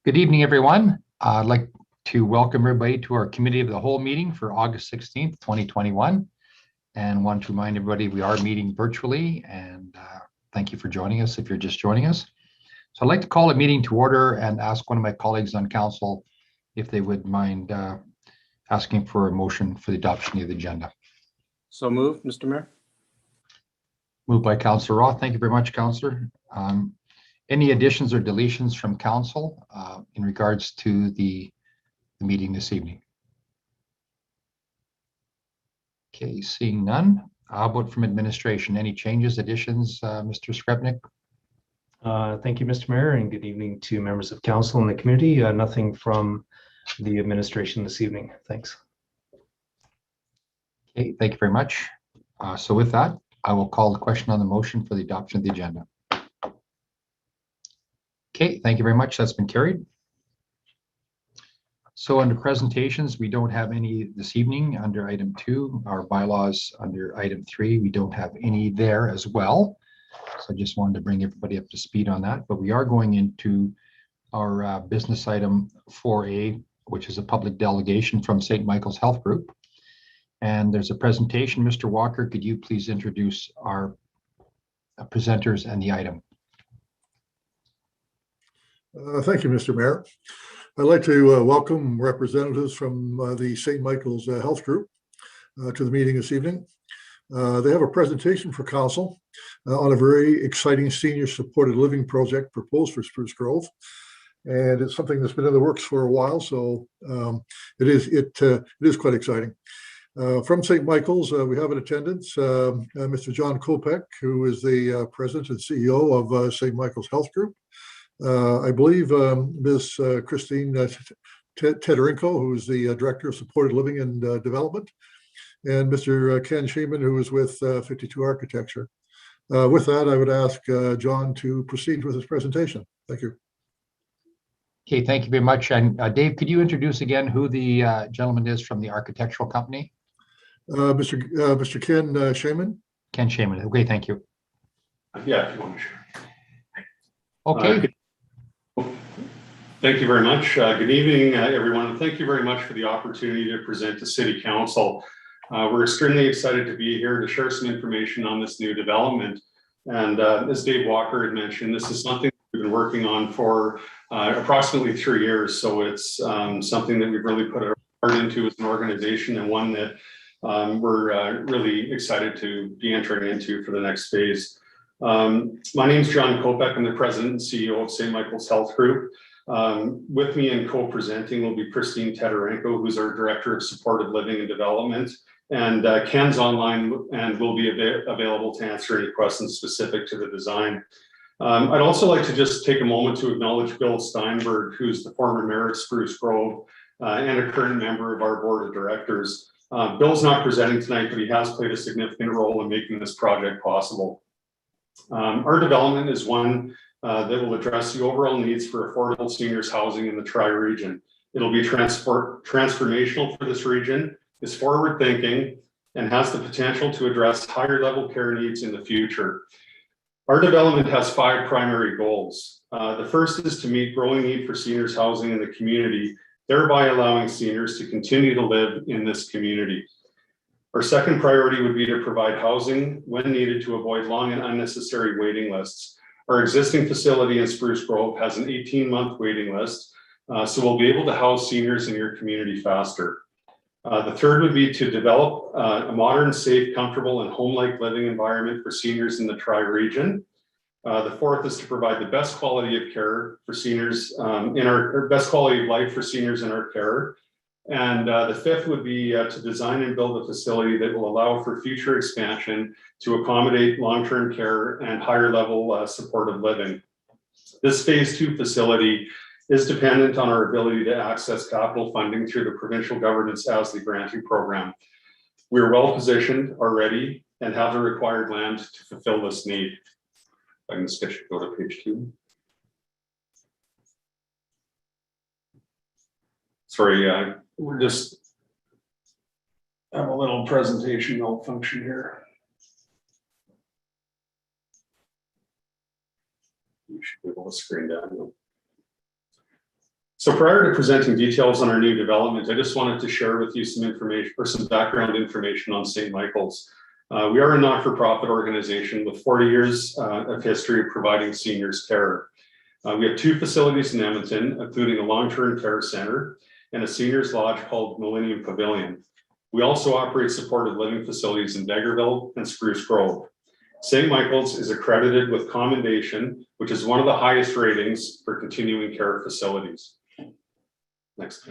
Good evening, everyone. I'd like to welcome everybody to our Committee of the Whole meeting for August 16th, 2021. And want to remind everybody we are meeting virtually, and thank you for joining us if you're just joining us. So I'd like to call a meeting to order and ask one of my colleagues on council if they would mind asking for a motion for the adoption of the agenda. So moved, Mr. Mayor. Moved by Councillor Roth. Thank you very much, Councillor. Any additions or deletions from council in regards to the meeting this evening? Okay, seeing none. How about from administration? Any changes, additions, Mr. Skrebnik? Thank you, Mr. Mayor, and good evening to members of council and the community. Nothing from the administration this evening. Thanks. Okay, thank you very much. So with that, I will call the question on the motion for the adoption of the agenda. Okay, thank you very much. That's been carried. So under presentations, we don't have any this evening under item 2. Our bylaws under item 3, we don't have any there as well. So I just wanted to bring everybody up to speed on that. But we are going into our business item 4A, which is a public delegation from St. Michael's Health Group. And there's a presentation. Mr. Walker, could you please introduce our presenters and the item? Thank you, Mr. Mayor. I'd like to welcome representatives from the St. Michael's Health Group to the meeting this evening. They have a presentation for council on a very exciting senior supported living project proposed for Spruce Grove. And it's something that's been in the works for a while, so it is quite exciting. From St. Michael's, we have in attendance Mr. John Kopec, who is the president and CEO of St. Michael's Health Group. I believe Ms. Christine Tedorenko, who is the Director of Supported Living and Development, and Mr. Ken Sheeman, who is with 52 Architecture. With that, I would ask John to proceed with his presentation. Thank you. Okay, thank you very much. And Dave, could you introduce again who the gentleman is from the architectural company? Mr. Ken Sheeman. Ken Sheeman. Okay, thank you. Yeah, if you want to share. Okay. Thank you very much. Good evening, everyone. And thank you very much for the opportunity to present to City Council. We're extremely excited to be here to share some information on this new development. And as Dave Walker had mentioned, this is something we've been working on for approximately 3 years. So it's something that we've really put our heart into as an organization, and one that we're really excited to be entering into for the next phase. My name is John Kopec. I'm the president and CEO of St. Michael's Health Group. With me and co-presenting will be Christine Tedorenko, who's our Director of Supported Living and Development. And Ken's online and will be available to answer any questions specific to the design. I'd also like to just take a moment to acknowledge Bill Steinberg, who's the former mayor of Spruce Grove and a current member of our board of directors. Bill's not presenting tonight, but he has played a significant role in making this project possible. Our development is one that will address the overall needs for affordable seniors housing in the Tri-region. It'll be transformational for this region, is forward thinking, and has the potential to address higher level care needs in the future. Our development has 5 primary goals. The first is to meet growing need for seniors housing in the community, thereby allowing seniors to continue to live in this community. Our second priority would be to provide housing when needed to avoid long and unnecessary waiting lists. Our existing facility in Spruce Grove has an 18-month waiting list, so we'll be able to house seniors in your community faster. The third would be to develop a modern, safe, comfortable, and home-like living environment for seniors in the Tri-region. The fourth is to provide the best quality of care for seniors best quality of life for seniors in our care. And the fifth would be to design and build a facility that will allow for future expansion to accommodate long-term care and higher level supportive living. This phase 2 facility is dependent on our ability to access capital funding through the provincial government's ASLI granting program. We are well positioned already and have the required land to fulfill this need. I can go to page 2. Sorry, we're just have a little presentation malfunction here. You should be able to screen down. So prior to presenting details on our new development, I just wanted to share with you some information or some background information on St. Michael's. We are a not-for-profit organization with 40 years of history of providing seniors care. We have 2 facilities in Edmonton, including a long-term care center and a seniors lodge called Millennium Pavilion. We also operate supported living facilities in Vegreville and Spruce Grove. St. Michael's is accredited with commendation, which is one of the highest ratings for continuing care facilities. Next.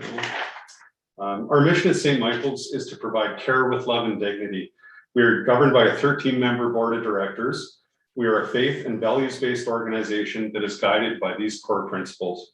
Our mission at St. Michael's is to provide care with love and dignity. We are governed by a 13-member board of directors. We are a faith and values-based organization that is guided by these core principles.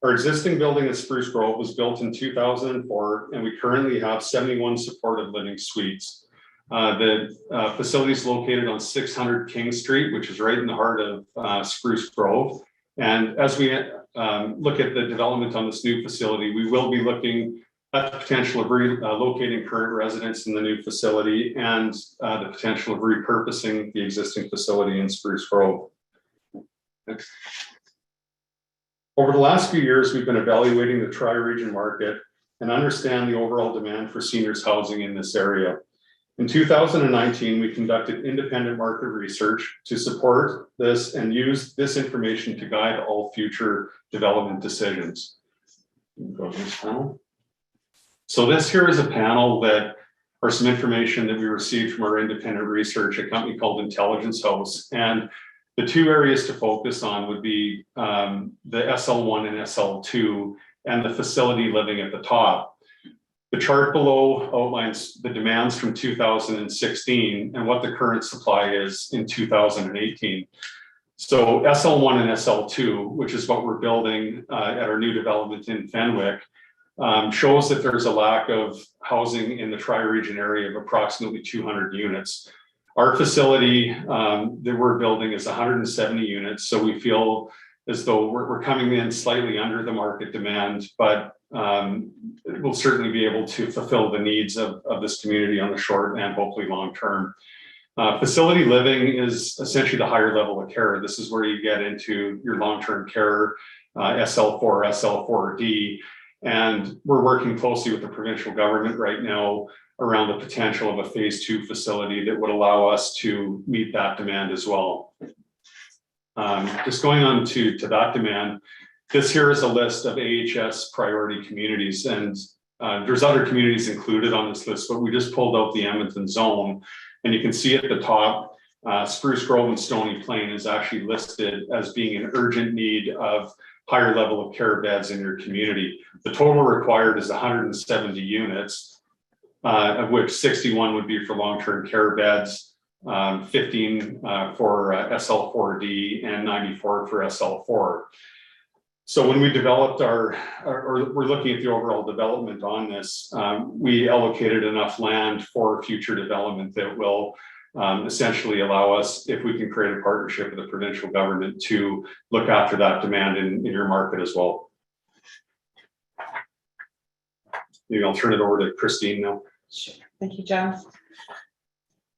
Our existing building at Spruce Grove was built in 2004, and we currently have 71 supported living suites. The facility is located on 600 King Street, which is right in the heart of Spruce Grove. And as we look at the development on this new facility, we will be looking at the potential of relocating current residents in the new facility and the potential of repurposing the existing facility in Spruce Grove. Next. Over the last few years, we've been evaluating the tri-region market and understand the overall demand for seniors housing in this area. In 2019, we conducted independent market research to support this and use this information to guide all future development decisions. Go to this panel. So this here is a panel that are some information that we received from our independent research, a company called Intelligence House. And the 2 areas to focus on would be the SL1 and SL2 and the facility living at the top. The chart below outlines the demands from 2016 and what the current supply is in 2018. So SL1 and SL2, which is what we're building at our new development in Fenwick, shows that there's a lack of housing in the tri-region area of approximately 200 units. Our facility that we're building is 170 units, so we feel as though we're coming in slightly under the market demand, but we'll certainly be able to fulfill the needs of this community on the short and hopefully long term. Facility living is essentially the higher level of care. This is where you get into your long-term care, SL4, SL4D, and we're working closely with the provincial government right now around the potential of a phase 2 facility that would allow us to meet that demand as well. Just going on to that demand, this here is a list of AHS priority communities, and there's other communities included on this list, but we just pulled out the Edmonton zone, and you can see at the top, Spruce Grove and Stony Plain is actually listed as being an urgent need of higher level of care beds in your community. The total required is 170 units, of which 61 would be for long-term care beds, 15 for SL4D, and 94 for SL4. So when we developed or we're looking at the overall development on this, we allocated enough land for future development that will essentially allow us, if we can create a partnership with the provincial government, to look after that demand in your market as well. Maybe I'll turn it over to Christine now. Sure. Thank you, John.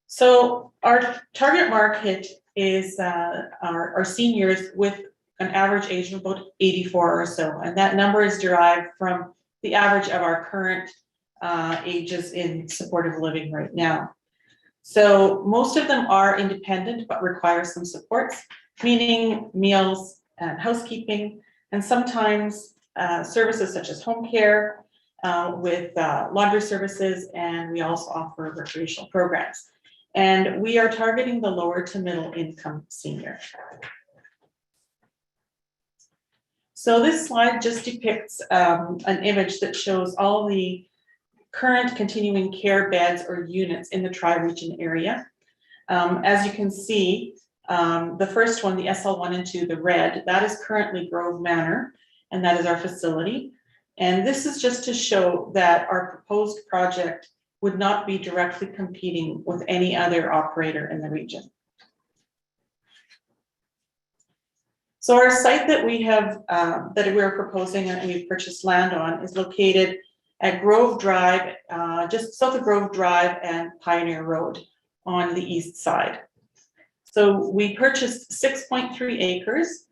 So our target market is our seniors with an average age of about 84 or so, and that number is derived from the average of our current ages in supportive living right now. So most of them are independent but require some supports, meaning meals and housekeeping, and sometimes services such as home care with laundry services, and we also offer recreational programs. And we are targeting the lower to middle income senior. So this slide just depicts an image that shows all the current continuing care beds or units in the tri-region area. As you can see, the first one, the SL1 and 2, the red, that is currently Grove Manor, and that is our facility. And this is just to show that our proposed project would not be directly competing with any other operator in the region. So our site that we have, that we're proposing and we've purchased land on, is located at Grove Drive, just south of Grove Drive and Pioneer Road on the east side. So we purchased 6.3 acres,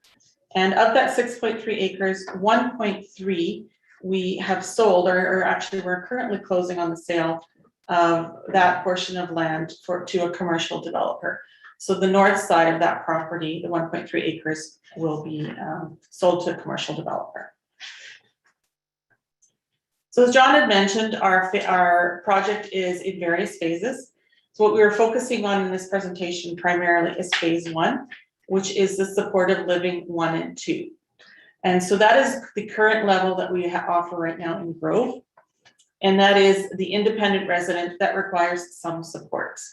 And of that 6.3 acres, 1.3 we have sold, or actually we're currently closing on the sale of that portion of land to a commercial developer. So the north side of that property, the 1.3 acres, will be sold to a commercial developer. So as John had mentioned, our project is in various phases. So what we are focusing on in this presentation primarily is phase 1, which is the supportive living 1 and 2. And so that is the current level that we offer right now in Grove. And that is the independent resident that requires some supports.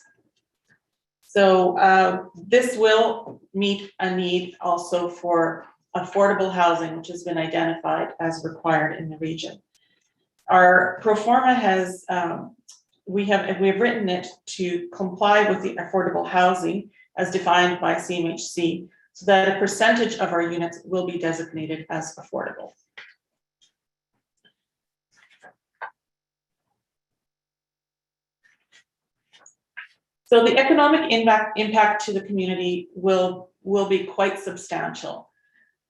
So this will meet a need also for affordable housing, which has been identified as required in the region. Our pro forma has, we have written it to comply with the affordable housing as defined by CMHC, so that a percentage of our units will be designated as affordable. So the economic impact to the community will be quite substantial.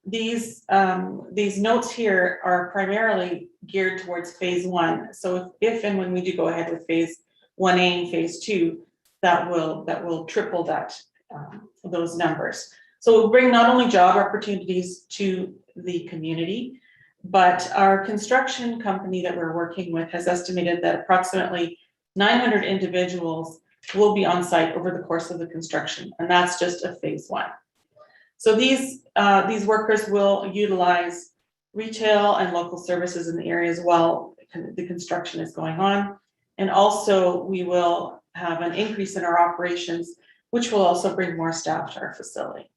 These notes here are primarily geared towards phase 1. So if and when we do go ahead with phase 1A and phase 2, that will triple those numbers. So it will bring not only job opportunities to the community, but our construction company that we're working with has estimated that approximately 900 individuals will be on site over the course of the construction, and that's just a phase 1. So these workers will utilize retail and local services in the areas while the construction is going on. And also we will have an increase in our operations, which will also bring more staff to our facility.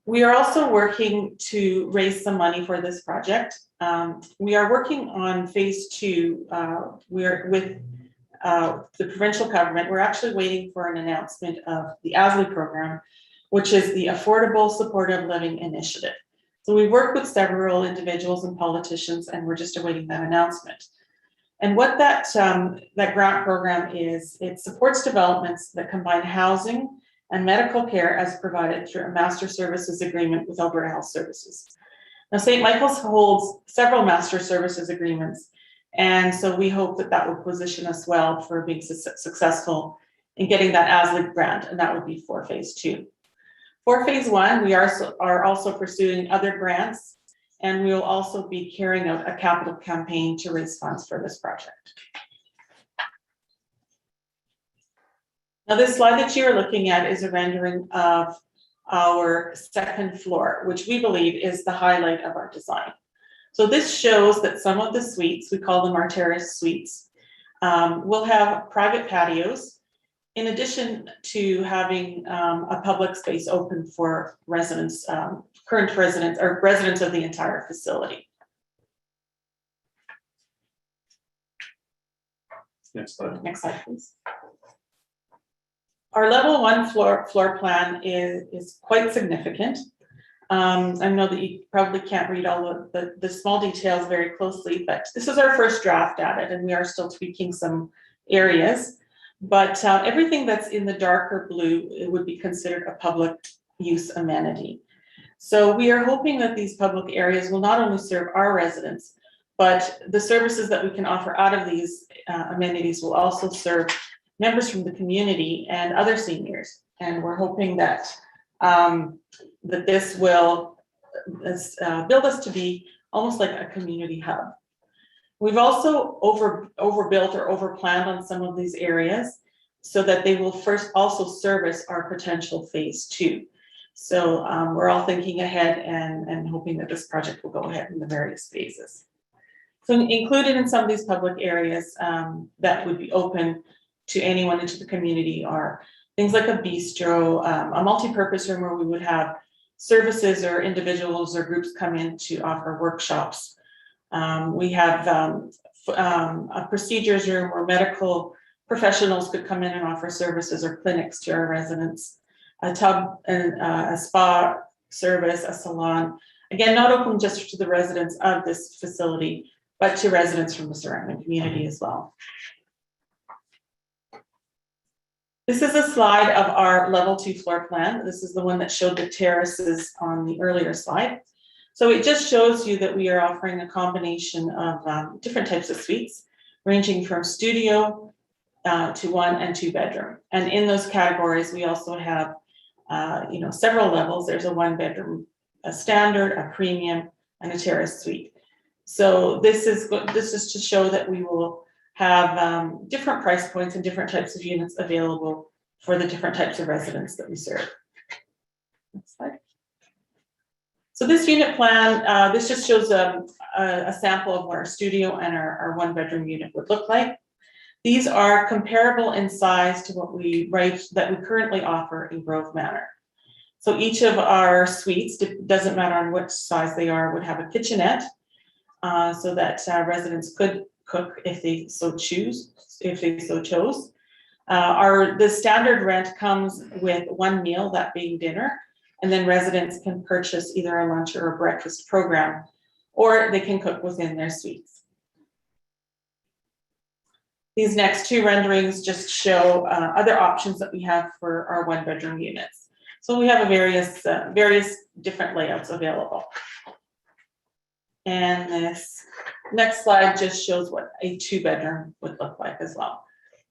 We are also working to raise some money for this project. We are working on phase 2. We're with the provincial government. We're actually waiting for an announcement of the ASLI program, which is the Affordable Supportive Living Initiative. So we work with several individuals and politicians, and we're just awaiting that announcement. And what that grant program is, it supports developments that combine housing and medical care as provided through a master services agreement with Alberta Health Services. Now, St. Michael's holds several master services agreements, and so we hope that that will position us well for being successful in getting that ASLI grant, and that would be for phase 2. For phase 1, we are also pursuing other grants, and we will also be carrying out a capital campaign to raise funds for this project. Now, this slide that you're looking at is a rendering of our second floor, which we believe is the highlight of our design. So this shows that some of the suites, we call them our terrace suites, will have private patios, in addition to having a public space open for residents, current residents, or residents of the entire facility. Next slide. Next slide, please. Our level 1 floor plan is quite significant. I know that you probably can't read all of the small details very closely, but this is our first draft at it, and we are still tweaking some areas. But everything that's in the darker blue, it would be considered a public use amenity. So we are hoping that these public areas will not only serve our residents, but the services that we can offer out of these amenities will also serve members from the community and other seniors. And we're hoping that that this will build us to be almost like a community hub. We've also overbuilt or overplanned on some of these areas so that they will first also service our potential phase 2. So we're all thinking ahead and hoping that this project will go ahead in the various phases. So included in some of these public areas that would be open to anyone into the community are things like a bistro, a multi-purpose room where we would have services or individuals or groups come in to offer workshops. We have a procedures room where medical professionals could come in and offer services or clinics to our residents, a tub and a spa service, a salon. Again, not open just to the residents of this facility, but to residents from the surrounding community as well. This is a slide of our level 2 floor plan. This is the one that showed the terraces on the earlier slide. So it just shows you that we are offering a combination of different types of suites, ranging from studio to 1 and 2 bedroom. And in those categories, we also have several levels. There's a 1 bedroom, a standard, a premium, and a terrace suite. So this is to show that we will have different price points and different types of units available for the different types of residents that we serve. Next slide. So this unit plan, this just shows a sample of what our studio and our 1 bedroom unit would look like. These are comparable in size to what we currently offer in Grove Manor. So each of our suites, doesn't matter on what size they are, would have a kitchenette so that residents could cook if they so chose. The standard rent comes with 1 meal, that being dinner, and then residents can purchase either a lunch or a breakfast program, or they can cook within their suites. These next 2 renderings just show other options that we have for our 1 bedroom units. So we have various different layouts available. And this next slide just shows what a 2 bedroom would look like as well.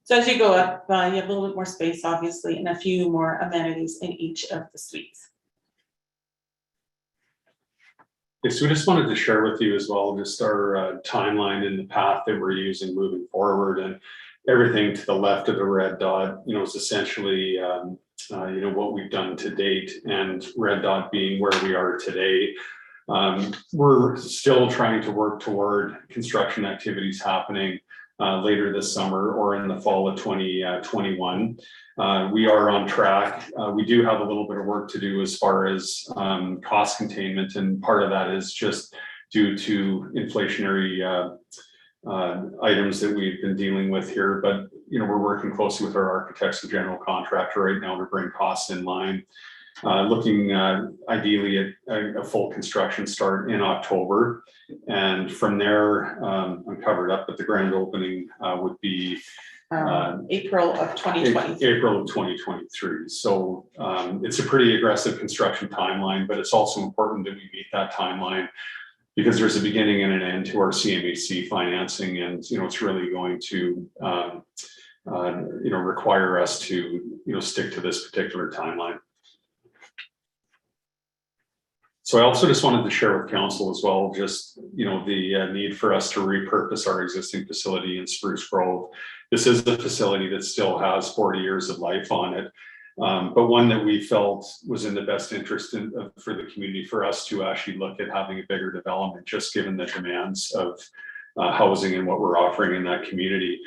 So as you go up, you have a little bit more space, obviously, and a few more amenities in each of the suites. Okay, so we just wanted to share with you as well, just our timeline and the path that we're using moving forward, and everything to the left of the red dot, is essentially, what we've done to date, and red dot being where we are today. We're still trying to work toward construction activities happening later this summer or in the fall of 2021. We are on track. We do have a little bit of work to do as far as cost containment, and part of that is just due to inflationary items that we've been dealing with here. But we're working closely with our architects and general contractor right now to bring costs in line. Looking ideally at a full construction start in October, and from there, I'm covered up, but the grand opening would be April of 2023. April of 2023. So it's a pretty aggressive construction timeline, but it's also important that we meet that timeline because there's a beginning and an end to our CMHC financing, and it's really going to require us to stick to this particular timeline. So I also just wanted to share with council as well, just, the need for us to repurpose our existing facility in Spruce Grove. This is a facility that still has 40 years of life on it, but one that we felt was in the best interest for the community, for us to actually look at having a bigger development, just given the demands of housing and what we're offering in that community.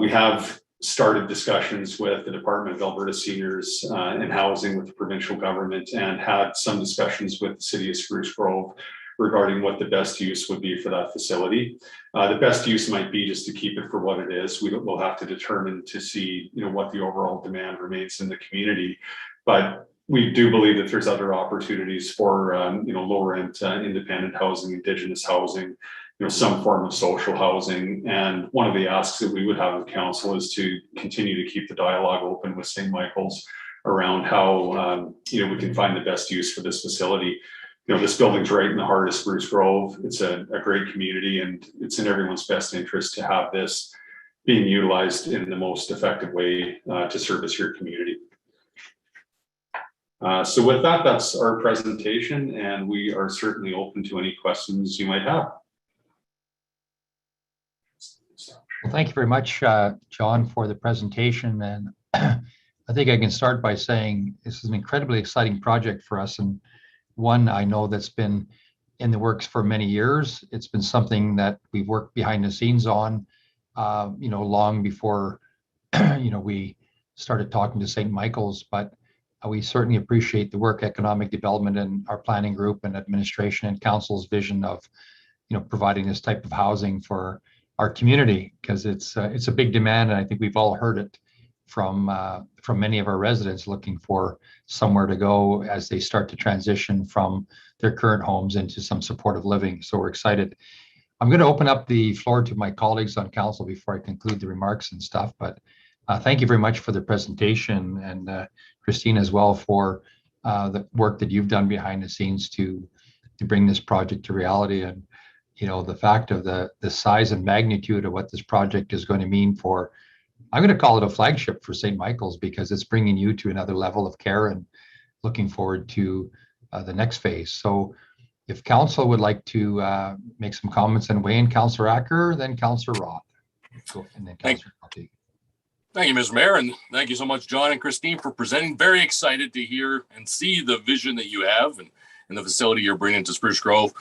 We have started discussions with the Department of Alberta Seniors and Housing with the provincial government, and had some discussions with the city of Spruce Grove regarding what the best use would be for that facility. The best use might be just to keep it for what it is. We'll have to determine to see what the overall demand remains in the community, but we do believe that there's other opportunities for low rent independent housing, Indigenous housing, some form of social housing. And one of the asks that we would have of council is to continue to keep the dialogue open with St. Michael's around how we can find the best use for this facility. This building's right in the heart of Spruce Grove. It's a great community, and it's in everyone's best interest to have this being utilized in the most effective way to service your community. So with that, that's our presentation, and we are certainly open to any questions you might have. Well, thank you very much, John, for the presentation. And I think I can start by saying this is an incredibly exciting project for us, and one I know that's been in the works for many years. It's been something that we've worked behind the scenes on, long before, we started talking to St. Michael's, but we certainly appreciate the work economic development and our planning group and administration and council's vision of, providing this type of housing for our community, because it's a big demand, and I think we've all heard it from many of our residents looking for somewhere to go as they start to transition from their current homes into some supportive living. So we're excited. I'm going to open up the floor to my colleagues on council before I conclude the remarks and stuff, but Thank you very much for the presentation, and Christine as well for the work that you've done behind the scenes to bring this project to reality. And the fact of the size and magnitude of what this project is going to mean for, I'm going to call it a flagship for St. Michael's, because it's bringing you to another level of care, and looking forward to the next phase. So if council would like to make some comments and weigh in, Councillor Acker, then Councillor Roth. And then Councillor Coffey. Thank you, Mr. Mayor, and thank you so much, John and Christine, for presenting. Very excited to hear and see the vision that you have and the facility you're bringing to Spruce Grove.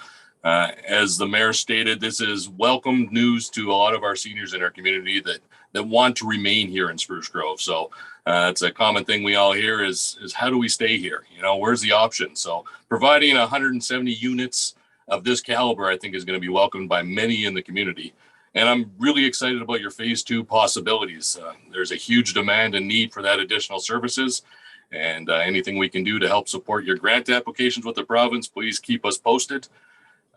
As the mayor stated, this is welcome news to a lot of our seniors in our community that want to remain here in Spruce Grove. So it's a common thing we all hear is how do we stay here? Where's the option? So providing 170 units of this caliber, I think, is going to be welcomed by many in the community. And I'm really excited about your phase 2 possibilities. There's a huge demand and need for that additional services, and anything we can do to help support your grant applications with the province, please keep us posted.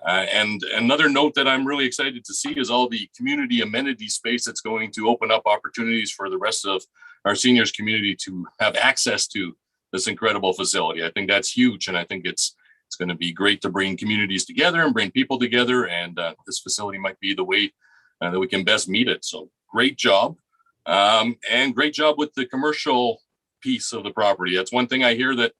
And another note that I'm really excited to see is all the community amenity space that's going to open up opportunities for the rest of our seniors community to have access to this incredible facility. I think that's huge, and I think it's going to be great to bring communities together and bring people together, and this facility might be the way that we can best meet it. So great job. And great job with the commercial piece of the property. That's one thing I hear, that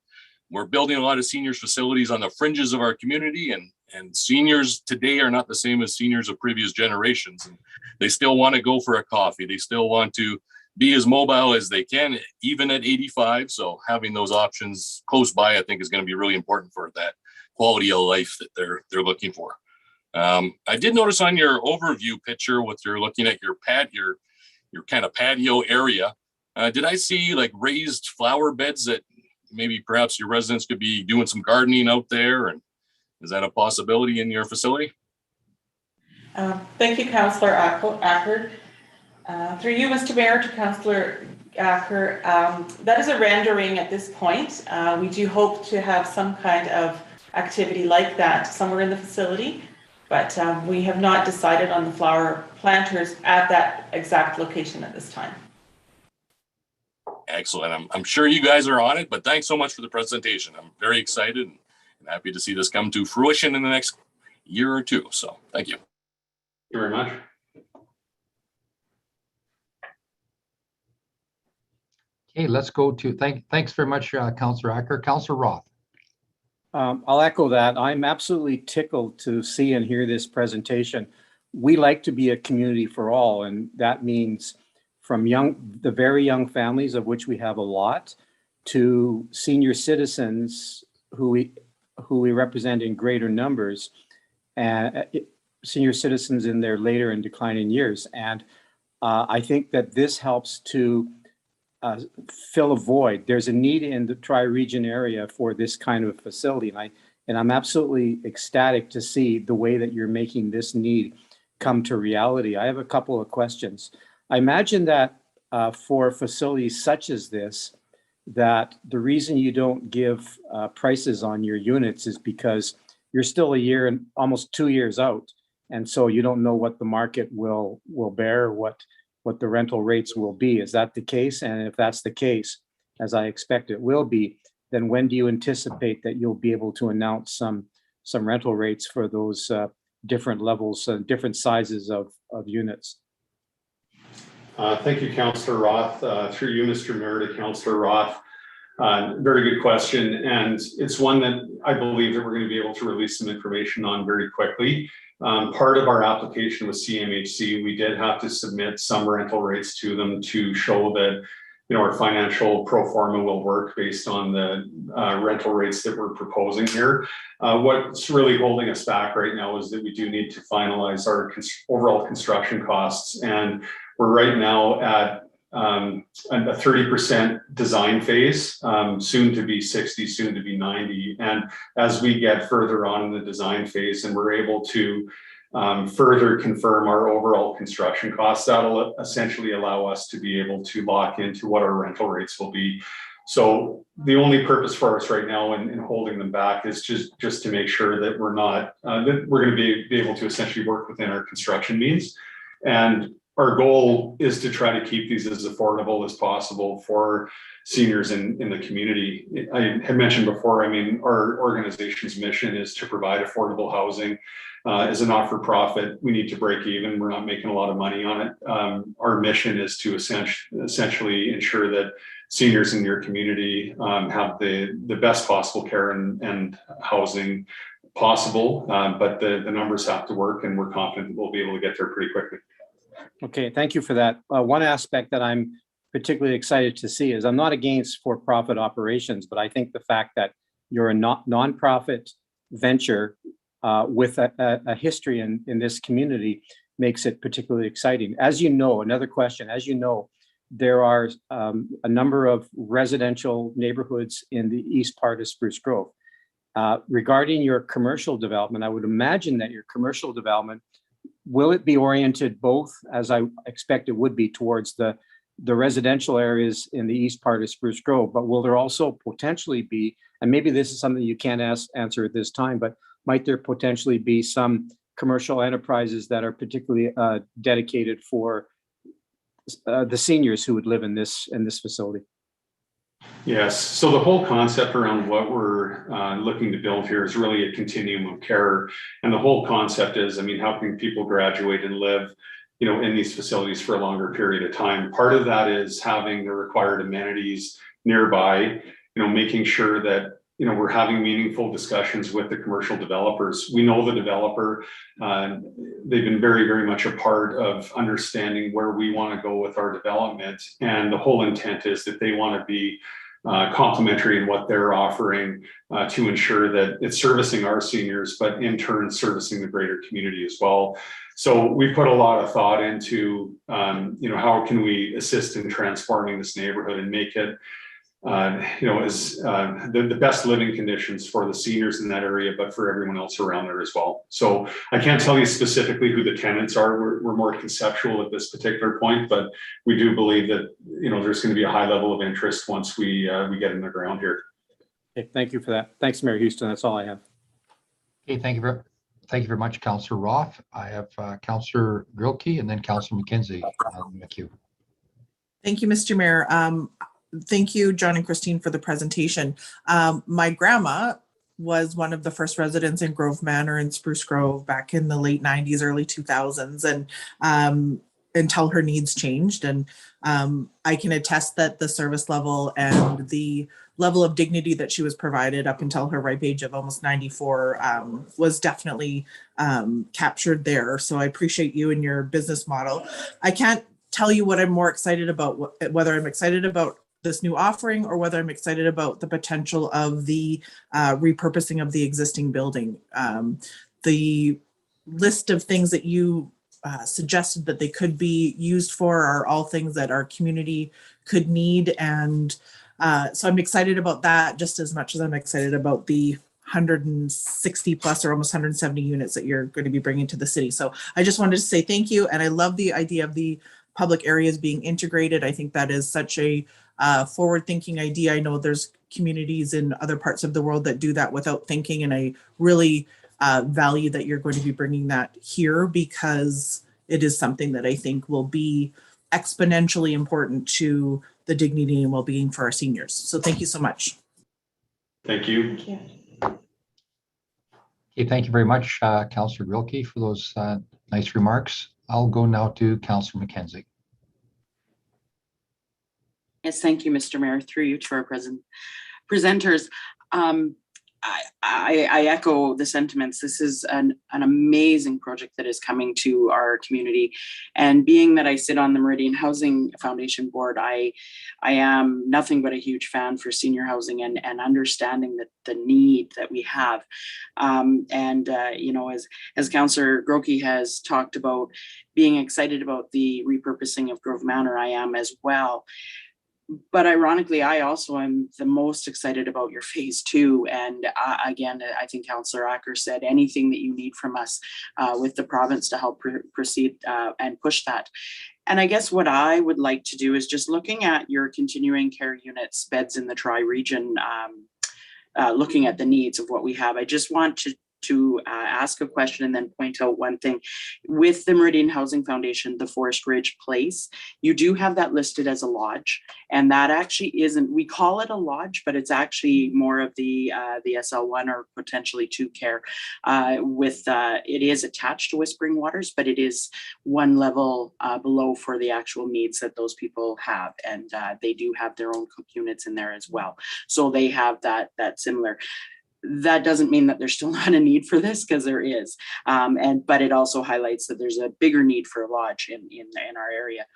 we're building a lot of seniors facilities on the fringes of our community, and seniors today are not the same as seniors of previous generations. And they still want to go for a coffee. They still want to be as mobile as they can, even at 85. So having those options close by, I think, is going to be really important for that quality of life that they're looking for. I did notice on your overview picture, what you're looking at, your kind of patio area. Did I see like raised flower beds that maybe perhaps your residents could be doing some gardening out there? And is that a possibility in your facility? Thank you, Councillor Acker. Through you, Mr. Mayor, to Councillor Acker, that is a rendering at this point. We do hope to have some kind of activity like that somewhere in the facility, but we have not decided on the flower planters at that exact location at this time. Excellent. I'm sure you guys are on it, but thanks so much for the presentation. I'm very excited and happy to see this come to fruition in the next year or two. So thank you. Thank you very much. Okay, let's go to, thanks very much, Councillor Acker. Councillor Roth. I'll echo that. I'm absolutely tickled to see and hear this presentation. We like to be a community for all, and that means from the very young families, of which we have a lot, to senior citizens who we represent in greater numbers, and senior citizens in their later and declining years. And I think that this helps to fill a void. There's a need in the tri-region area for this kind of facility. And I'm absolutely ecstatic to see the way that you're making this need come to reality. I have a couple of questions. I imagine that for facilities such as this, that the reason you don't give prices on your units is because you're still a year and almost 2 years out. And so you don't know what the market will bear, what the rental rates will be. Is that the case? And if that's the case, as I expect it will be, then when do you anticipate that you'll be able to announce some rental rates for those different levels, different sizes of units? Thank you, Councillor Roth. Through you, Mr. Mayor, to Councillor Roth. Very good question. And it's one that I believe that we're going to be able to release some information on very quickly. Part of our application with CMHC, we did have to submit some rental rates to them to show that, our financial pro forma will work based on the rental rates that we're proposing here. What's really holding us back right now is that we do need to finalize our overall construction costs. And we're right now at a 30% design phase, soon to be 60, soon to be 90. And as we get further on in the design phase and we're able to further confirm our overall construction costs, that'll essentially allow us to be able to lock into what our rental rates will be. So the only purpose for us right now in holding them back is just to make sure that we're not, that we're going to be able to essentially work within our construction means. And our goal is to try to keep these as affordable as possible for seniors in the community. I had mentioned before, I mean, our organization's mission is to provide affordable housing. As a not-for-profit, we need to break even. We're not making a lot of money on it. Our mission is to essentially ensure that seniors in your community have the best possible care and housing possible, but the numbers have to work, and we're confident we'll be able to get there pretty quickly. Okay, thank you for that. One aspect that I'm particularly excited to see is I'm not against for-profit operations, but I think the fact that you're a nonprofit venture with a history in this community makes it particularly exciting. As you know, another question, as you know, there are a number of residential neighborhoods in the east part of Spruce Grove. Regarding your commercial development, I would imagine that your commercial development, will it be oriented both, as I expect it would be, towards the residential areas in the east part of Spruce Grove, but will there also potentially be, and maybe this is something you can't answer at this time, but might there potentially be some commercial enterprises that are particularly dedicated for the seniors who would live in this facility? Yes, so the whole concept around what we're looking to build here is really a continuum of care. And the whole concept is, I mean, how can people graduate and live, you know, in these facilities for a longer period of time? Part of that is having the required amenities nearby, you know, making sure that, you know, we're having meaningful discussions with the commercial developers. We know the developer, they've been very, very much a part of understanding where we want to go with our development. And the whole intent is that they want to be complementary in what they're offering to ensure that it's servicing our seniors, but in turn servicing the greater community as well. So we've put a lot of thought into, you know, how can we assist in transforming this neighborhood and make it, you know, as the best living conditions for the seniors in that area, but for everyone else around there as well. So I can't tell you specifically who the tenants are. We're more conceptual at this particular point, but we do believe that, you know, there's going to be a high level of interest once we get in the ground here. Okay, thank you for that. Thanks, Mayor Houston. That's all I have. Okay, thank you very much, Councillor Roth. I have Councillor Grilke and then Councillor McKenzie in the queue. Thank you, Mr. Mayor. Thank you, John and Christine, for the presentation. My grandma was one of the first residents in Grove Manor in Spruce Grove back in the late 90s, early 2000s, and until her needs changed. And I can attest that the service level and the level of dignity that she was provided up until her ripe age of almost 94 was definitely captured there. So I appreciate you and your business model. I can't tell you what I'm more excited about, whether I'm excited about this new offering or whether I'm excited about the potential of the repurposing of the existing building. The list of things that you suggested that they could be used for are all things that our community could need. And so I'm excited about that just as much as I'm excited about the 160 plus or almost 170 units that you're going to be bringing to the city. So I just wanted to say thank you. And I love the idea of the public areas being integrated. I think that is such a forward-thinking idea. I know there's communities in other parts of the world that do that without thinking, and I really value that you're going to be bringing that here because it is something that I think will be exponentially important to the dignity and well-being for our seniors. So thank you so much. Thank you. Thank you. Okay, thank you very much, Councillor Grilke, for those nice remarks. I'll go now to Councillor McKenzie. Yes, thank you, Mr. Mayor. Through you to our presenters. I echo the sentiments. This is an amazing project that is coming to our community. And being that I sit on the Meridian Housing Foundation board, I am nothing but a huge fan for senior housing and understanding the need that we have. You know, as Councillor Grilke has talked about being excited about the repurposing of Grove Manor, I am as well. But ironically, I also am the most excited about your phase 2. And again, I think Councillor Acker said anything that you need from us with the province to help proceed and push that. And I guess what I would like to do is just looking at your continuing care units, beds in the tri-region, looking at the needs of what we have. I just want ask a question and then point out one thing. With the Meridian Housing Foundation, the Forest Ridge Place, you do have that listed as a lodge, and that actually isn't, we call it a lodge, but it's actually more of the SL1 or potentially 2 care. It is attached to Whispering Waters, but it is one level below for the actual needs that those people have, and they do have their own cook units in there as well. So they have that similar. That doesn't mean that there's still not a need for this, because there is, but it also highlights that there's a bigger need for a lodge in our area.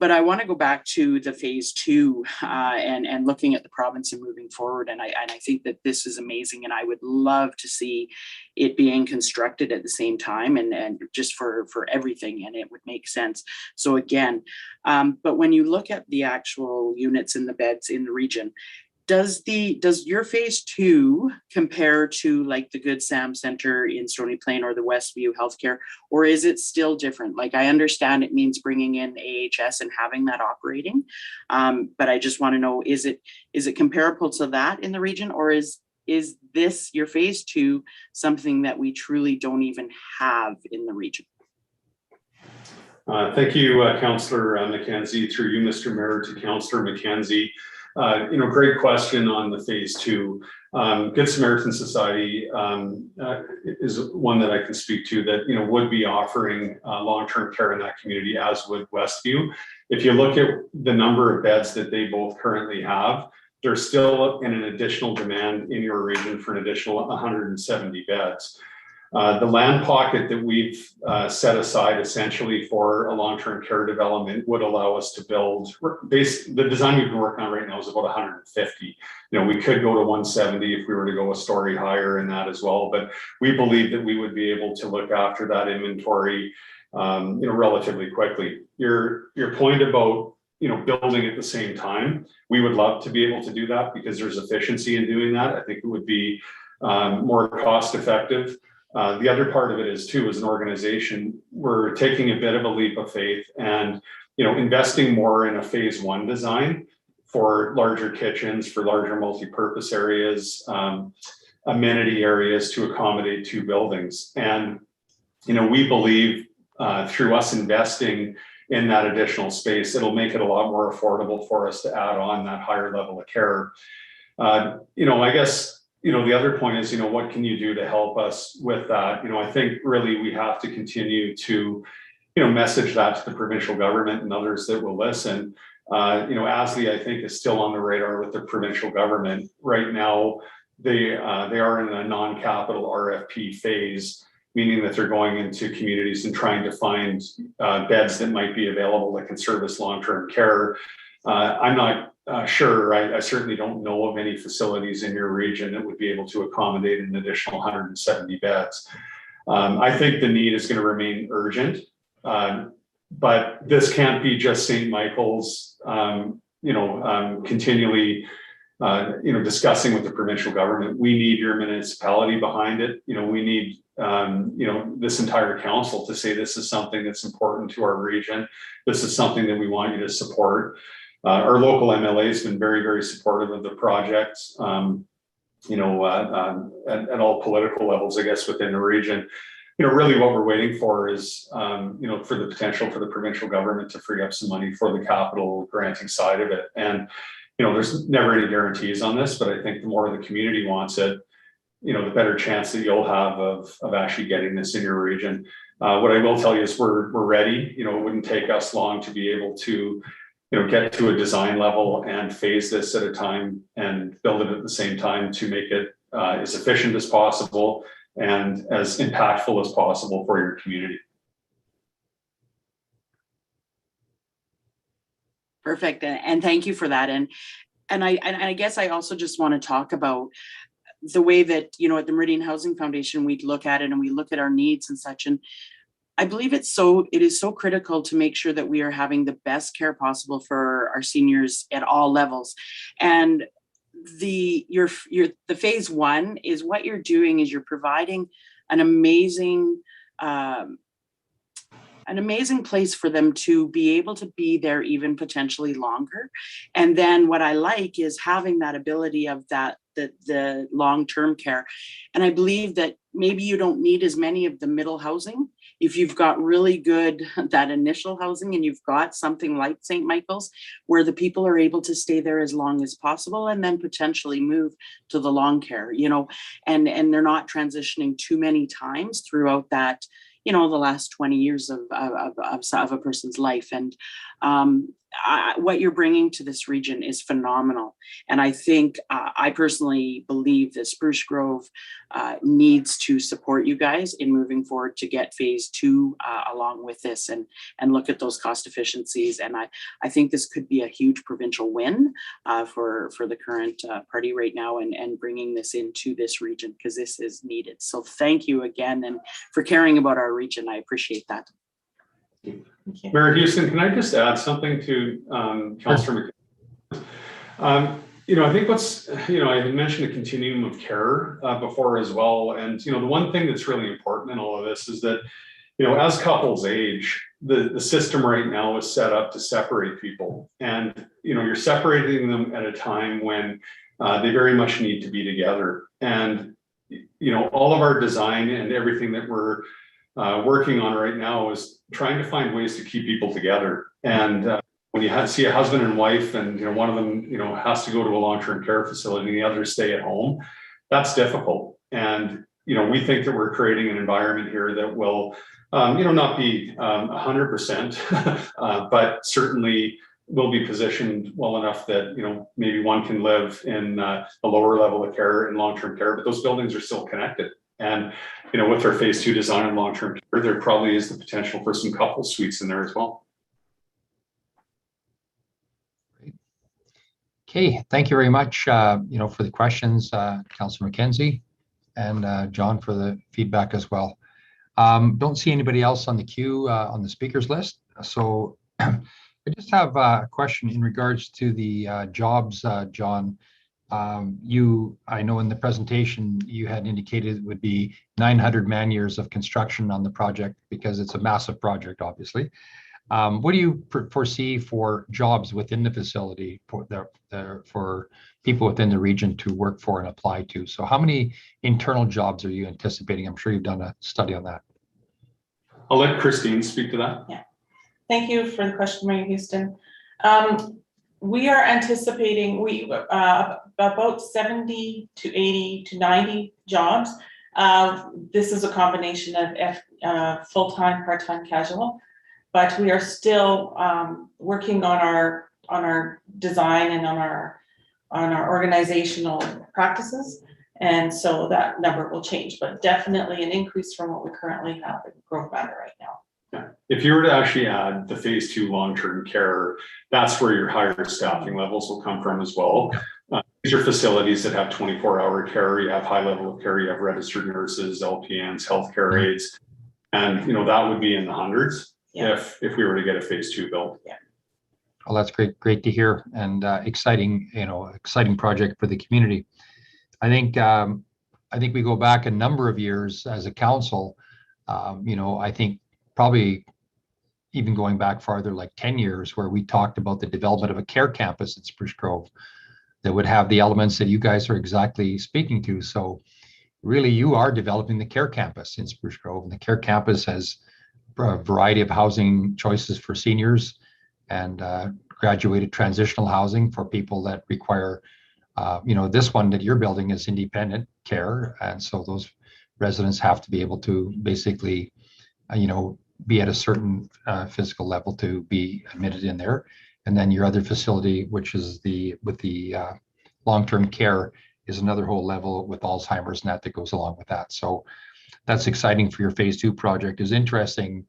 But I want to go back to the phase 2 and looking at the province and moving forward. And I think that this is amazing, and I would love to see it being constructed at the same time, and just for everything, and it would make sense. So again, but when you look at the actual units and the beds in the region, does your phase 2 compare to like the Good Sam Center in Stony Plain or the Westview Healthcare, or is it still different? Like, I understand it means bringing in AHS and having that operating, but I just want to know, is it comparable to that in the region, or is this, your phase 2, something that we truly don't even have in the region? Thank you, Councillor McKenzie, through you, Mr. Mayor, to Councillor McKenzie. Great question on the phase 2. Good Samaritan Society is one that I can speak to that, would be offering long-term care in that community, as would Westview. If you look at the number of beds that they both currently have, there's still an additional demand in your region for an additional 170 beds. The land pocket that we've set aside essentially for a long-term care development would allow us to build, the design we've been working on right now is about 150. We could go to 170 if we were to go a story higher in that as well, but we believe that we would be able to look after that inventory relatively quickly. Your point about building at the same time, we would love to be able to do that because there's efficiency in doing that. I think it would be more cost effective. The other part of it is too, as an organization, we're taking a bit of a leap of faith and, investing more in a phase 1 design for larger kitchens, for larger multi-purpose areas, amenity areas to accommodate 2 buildings. And, we believe through us investing in that additional space, it'll make it a lot more affordable for us to add on that higher level of care. I guess, the other point is, what can you do to help us with that? I think really we have to continue to, message that to the provincial government and others that will listen. ASLI, I think, is still on the radar with the provincial government. Right now, they are in a non-capital RFP phase, meaning that they're going into communities and trying to find beds that might be available that can service long-term care. I'm not sure. I certainly don't know of any facilities in your region that would be able to accommodate an additional 170 beds. I think the need is going to remain urgent, but this can't be just St. Michael's, continually, discussing with the provincial government. We need your municipality behind it. We need, this entire council to say this is something that's important to our region. This is something that we want you to support. Our local MLA has been very, very supportive of the project, at all political levels, I guess, within the region. Really what we're waiting for is, for the potential for the provincial government to free up some money for the capital granting side of it. And, there's never any guarantees on this, but I think the more the community wants it, the better chance that you'll have of actually getting this in your region. What I will tell you is we're ready. It wouldn't take us long to be able to get to a design level and phase this at a time and build it at the same time to make it as efficient as possible and as impactful as possible for your community. Perfect, and thank you for that. And I guess I also just want to talk about the way that, at the Meridian Housing Foundation, we look at it and we look at our needs and such. And I believe it is so critical to make sure that we are having the best care possible for our seniors at all levels. And the phase 1 is what you're doing is you're providing an amazing place for them to be able to be there even potentially longer. And then what I like is having that ability of that the long-term care. And I believe that maybe you don't need as many of the middle housing. If you've got really good, that initial housing, and you've got something like St. Michael's, where the people are able to stay there as long as possible and then potentially move to the long care, and they're not transitioning too many times throughout that, the last 20 years of a person's life. And what you're bringing to this region is phenomenal. And I think I personally believe that Spruce Grove needs to support you guys in moving forward to get phase 2 along with this and look at those cost efficiencies. And I think this could be a huge provincial win for the current party right now, and bringing this into this region, because this is needed. So thank you again, and for caring about our region. I appreciate that. Mayor Houston, can I just add something to Councillor McKenzie? I think I had mentioned a continuum of care before as well. And, the one thing that's really important in all of this is that, as couples age, the system right now is set up to separate people. And, you're separating them at a time when they very much need to be together. And, all of our design and everything that we're working on right now is trying to find ways to keep people together. And when you see a husband and wife, and one of them has to go to a long-term care facility and the other stay at home, that's difficult. And we think that we're creating an environment here that will not be 100%, but certainly will be positioned well enough that maybe one can live in a lower level of care in long-term care, but those buildings are still connected. And with our phase 2 design and long-term care, there probably is the potential for some couple suites in there as well. Okay, thank you very much, for the questions, Councillor McKenzie, and John for the feedback as well. Don't see anybody else on the queue on the speakers list. So I just have a question in regards to the jobs, John. I know in the presentation you had indicated it would be 900 man years of construction on the project, because it's a massive project, obviously. What do you foresee for jobs within the facility for people within the region to work for and apply to? So how many internal jobs are you anticipating? I'm sure you've done a study on that. I'll let Christine speak to that. Yeah, thank you for the question, Mayor Houston. We are anticipating about 70 to 80 to 90 jobs. This is a combination of full-time, part-time, casual, but we are still working on our design and on our organizational practices, and so that number will change, but definitely an increase from what we currently have in Grove Manor right now. Yeah. If you were to actually add the phase 2 long-term care, that's where your higher staffing levels will come from as well. These are facilities that have 24-hour care. You have high level of care. You have registered nurses, LPNs, healthcare aides, and that would be in the hundreds if we were to get a phase 2 built. Yeah. Well, that's great to hear, and exciting project for the community. I think we go back a number of years as a council. I think probably even going back farther, like 10 years, where we talked about the development of a care campus at Spruce Grove that would have the elements that you guys are exactly speaking to. So really, you are developing the care campus in Spruce Grove, and the care campus has a variety of housing choices for seniors and graduated transitional housing for people that require, this one that you're building is independent care. And so those residents have to be able to basically, be at a certain physical level to be admitted in there. And then your other facility, which is with the long-term care, is another whole level with Alzheimer's and that goes along with that. So that's exciting for your phase 2 project. Is interesting.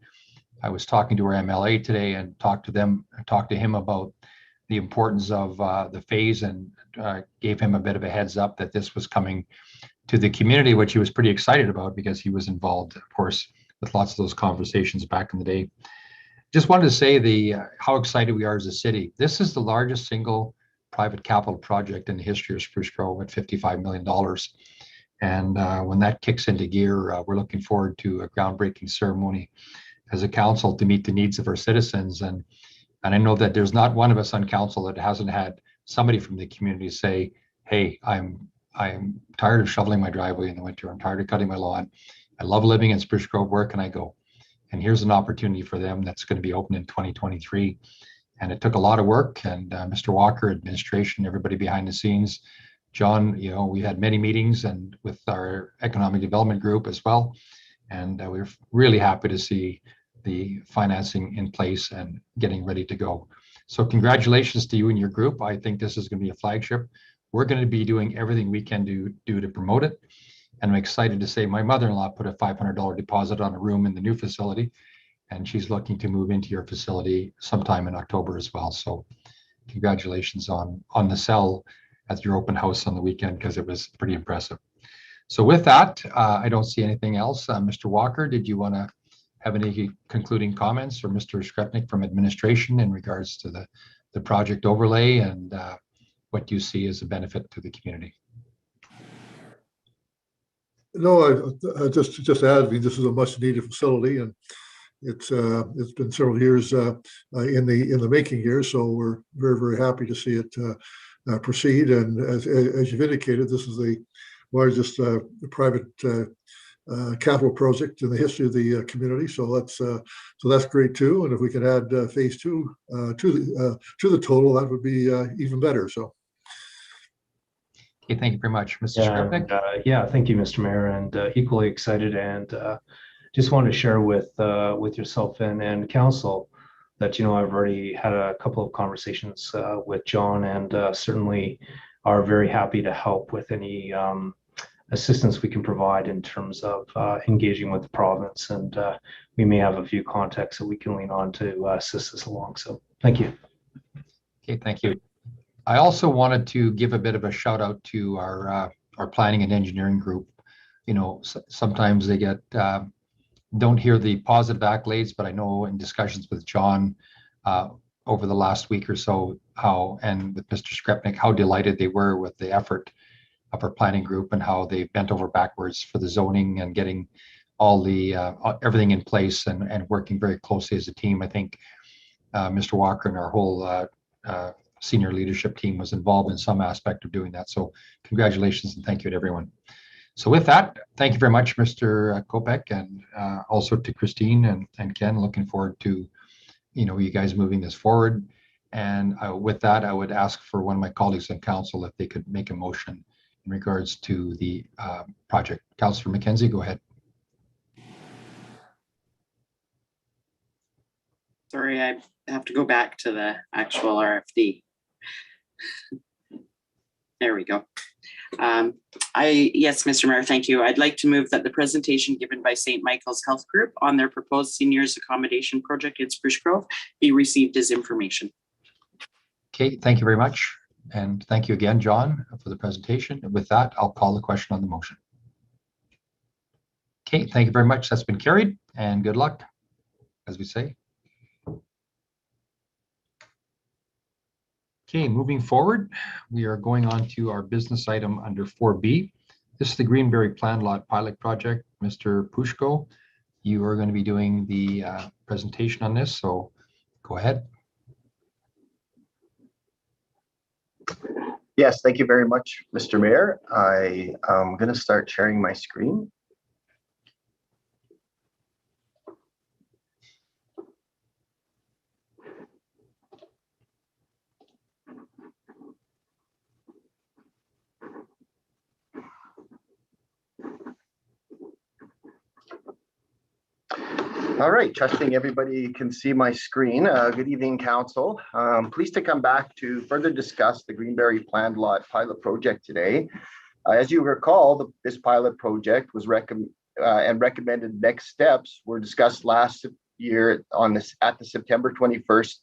I was talking to our MLA today and talked to him about the importance of the phase, and gave him a bit of a heads up that this was coming to the community, which he was pretty excited about because he was involved, of course, with lots of those conversations back in the day. Just wanted to say how excited we are as a city. This is the largest single private capital project in the history of Spruce Grove at $55 million. And when that kicks into gear, we're looking forward to a groundbreaking ceremony as a council to meet the needs of our citizens. And I know that there's not one of us on council that hasn't had somebody from the community say, hey, I'm I'm tired of shoveling my driveway in the winter. I'm tired of cutting my lawn. I love living in Spruce Grove. Where can I go? And here's an opportunity for them that's going to be open in 2023. And it took a lot of work, and Mr. Walker, administration, everybody behind the scenes. John, we had many meetings and with our economic development group as well. And we're really happy to see the financing in place and getting ready to go. So congratulations to you and your group. I think this is going to be a flagship. We're going to be doing everything we can do to promote it. And I'm excited to say my mother-in-law put a $500 deposit on a room in the new facility, and she's looking to move into your facility sometime in October as well. So congratulations on the sell at your open house on the weekend, because it was pretty impressive. So with that, I don't see anything else. Mr. Walker, did you want to have any concluding comments, or Mr. Skrepnik from administration in regards to the project overlay and what you see as a benefit to the community? No, I just add, this is a much needed facility, and it's been several years in the making here. So we're very, very happy to see it proceed. And as you've indicated, this is the largest private capital project in the history of the community. So that's great too. And if we can add phase 2 to the total, that would be even better. So. Okay, thank you very much, Mr. Skrepnik. Yeah, thank you, Mr. Mayor, and equally excited, and just wanted to share with yourself and council that I've already had a couple of conversations with John, and certainly are very happy to help with any assistance we can provide in terms of engaging with the province, and we may have a few contacts that we can lean on to assist us along. So thank you. Okay, thank you. I also wanted to give a bit of a shout out to our planning and engineering group. Sometimes they don't hear the positive accolades, but I know in discussions with John over the last week or so, and with Mr. Skrepnik, how delighted they were with the effort of our planning group and how they bent over backwards for the zoning and getting all the everything in place and working very closely as a team. I think Mr. Walker and our whole senior leadership team was involved in some aspect of doing that. So congratulations and thank you to everyone. So with that, thank you very much, Mr. Kopec, and also to Christine and Ken. Looking forward to you guys moving this forward. And with that, I would ask for one of my colleagues on council if they could make a motion in regards to the project. Councillor McKenzie, go ahead. Sorry, I have to go back to the actual RFD. There we go. Yes, Mr. Mayor, thank you. I'd like to move that the presentation given by St. Michael's Health Group on their proposed seniors accommodation project in Spruce Grove be received as information. Okay, thank you very much. And thank you again, John, for the presentation. And with that, I'll call the question on the motion. Okay, thank you very much. That's been carried, and good luck, as we say. Okay, moving forward, we are going on to our business item under 4B. This is the Greenberry Plan Lot Pilot Project. Mr. Pushko, you are going to be doing the presentation on this, so go ahead. Yes, thank you very much, Mr. Mayor. I am going to start sharing my screen. All right, trusting everybody can see my screen. Good evening, Council. Pleased to come back to further discuss the Greenberry Planned Lot Pilot Project today. As you recall, this pilot project was recommended next steps were discussed last year at the September 21st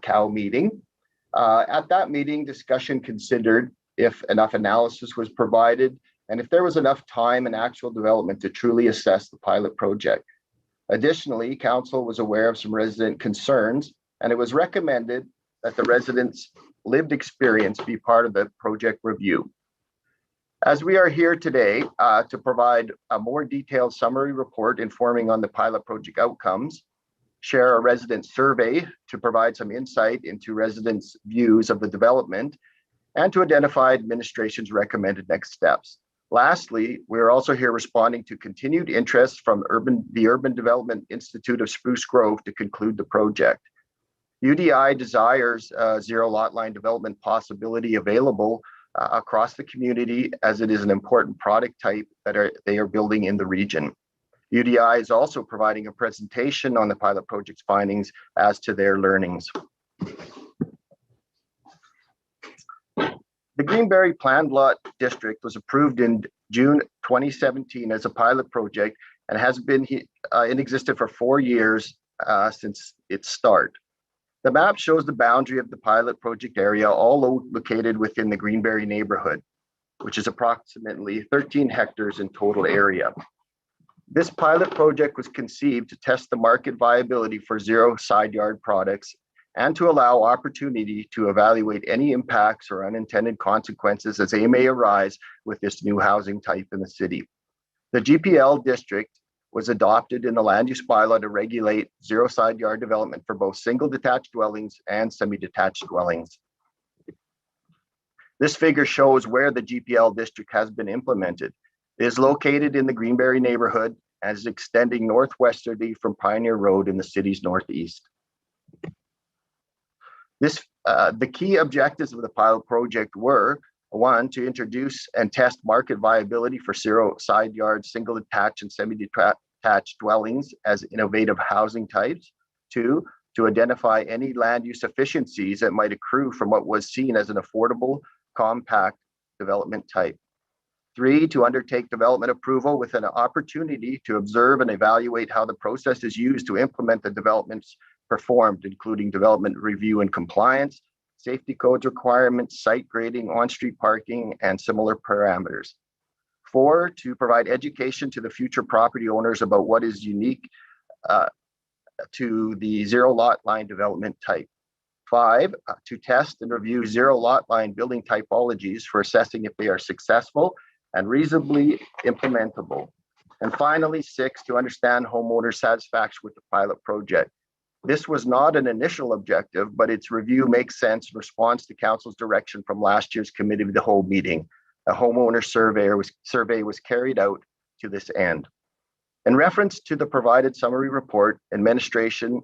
COW meeting. At that meeting, discussion considered if enough analysis was provided and if there was enough time and actual development to truly assess the pilot project. Additionally, Council was aware of some resident concerns, and it was recommended that the residents' lived experience be part of the project review. As we are here today to provide a more detailed summary report informing on the pilot project outcomes, share a resident survey to provide some insight into residents' views of the development, and to identify administration's recommended next steps. Lastly, we are also here responding to continued interest from the Urban Development Institute of Spruce Grove to conclude the project. UDI desires zero lot line development possibility available across the community, as it is an important product type that they are building in the region. UDI is also providing a presentation on the pilot project's findings as to their learnings. The Greenberry Planned Lot District was approved in June 2017 as a pilot project and has been in existence for 4 years since its start. The map shows the boundary of the pilot project area, all located within the Greenberry neighborhood, which is approximately 13 hectares in total area. This pilot project was conceived to test the market viability for zero side yard products and to allow opportunity to evaluate any impacts or unintended consequences as they may arise with this new housing type in the city. The GPL district was adopted in the land use bylaw to regulate zero side yard development for both single detached dwellings and semi-detached dwellings. This figure shows where the GPL district has been implemented. It is located in the Greenberry neighborhood and is extending northwesterly from Pioneer Road in the city's northeast. The key objectives of the pilot project were: 1, to introduce and test market viability for zero side yard, single detached and semi-detached dwellings as innovative housing types. 2, to identify any land use efficiencies that might accrue from what was seen as an affordable, compact development type. 3, to undertake development approval with an opportunity to observe and evaluate how the process is used to implement the developments performed, including development review and compliance, safety codes requirements, site grading, on-street parking, and similar parameters. 4, to provide education to the future property owners about what is unique to the zero lot line development type. 5, to test and review zero lot line building typologies for assessing if they are successful and reasonably implementable. And finally, 6, to understand homeowner satisfaction with the pilot project. This was not an initial objective, but its review makes sense in response to council's direction from last year's committee of the whole meeting. A homeowner survey was carried out to this end. In reference to the provided summary report, administration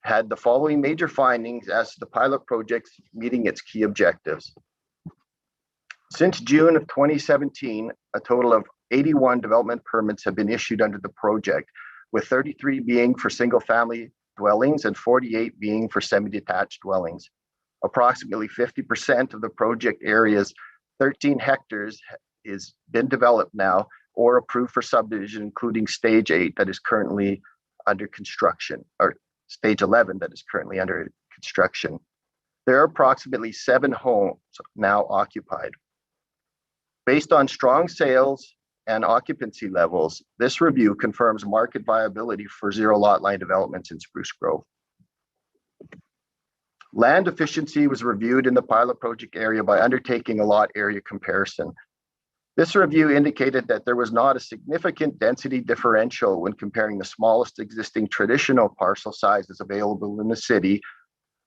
had the following major findings as to the pilot project meeting its key objectives. Since June of 2017, a total of 81 development permits have been issued under the project, with 33 being for single-family dwellings and 48 being for semi-detached dwellings. Approximately 50% of the project area's 13 hectares is been developed now or approved for subdivision, including stage 8 that is currently under construction, or stage 11 that is currently under construction. There are approximately 7 homes now occupied. Based on strong sales and occupancy levels, this review confirms market viability for zero lot line developments in Spruce Grove. Land efficiency was reviewed in the pilot project area by undertaking a lot area comparison. This review indicated that there was not a significant density differential when comparing the smallest existing traditional parcel sizes available in the city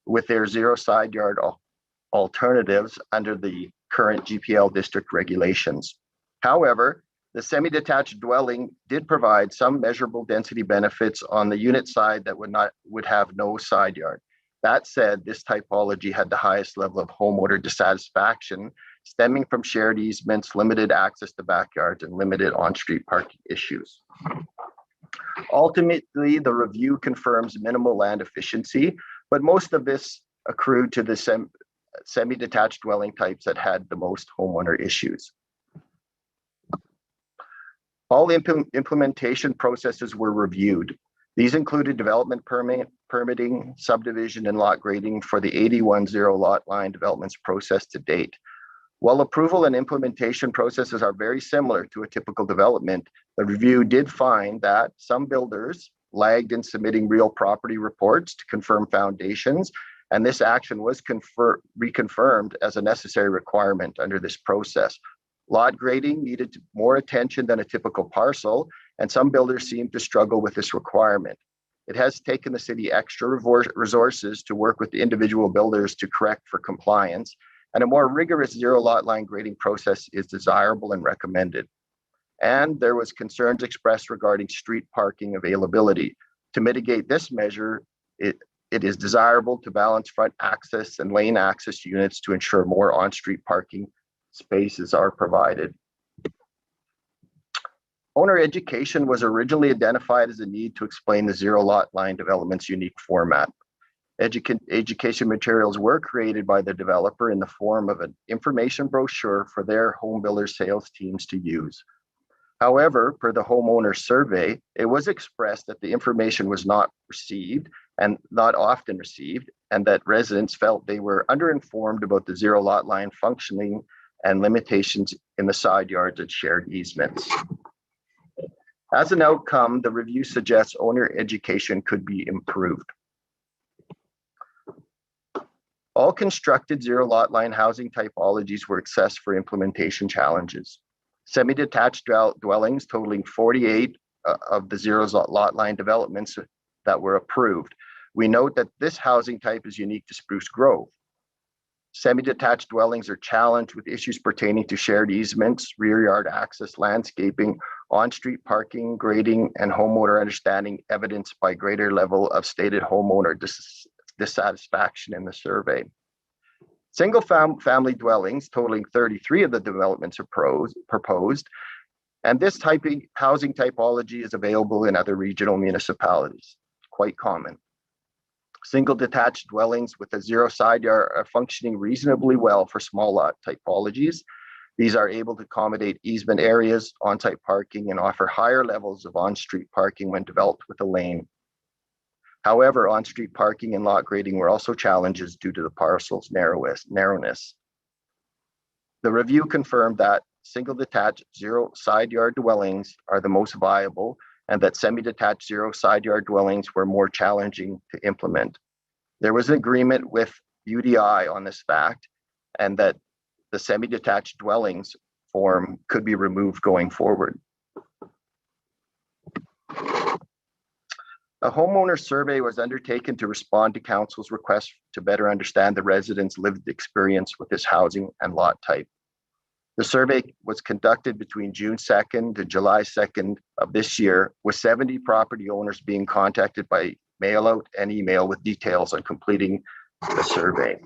with their zero side yard alternatives under the current GPL district regulations. However, the semi-detached dwelling did provide some measurable density benefits on the unit side that would have no side yard. That said, this typology had the highest level of homeowner dissatisfaction stemming from shared easements, limited access to backyards, and limited on-street parking issues. Ultimately, the review confirms minimal land efficiency, but most of this accrued to the semi-detached dwelling types that had the most homeowner issues. All implementation processes were reviewed. These included development permitting, subdivision, and lot grading for the 81 zero lot line developments processed to date. While approval and implementation processes are very similar to a typical development, the review did find that some builders lagged in submitting real property reports to confirm foundations, and this action was reconfirmed as a necessary requirement under this process. Lot grading needed more attention than a typical parcel, and some builders seem to struggle with this requirement. It has taken the city extra resources to work with the individual builders to correct for compliance, and a more rigorous zero lot line grading process is desirable and recommended. And there was concerns expressed regarding street parking availability. To mitigate this measure, it is desirable to balance front access and lane access units to ensure more on-street parking spaces are provided. Owner education was originally identified as a need to explain the zero lot line development's unique format. Education materials were created by the developer in the form of an information brochure for their home builder sales teams to use. However, per the homeowner survey, it was expressed that the information was not received and not often received, and that residents felt they were underinformed about the zero lot line functioning and limitations in the side yards and shared easements. As an outcome, the review suggests owner education could be improved. All constructed zero lot line housing typologies were assessed for implementation challenges. Semi-detached dwellings totaling 48 of the zero lot line developments that were approved. We note that this housing type is unique to Spruce Grove. Semi-detached dwellings are challenged with issues pertaining to shared easements, rear yard access, landscaping, on-street parking, grading, and homeowner understanding, evidenced by greater level of stated homeowner dissatisfaction in the survey. Single family dwellings totaling 33 of the developments are proposed, and this housing typology is available in other regional municipalities, quite common. Single detached dwellings with a zero side yard are functioning reasonably well for small lot typologies. These are able to accommodate easement areas, on-site parking, and offer higher levels of on-street parking when developed with a lane. However, on-street parking and lot grading were also challenges due to the parcel's narrowness. The review confirmed that single detached zero side yard dwellings are the most viable, and that semi-detached zero side yard dwellings were more challenging to implement. There was an agreement with UDI on this fact, and that the semi-detached dwellings form could be removed going forward. A homeowner survey was undertaken to respond to council's request to better understand the residents' lived experience with this housing and lot type. The survey was conducted between June 2nd to July 2nd of this year, with 70 property owners being contacted by mail out and email with details on completing the survey.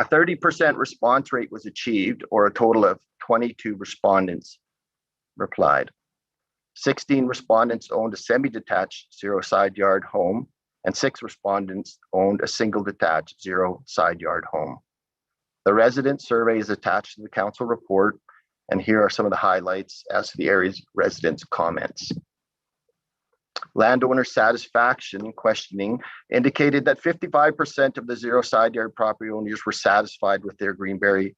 A 30% response rate was achieved, or a total of 22 respondents replied. 16 respondents owned a semi-detached zero side yard home, and 6 respondents owned a single detached zero side yard home. The resident survey is attached to the council report, and here are some of the highlights as to the area's residents' comments. Landowner satisfaction questioning indicated that 55% of the zero side yard property owners were satisfied with their Greenberry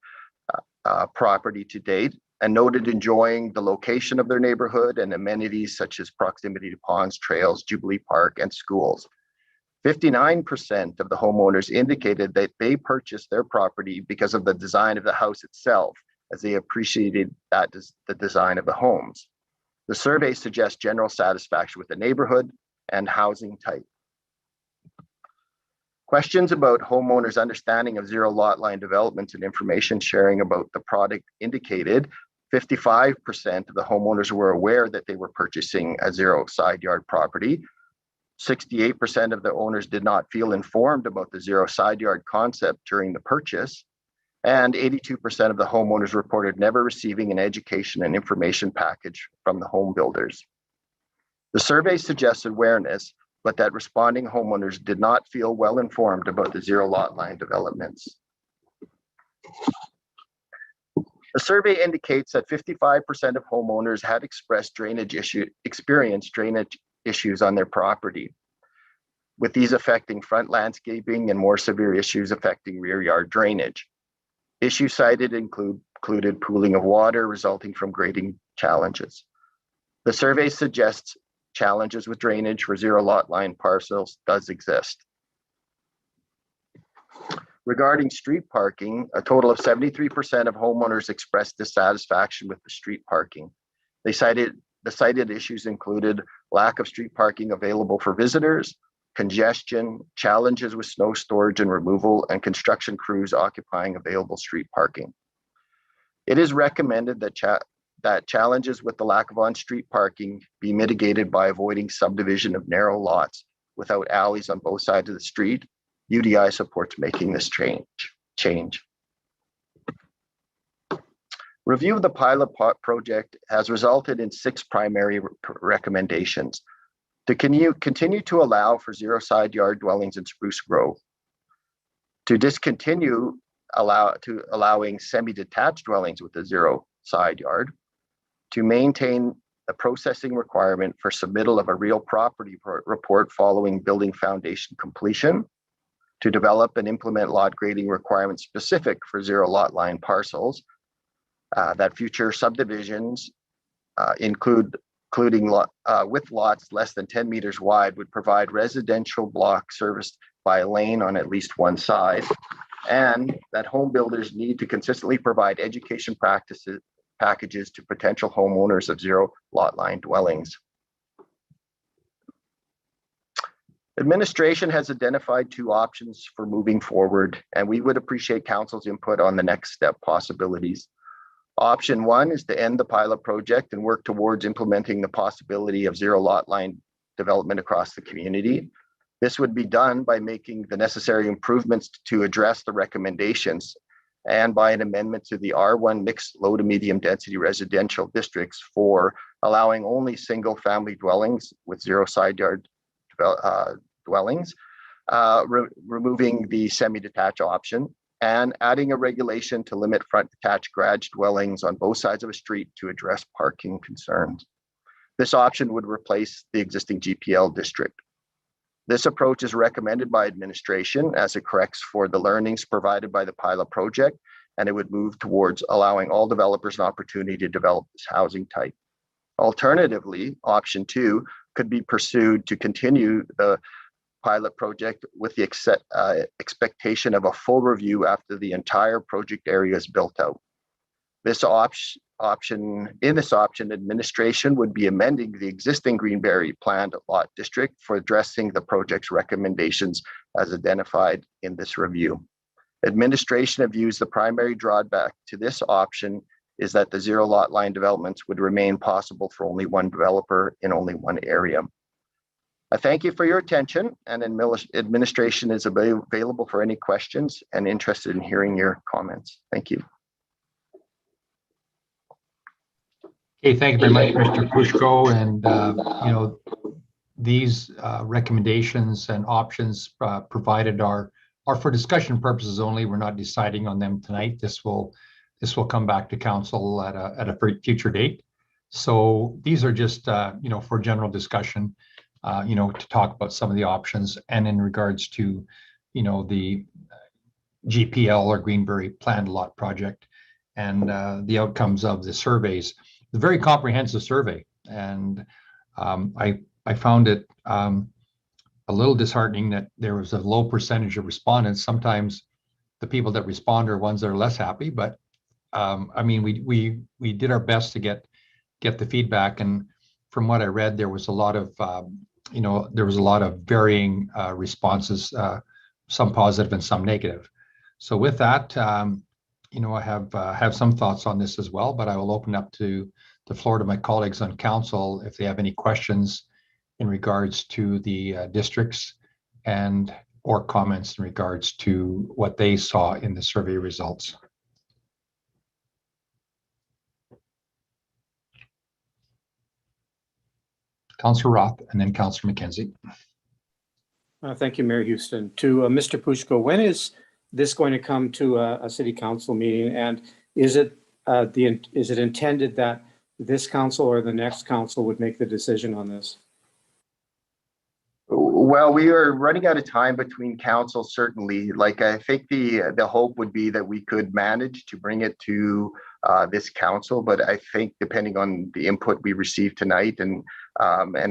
property to date, and noted enjoying the location of their neighborhood and amenities such as proximity to ponds, trails, Jubilee Park, and schools. 59% of the homeowners indicated that they purchased their property because of the design of the house itself, as they appreciated the design of the homes. The survey suggests general satisfaction with the neighborhood and housing type. Questions about homeowners' understanding of zero lot line developments and information sharing about the product indicated 55% of the homeowners were aware that they were purchasing a zero side yard property. 68% of the owners did not feel informed about the zero side yard concept during the purchase. And 82% of the homeowners reported never receiving an education and information package from the home builders. The survey suggests awareness, but that responding homeowners did not feel well informed about the zero lot line developments. The survey indicates that 55% of homeowners had expressed drainage issues on their property, with these affecting front landscaping and more severe issues affecting rear yard drainage. Issues cited included pooling of water resulting from grading challenges. The survey suggests challenges with drainage for zero lot line parcels does exist. Regarding street parking, a total of 73% of homeowners expressed dissatisfaction with the street parking. The cited issues included lack of street parking available for visitors, congestion, challenges with snow storage and removal, and construction crews occupying available street parking. It is recommended that challenges with the lack of on-street parking be mitigated by avoiding subdivision of narrow lots without alleys on both sides of the street. UDI supports making this change. Review of the pilot project has resulted in 6 primary recommendations. To continue to allow for 0 side yard dwellings in Spruce Grove. To discontinue allowing semi-detached dwellings with a 0 side yard. To maintain the processing requirement for submittal of a real property report following building foundation completion. To develop and implement lot grading requirements specific for 0 lot line parcels. That future subdivisions including with lots less than 10 meters wide would provide residential block serviced by a lane on at least one side, and that home builders need to consistently provide education packages to potential homeowners of 0 lot line dwellings. Administration has identified 2 options for moving forward, and we would appreciate council's input on the next step possibilities. Option 1 is to end the pilot project and work towards implementing the possibility of 0 lot line development across the community. This would be done by making the necessary improvements to address the recommendations and by an amendment to the R1 mixed low to medium density residential districts for allowing only single family dwellings with 0 side yard dwellings, removing the semi-detached option, and adding a regulation to limit front detached garage dwellings on both sides of a street to address parking concerns. This option would replace the existing GPL district. This approach is recommended by administration as it corrects for the learnings provided by the pilot project, and it would move towards allowing all developers an opportunity to develop this housing type. Alternatively, option 2 could be pursued to continue the pilot project with the expectation of a full review after the entire project area is built out. This option, administration would be amending the existing Greenberry planned lot district for addressing the project's recommendations as identified in this review. Administration views the primary drawback to this option is that the 0 lot line developments would remain possible for only one developer in only one area. I thank you for your attention, and administration is available for any questions and interested in hearing your comments. Thank you. Okay, thank you very much, Mr. Pushko. And these recommendations and options provided are for discussion purposes only. We're not deciding on them tonight. This will come back to council at a future date. So these are just for general discussion. To talk about some of the options, and in regards to, the GPL or Greenberry planned lot project and the outcomes of the surveys. It's a very comprehensive survey, and I found it a little disheartening that there was a low percentage of respondents. Sometimes the people that respond are ones that are less happy, but we did our best to get the feedback, and from what I read, there was a lot of varying responses, some positive and some negative. So with that, I have some thoughts on this as well, but I will open up to the floor to my colleagues on council if they have any questions in regards to the districts and or comments in regards to what they saw in the survey results. Councillor Roth and then Councillor McKenzie. Thank you, Mayor Houston. To Mr. Pushko, when is this going to come to a city council meeting? And is it intended that this council or the next council would make the decision on this? Well, we are running out of time between council, certainly. Like, I think the hope would be that we could manage to bring it to this council, but I think depending on the input we receive tonight and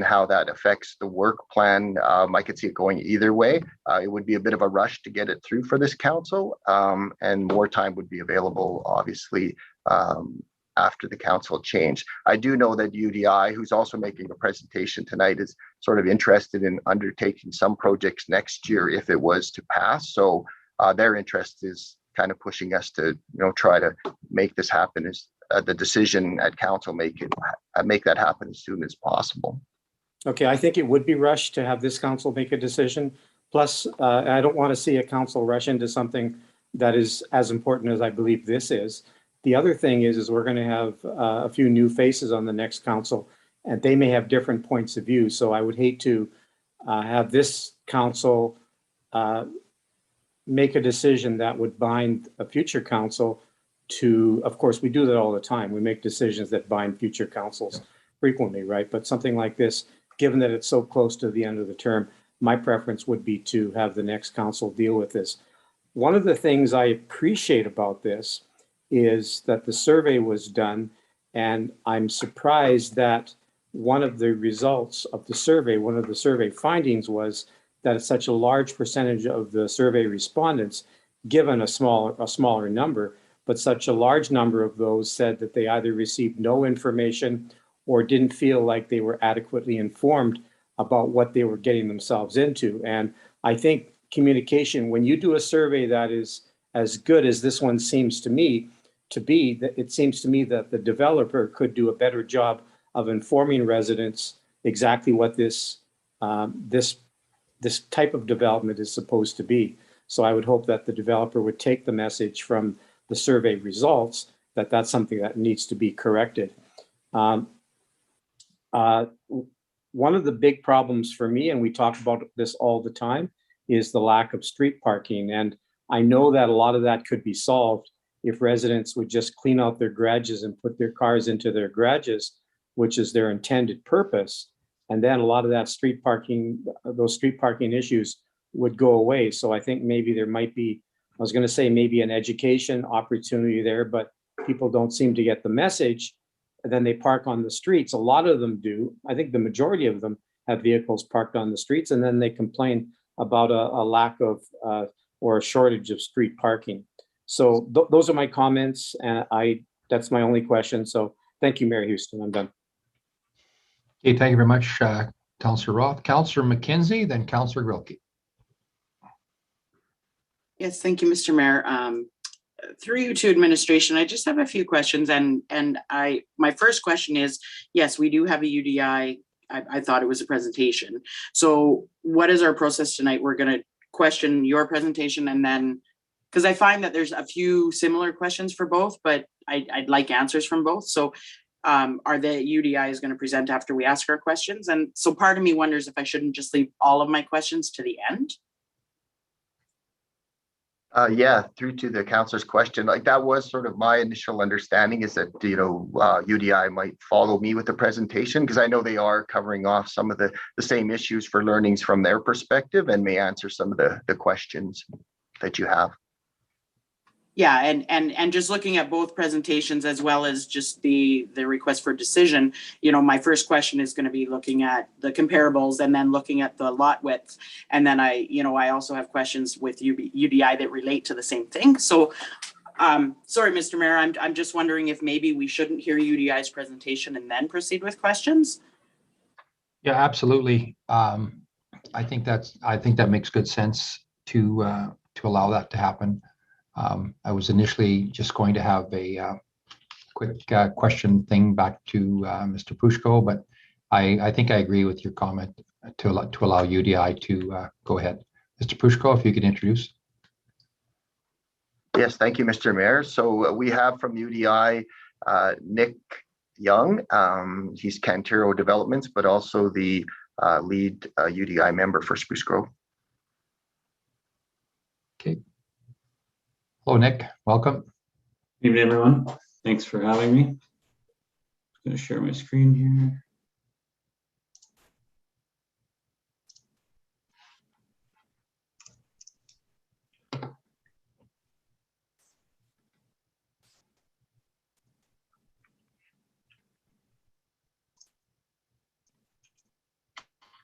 how that affects the work plan, I could see it going either way. It would be a bit of a rush to get it through for this council, and more time would be available, obviously, after the council change. I do know that UDI, who's also making a presentation tonight, is sort of interested in undertaking some projects next year if it was to pass. So their interest is kind of pushing us to, try to make this happen as the decision at council, make that happen as soon as possible. Okay, I think it would be rushed to have this council make a decision. Plus, I don't want to see a council rush into something that is as important as I believe this is. The other thing is we're going to have a few new faces on the next council, and they may have different points of view. So I would hate to have this council make a decision that would bind a future council to, of course, we do that all the time. We make decisions that bind future councils frequently, right? But something like this, given that it's so close to the end of the term, my preference would be to have the next council deal with this. One of the things I appreciate about this is that the survey was done, and I'm surprised that one of the results of the survey, one of the survey findings was that such a large percentage of the survey respondents, given a smaller number, but such a large number of those said that they either received no information or didn't feel like they were adequately informed about what they were getting themselves into. And I think communication, when you do a survey that is as good as this one seems to me to be, that it seems to me that the developer could do a better job of informing residents exactly what this type of development is supposed to be. So I would hope that the developer would take the message from the survey results that that's something that needs to be corrected. One of the big problems for me, and we talk about this all the time, is the lack of street parking. And I know that a lot of that could be solved if residents would just clean out their garages and put their cars into their garages, which is their intended purpose. And then a lot of that street parking, those street parking issues would go away. So I think maybe there might be, I was going to say maybe an education opportunity there, but people don't seem to get the message. And then they park on the streets. A lot of them do. I think the majority of them have vehicles parked on the streets, and then they complain about a lack of or a shortage of street parking. So those are my comments, and that's my only question. So thank you, Mayor Houston. I'm done. Okay, thank you very much, Councillor Roth. Councillor McKenzie, then Councillor Grilke. Yes, thank you, Mr. Mayor. Through you to administration, I just have a few questions, and my first question is, yes, we do have a UDI. I thought it was a presentation. So what is our process tonight? We're going to question your presentation, and then, because I find that there's a few similar questions for both, but I'd like answers from both. So are the UDIs going to present after we ask our questions? And so part of me wonders if I shouldn't just leave all of my questions to the end. Yeah, through to the councillor's question, like that was sort of my initial understanding, is that, UDI might follow me with the presentation, because I know they are covering off some of the same issues for learnings from their perspective, and may answer some of the questions that you have. Yeah, and just looking at both presentations as well as just the request for decision, my first question is going to be looking at the comparables and then looking at the lot width. And then I also have questions with UDI that relate to the same thing. So, sorry, Mr. Mayor, I'm just wondering if maybe we shouldn't hear UDI's presentation and then proceed with questions. Yeah, absolutely. I think that makes good sense to allow that to happen. I was initially just going to have a quick question thing back to Mr. Pushko, but I think I agree with your comment to allow UDI to go ahead. Mr. Pushko, if you could introduce. Yes, thank you, Mr. Mayor. So we have from UDI, Nick Young. He's Cantero Developments, but also the lead UDI member for Spruce Grove. Okay. Hello, Nick. Welcome. Good evening, everyone. Thanks for having me. I'm going to share my screen here.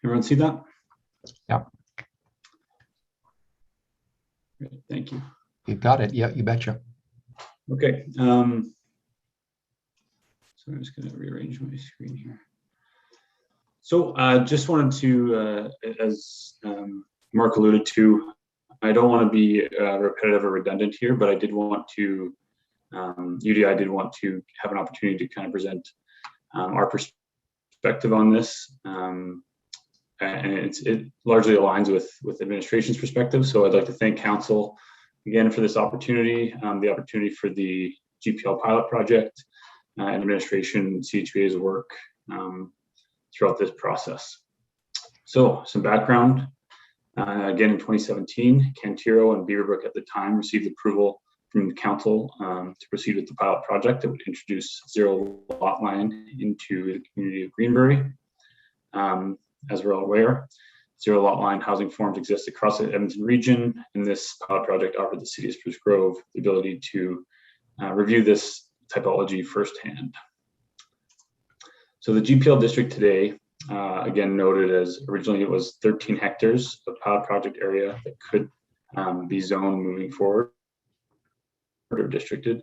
Everyone see that? Yeah. Great, thank you. You got it. Yeah, you betcha. Okay. So I'm just going to rearrange my screen here. So just wanted to, as Mark alluded to, I don't want to be repetitive or redundant here, but I did want to, UDI did want to have an opportunity to kind of present our perspective on this. And it largely aligns with administration's perspective. So I'd like to thank council again for this opportunity, the opportunity for the GPL pilot project and administration CHVA's work throughout this process. So some background, again in 2017, Cantero and Beaverbrook at the time received approval from the council to proceed with the pilot project that would introduce zero lot line into the community of Greenbury. As we're all aware, zero lot line housing forms exist across the Edmonton region, and this pilot project offered the city of Spruce Grove the ability to review this typology firsthand. So the GPL district today, again noted as originally it was 13 hectares of pilot project area that could be zoned moving forward or districted,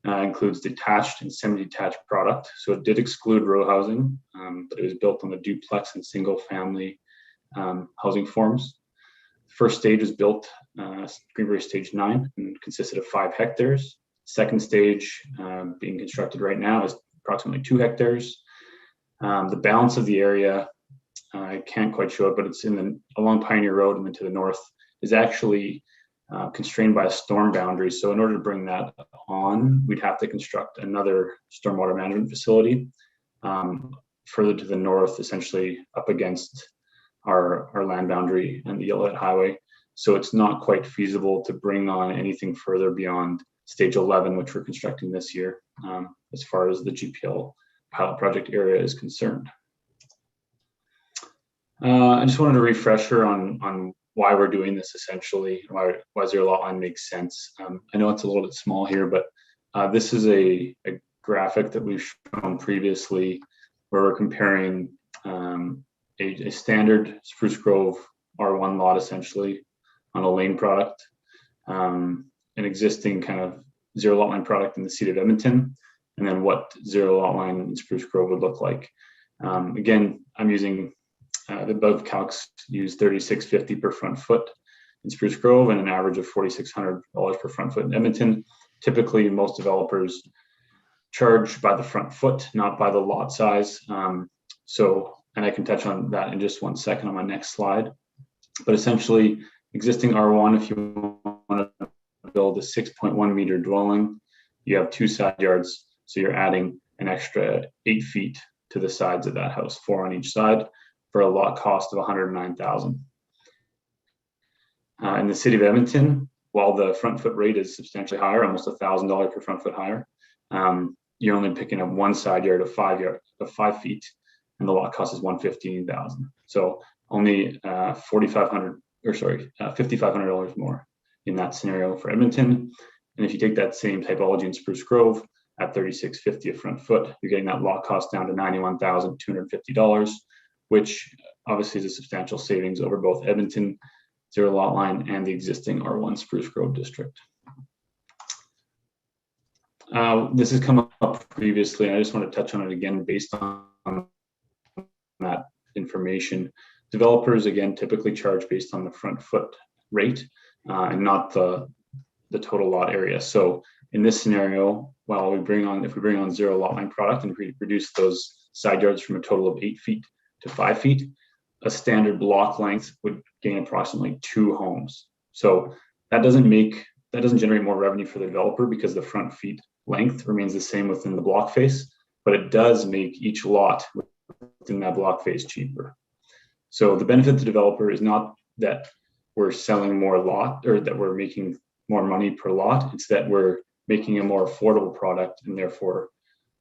includes detached and semi-detached product. So it did exclude row housing, but it was built on the duplex and single family housing forms. First stage was built, Greenbury stage 9, and consisted of 5 hectares. Second stage being constructed right now is approximately 2 hectares. The balance of the area, I can't quite show it, but it's along Pioneer Road and then to the north, is actually constrained by a storm boundary. So in order to bring that on, we'd have to construct another stormwater management facility further to the north, essentially up against our land boundary and the Yellowhead Highway. So it's not quite feasible to bring on anything further beyond stage 11, which we're constructing this year, as far as the GPL pilot project area is concerned. I just wanted a refresher on why we're doing this, essentially, why zero lot line makes sense. I know it's a little bit small here, but this is a graphic that we've shown previously where we're comparing a standard Spruce Grove R1 lot, essentially, on a lane product, an existing kind of zero lot line product in the city of Edmonton, and then what zero lot line in Spruce Grove would look like. Again, I'm using the above calcs use $36.50 per front foot in Spruce Grove and an average of $4,600 per front foot in Edmonton. Typically, most developers charge by the front foot, not by the lot size. And I can touch on that in just one second on my next slide. But essentially, existing R1, if you want to build a 6.1 meter dwelling, you have 2 side yards. So you're adding an extra 8 feet to the sides of that house, 4 on each side, for a lot cost of $109,000. In the city of Edmonton, while the front foot rate is substantially higher, almost $1,000 per front foot higher, you're only picking up 1 side yard of 5 feet, and the lot cost is $115,000. So only $5,500 more in that scenario for Edmonton. And if you take that same typology in Spruce Grove at $36.50 a front foot, you're getting that lot cost down to $91,250, which obviously is a substantial savings over both Edmonton zero lot line and the existing R1 Spruce Grove district. This has come up previously, and I just want to touch on it again based on that information. Developers, again, typically charge based on the front foot rate and not the total lot area. So in this scenario, if we bring on zero lot line product and we reduce those side yards from a total of 8 feet to 5 feet, a standard block length would gain approximately 2 homes. So that doesn't generate more revenue for the developer because the front feet length remains the same within the block face, but it does make each lot within that block face cheaper. So the benefit to the developer is not that we're selling more lot or that we're making more money per lot, it's that we're making a more affordable product, and therefore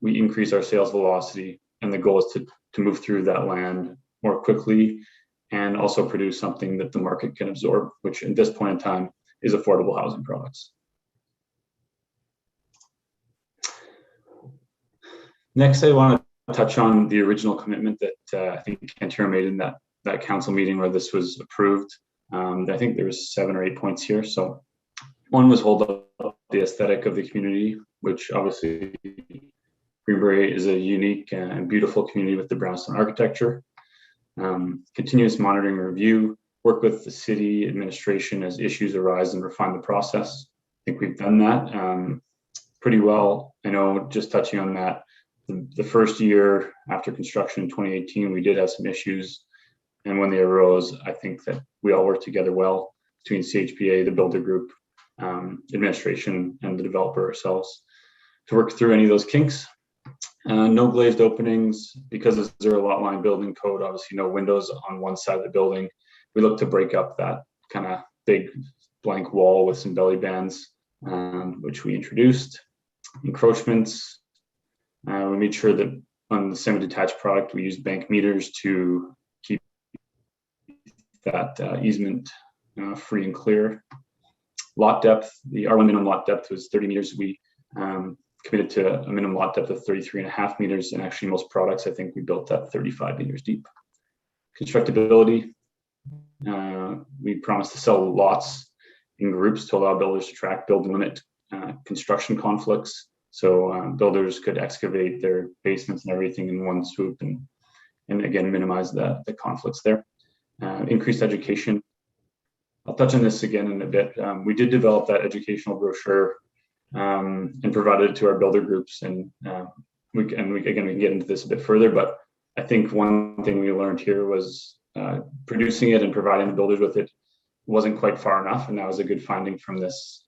we increase our sales velocity, and the goal is to move through that land more quickly and also produce something that the market can absorb, which at this point in time is affordable housing products. Next, I want to touch on the original commitment that I think Cantero made in that council meeting where this was approved. I think there was 7 or 8 points here. So one was hold up the aesthetic of the community, which obviously Greenbury is a unique and beautiful community with the brownstone architecture. Continuous monitoring and review, work with the city administration as issues arise and refine the process. I think we've done that pretty well. I know, just touching on that, the first year after construction in 2018, we did have some issues. And when they arose, I think that we all worked together well between CHPA, the builder group, administration, and the developer ourselves to work through any of those kinks. No glazed openings because of zero lot line building code, obviously no windows on one side of the building. We look to break up that kind of big blank wall with some belly bands, which we introduced. Encroachments, we made sure that on the semi-detached product, we used bank meters to keep that easement free and clear. Lot depth, our minimum lot depth was 30 meters. We committed to a minimum lot depth of 33.5 meters, and actually most products, I think we built that 35 meters deep. Constructability, we promised to sell lots in groups to allow builders to track, build, and limit construction conflicts. So builders could excavate their basements and everything in one swoop, and again, minimize the conflicts there. Increased education. I'll touch on this again in a bit. We did develop that educational brochure and provided it to our builder groups, and we can get into this a bit further, but I think one thing we learned here was producing it and providing the builders with it wasn't quite far enough, and that was a good finding from this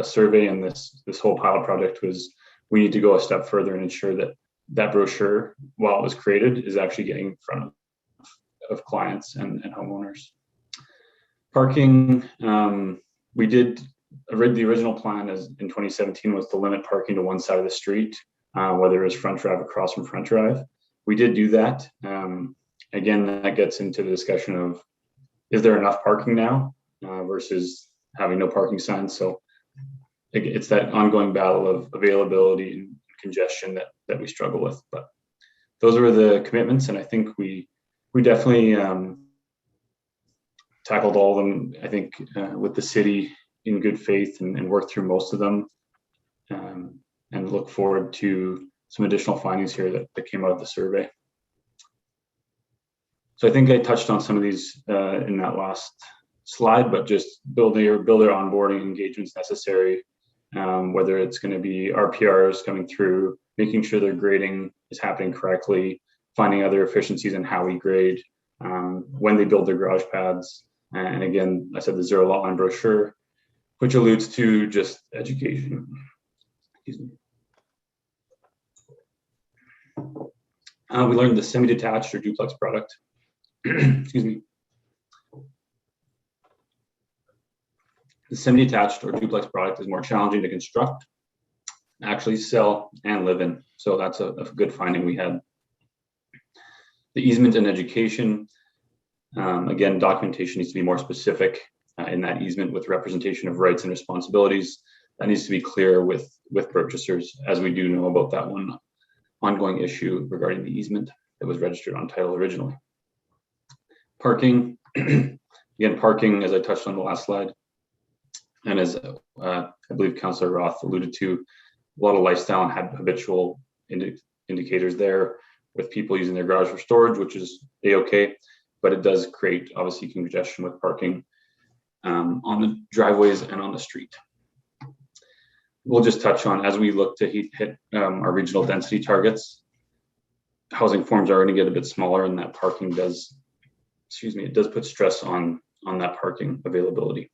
survey and this whole pilot project. Was we need to go a step further and ensure that that brochure, while it was created, is actually getting in front of clients and homeowners. Parking, we did. The original plan is in 2017 was to limit parking to one side of the street, whether it was Front Drive across from Front Drive. We did do that. Again, that gets into the discussion of, is there enough parking now versus having no parking signs? So it's that ongoing battle of availability and congestion that we struggle with. But those were the commitments, and I think we definitely tackled all of them, I think, with the city in good faith and worked through most of them, and look forward to some additional findings here that came out of the survey. So I think I touched on some of these in that last slide, but just builder onboarding engagements necessary, whether it's going to be RPRs coming through, making sure their grading is happening correctly, finding other efficiencies in how we grade, when they build their garage pads. And again, I said the zero lot line brochure, which alludes to just education. Excuse me. We learned the semi-detached or duplex product. Excuse me. The semi-detached or duplex product is more challenging to construct, actually sell, and live in. So that's a good finding we had. The easement and education. Again, documentation needs to be more specific in that easement with representation of rights and responsibilities. That needs to be clear with purchasers, as we do know about that one ongoing issue regarding the easement that was registered on title originally. Parking, again, parking, as I touched on the last slide, and as I believe Councillor Roth alluded to, a lot of lifestyle and habitual indicators there with people using their garage for storage, which is a-okay, but it does create obviously congestion with parking on the driveways and on the street. We'll just touch on, as we look to hit our regional density targets, housing forms are going to get a bit smaller, and that parking does, it does put stress on that parking availability.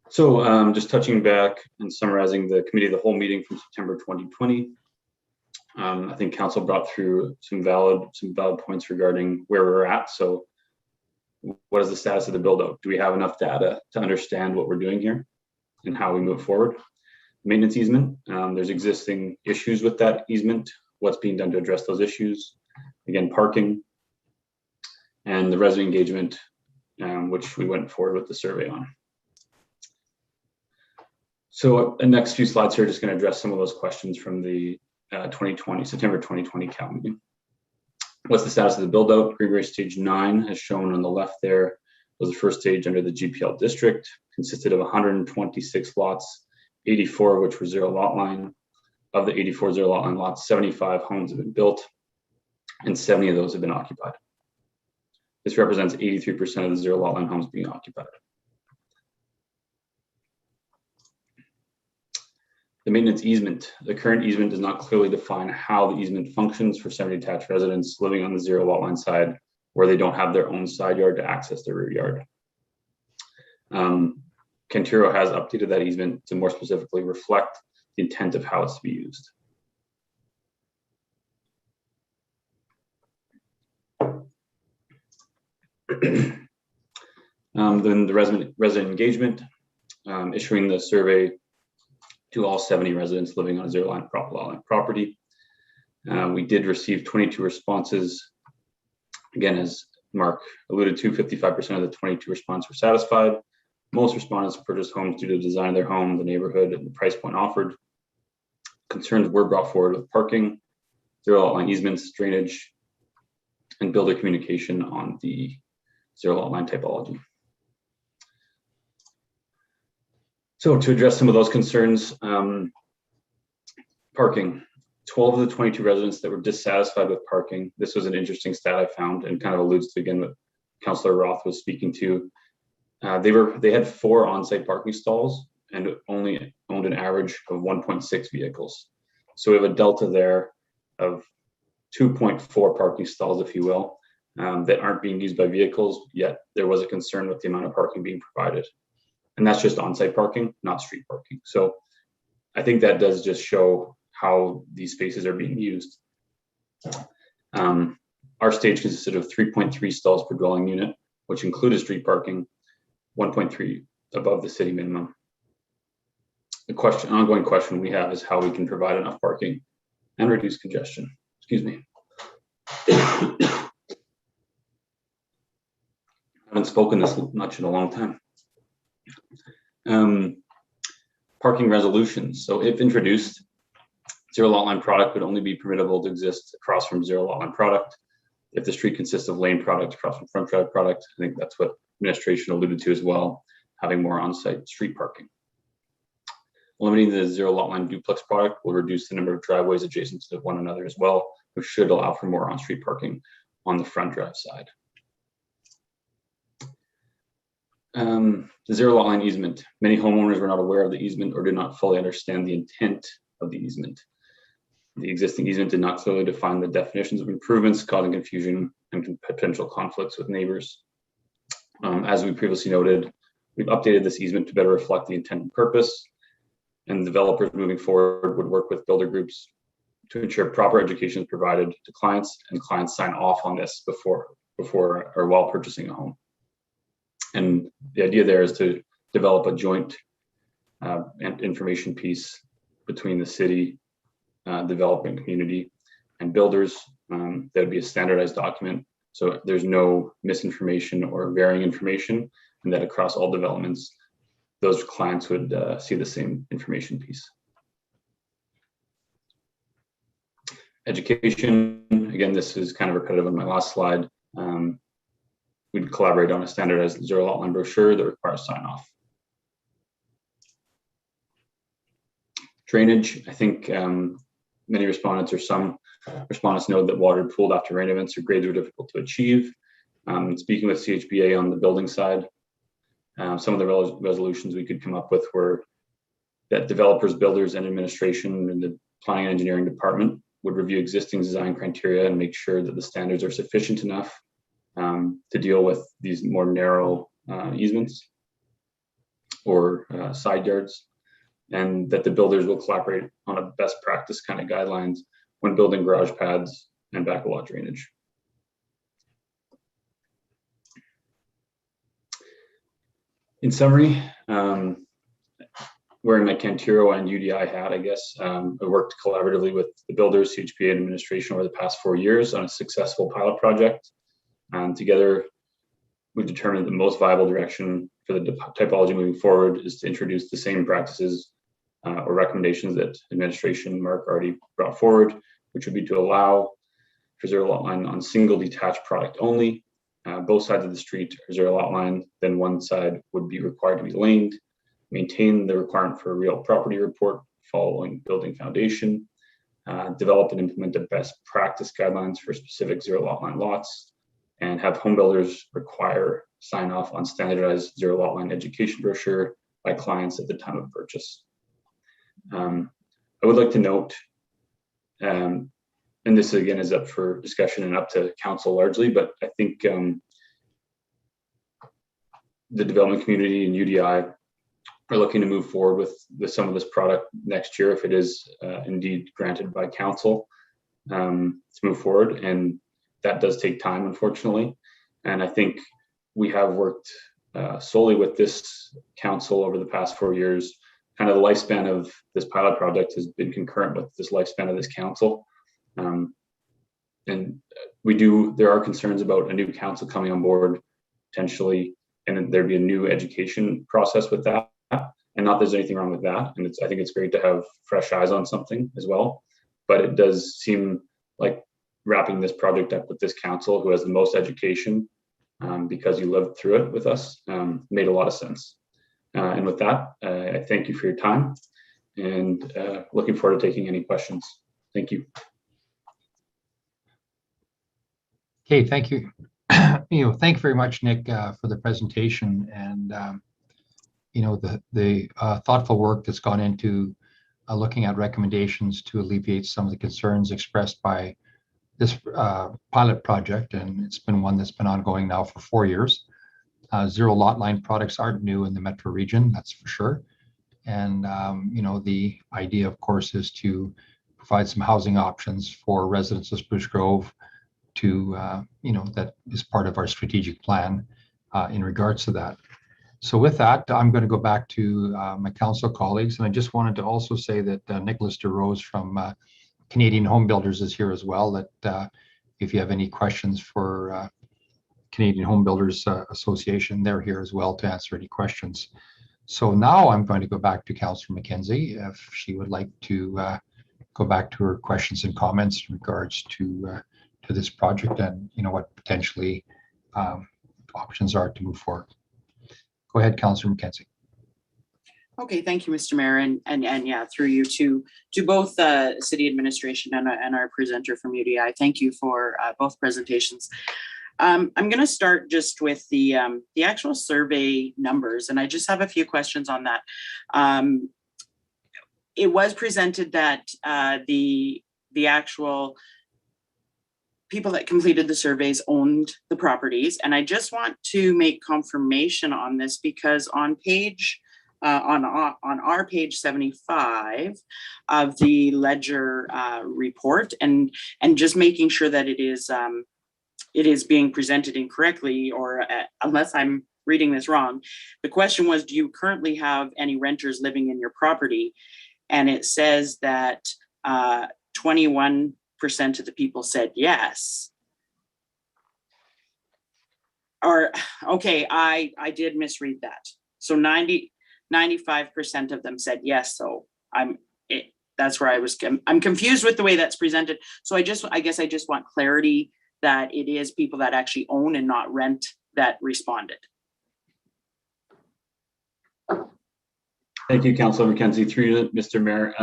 So just touching back and summarizing the committee of the whole meeting from September 2020, I think council brought through some valid points regarding where we're at. So what is the status of the build out? Do we have enough data to understand what we're doing here and how we move forward? Maintenance easement, there's existing issues with that easement. What's being done to address those issues? Again, parking and the resident engagement, which we went forward with the survey on. So the next few slides here are just going to address some of those questions from the September 2020 Cal meeting. What's the status of the build out? Greenbury stage 9, as shown on the left there, was the first stage under the GPL district, consisted of 126 lots 84 which were zero lot line. Of the 84 zero lot line lots, 75 homes have been built and 70 of those have been occupied. This represents 83% of the zero lot line homes being occupied. The maintenance easement. The current easement does not clearly define how the easement functions for semi-detached residents living on the zero lot line side where they don't have their own side yard to access their rear yard. Cantero has updated that easement to more specifically reflect the intent of how it's to be used. Then the resident engagement, issuing the survey to all 70 residents living on a zero line property. We did receive 22 responses. Again, as Mark alluded to, 55% of the 22 responses were satisfied. Most respondents purchased homes due to the design of their home, the neighborhood, and the price point offered. Concerns were brought forward with parking, zero lot line easements, drainage, and builder communication on the zero lot line typology. So to address some of those concerns, parking. 12 of the 22 residents that were dissatisfied with parking. This was an interesting stat I found and kind of alludes to again what Councillor Roth was speaking to. They had 4 on-site parking stalls and only owned an average of 1.6 vehicles. So we have a delta there of 2.4 parking stalls, if you will, that aren't being used by vehicles, yet there was a concern with the amount of parking being provided. And that's just on-site parking, not street parking. So I think that does just show how these spaces are being used. Our stage consisted of 3.3 stalls per dwelling unit, which included street parking, 1.3 above the city minimum. The ongoing question we have is how we can provide enough parking and reduce congestion. Excuse me. I haven't spoken this much in a long time. Parking resolutions. So if introduced, zero lot line product would only be permittable to exist across from zero lot line product. If the street consists of lane product across from front drive product, I think that's what administration alluded to as well, having more on-site street parking. Limiting the zero lot line duplex product will reduce the number of driveways adjacent to one another as well, which should allow for more on-street parking on the front drive side. The zero lot line easement. Many homeowners were not aware of the easement or did not fully understand the intent of the easement. The existing easement did not clearly define the definitions of improvements, causing confusion and potential conflicts with neighbors. As we previously noted, we've updated this easement to better reflect the intent and purpose, and developers moving forward would work with builder groups to ensure proper education is provided to clients and clients sign off on this before or while purchasing a home. And the idea there is to develop a joint information piece between the city, development community, and builders. That would be a standardized document, so there's no misinformation or varying information, and that across all developments, those clients would see the same information piece. Education, again, this is kind of repetitive on my last slide. We'd collaborate on a standardized zero lot line brochure that requires sign off. Drainage, I think many respondents or some respondents know that water pooled after rain events or grades are difficult to achieve. Speaking with CHBA on the building side, some of the resolutions we could come up with were that developers, builders, and administration in the planning and engineering department would review existing design criteria and make sure that the standards are sufficient enough to deal with these more narrow easements or side yards, and that the builders will collaborate on a best practice kind of guidelines when building garage pads and back lot drainage. In summary, wearing my Cantero and UDI hat, I guess, I worked collaboratively with the builders, CHBA, and administration over the past 4 years on a successful pilot project. Together, we've determined the most viable direction for the typology moving forward is to introduce the same practices or recommendations that administration Mark already brought forward, which would be to allow for zero lot line on single detached product only. Both sides of the street are zero lot line, then one side would be required to be laned, maintain the requirement for a real property report following building foundation, develop and implement the best practice guidelines for specific zero lot line lots, and have home builders require sign off on standardized zero lot line education brochure by clients at the time of purchase. I would like to note, and this again is up for discussion and up to council largely, but I think the development community and UDI are looking to move forward with some of this product next year if it is indeed granted by council to move forward. And that does take time, unfortunately. And I think we have worked solely with this council over the past 4 years. Kind of the lifespan of this pilot project has been concurrent with this lifespan of this council. And there are concerns about a new council coming on board potentially, and there'd be a new education process with that. And not there's anything wrong with that. And I think it's great to have fresh eyes on something as well. But it does seem like wrapping this project up with this council who has the most education because you lived through it with us made a lot of sense. And with that, I thank you for your time and looking forward to taking any questions. Thank you. Okay, thank you. Thank you very much, Nick, for the presentation and the thoughtful work that's gone into looking at recommendations to alleviate some of the concerns expressed by this pilot project. And it's been one that's been ongoing now for 4 years. Zero lot line products aren't new in the metro region, that's for sure. And, the idea, of course, is to provide some housing options for residents of Spruce Grove to, that is part of our strategic plan in regards to that. So with that, I'm going to go back to my council colleagues. And I just wanted to also say that Nicholas DeRose from Canadian Home Builders is here as well, that if you have any questions for Canadian Home Builders Association, they're here as well to answer any questions. So now I'm going to go back to Councillor McKenzie if she would like to go back to her questions and comments in regards to this project and what potentially options are to move forward. Go ahead, Councillor McKenzie. Okay, thank you, Mr. Mayor, and yeah, through you to both city administration and our presenter from UDI. Thank you for both presentations. I'm going to start just with the actual survey numbers, and I just have a few questions on that. It was presented that the actual people that completed the surveys owned the properties, and I just want to make confirmation on this because on page on our page 75 of the Ledger report, and just making sure that it is being presented incorrectly, or unless I'm reading this wrong. The question was, do you currently have any renters living in your property? And it says that 21% of the people said yes. Or, okay, I did misread that. So 95% of them said yes. So that's where I'm confused with the way that's presented. So I guess I just want clarity that it is people that actually own and not rent that responded. Thank you, Councilor McKenzie. Through you, Mr. Mayor.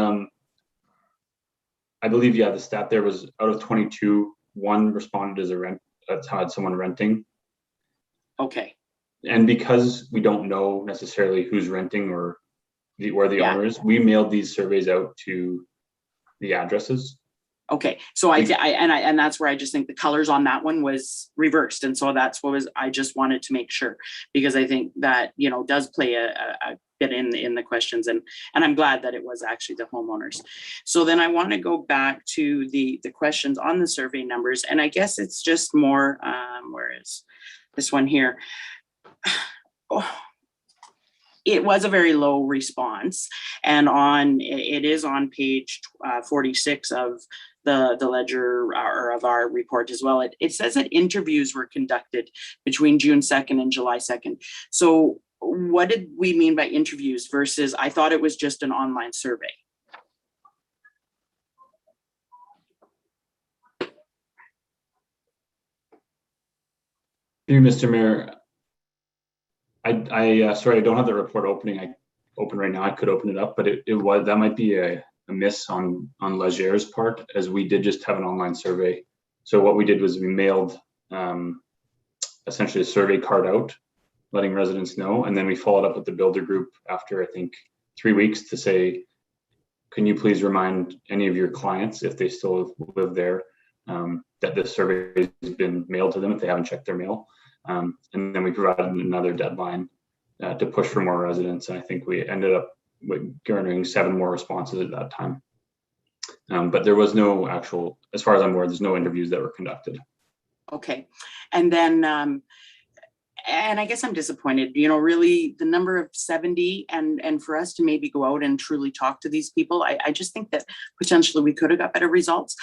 I believe, yeah, the stat there was out of 22, one responded as a rent, that's had someone renting. Okay. And because we don't know necessarily who's renting or where the owner is, we mailed these surveys out to the addresses. Okay, so and that's where I just think the colors on that one was reversed, and so that's what I just wanted to make sure, because I think that does play a bit in the questions, and I'm glad that it was actually the homeowners. So then I want to go back to the questions on the survey numbers, and I guess it's just more where is this one here? It was a very low response, and it is on page 46 of the Ledger or of our report as well. It says that interviews were conducted between June 2nd and July 2nd. So what did we mean by interviews versus, I thought it was just an online survey? Through Mr. Mayor, I sorry, I don't have the report opening. open right now. I could open it up, but that might be a miss on Leger's part, as we did just have an online survey. So what we did was we mailed essentially a survey card out, letting residents know, and then we followed up with the builder group after, I think, 3 weeks to say, can you please remind any of your clients, if they still live there, that this survey has been mailed to them if they haven't checked their mail. And then we provided another deadline to push for more residents. And I think we ended up garnering 7 more responses at that time. But there was no actual, as far as I'm aware, there's no interviews that were conducted. Okay. And then, and I guess I'm disappointed, you know, really the number of 70 and for us to maybe go out and truly talk to these people, I just think that potentially we could have got better results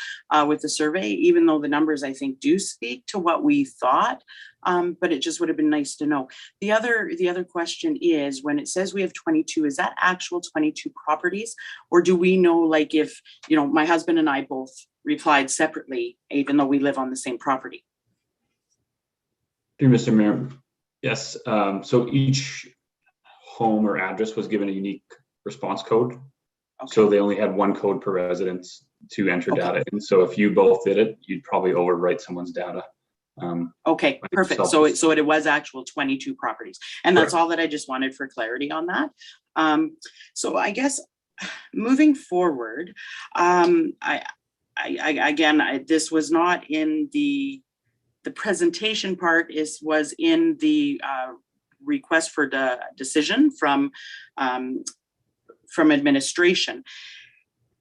with the survey, even though the numbers I think do speak to what we thought, but it just would have been nice to know. The other question is, when it says we have 22, is that actual 22 properties? Or do we know, like, if, you know, my husband and I both replied separately, even though we live on the same property? Dear Mr. Mayor, yes. So each home or address was given a unique response code. Okay. So they only had 1 code per residence to enter data. And so if you both did it, you'd probably overwrite someone's data. Okay, perfect. So it was actual 22 properties. And that's all that I just wanted for clarity on that. So I guess moving forward, this was not in the presentation part, was in the request for the decision from administration.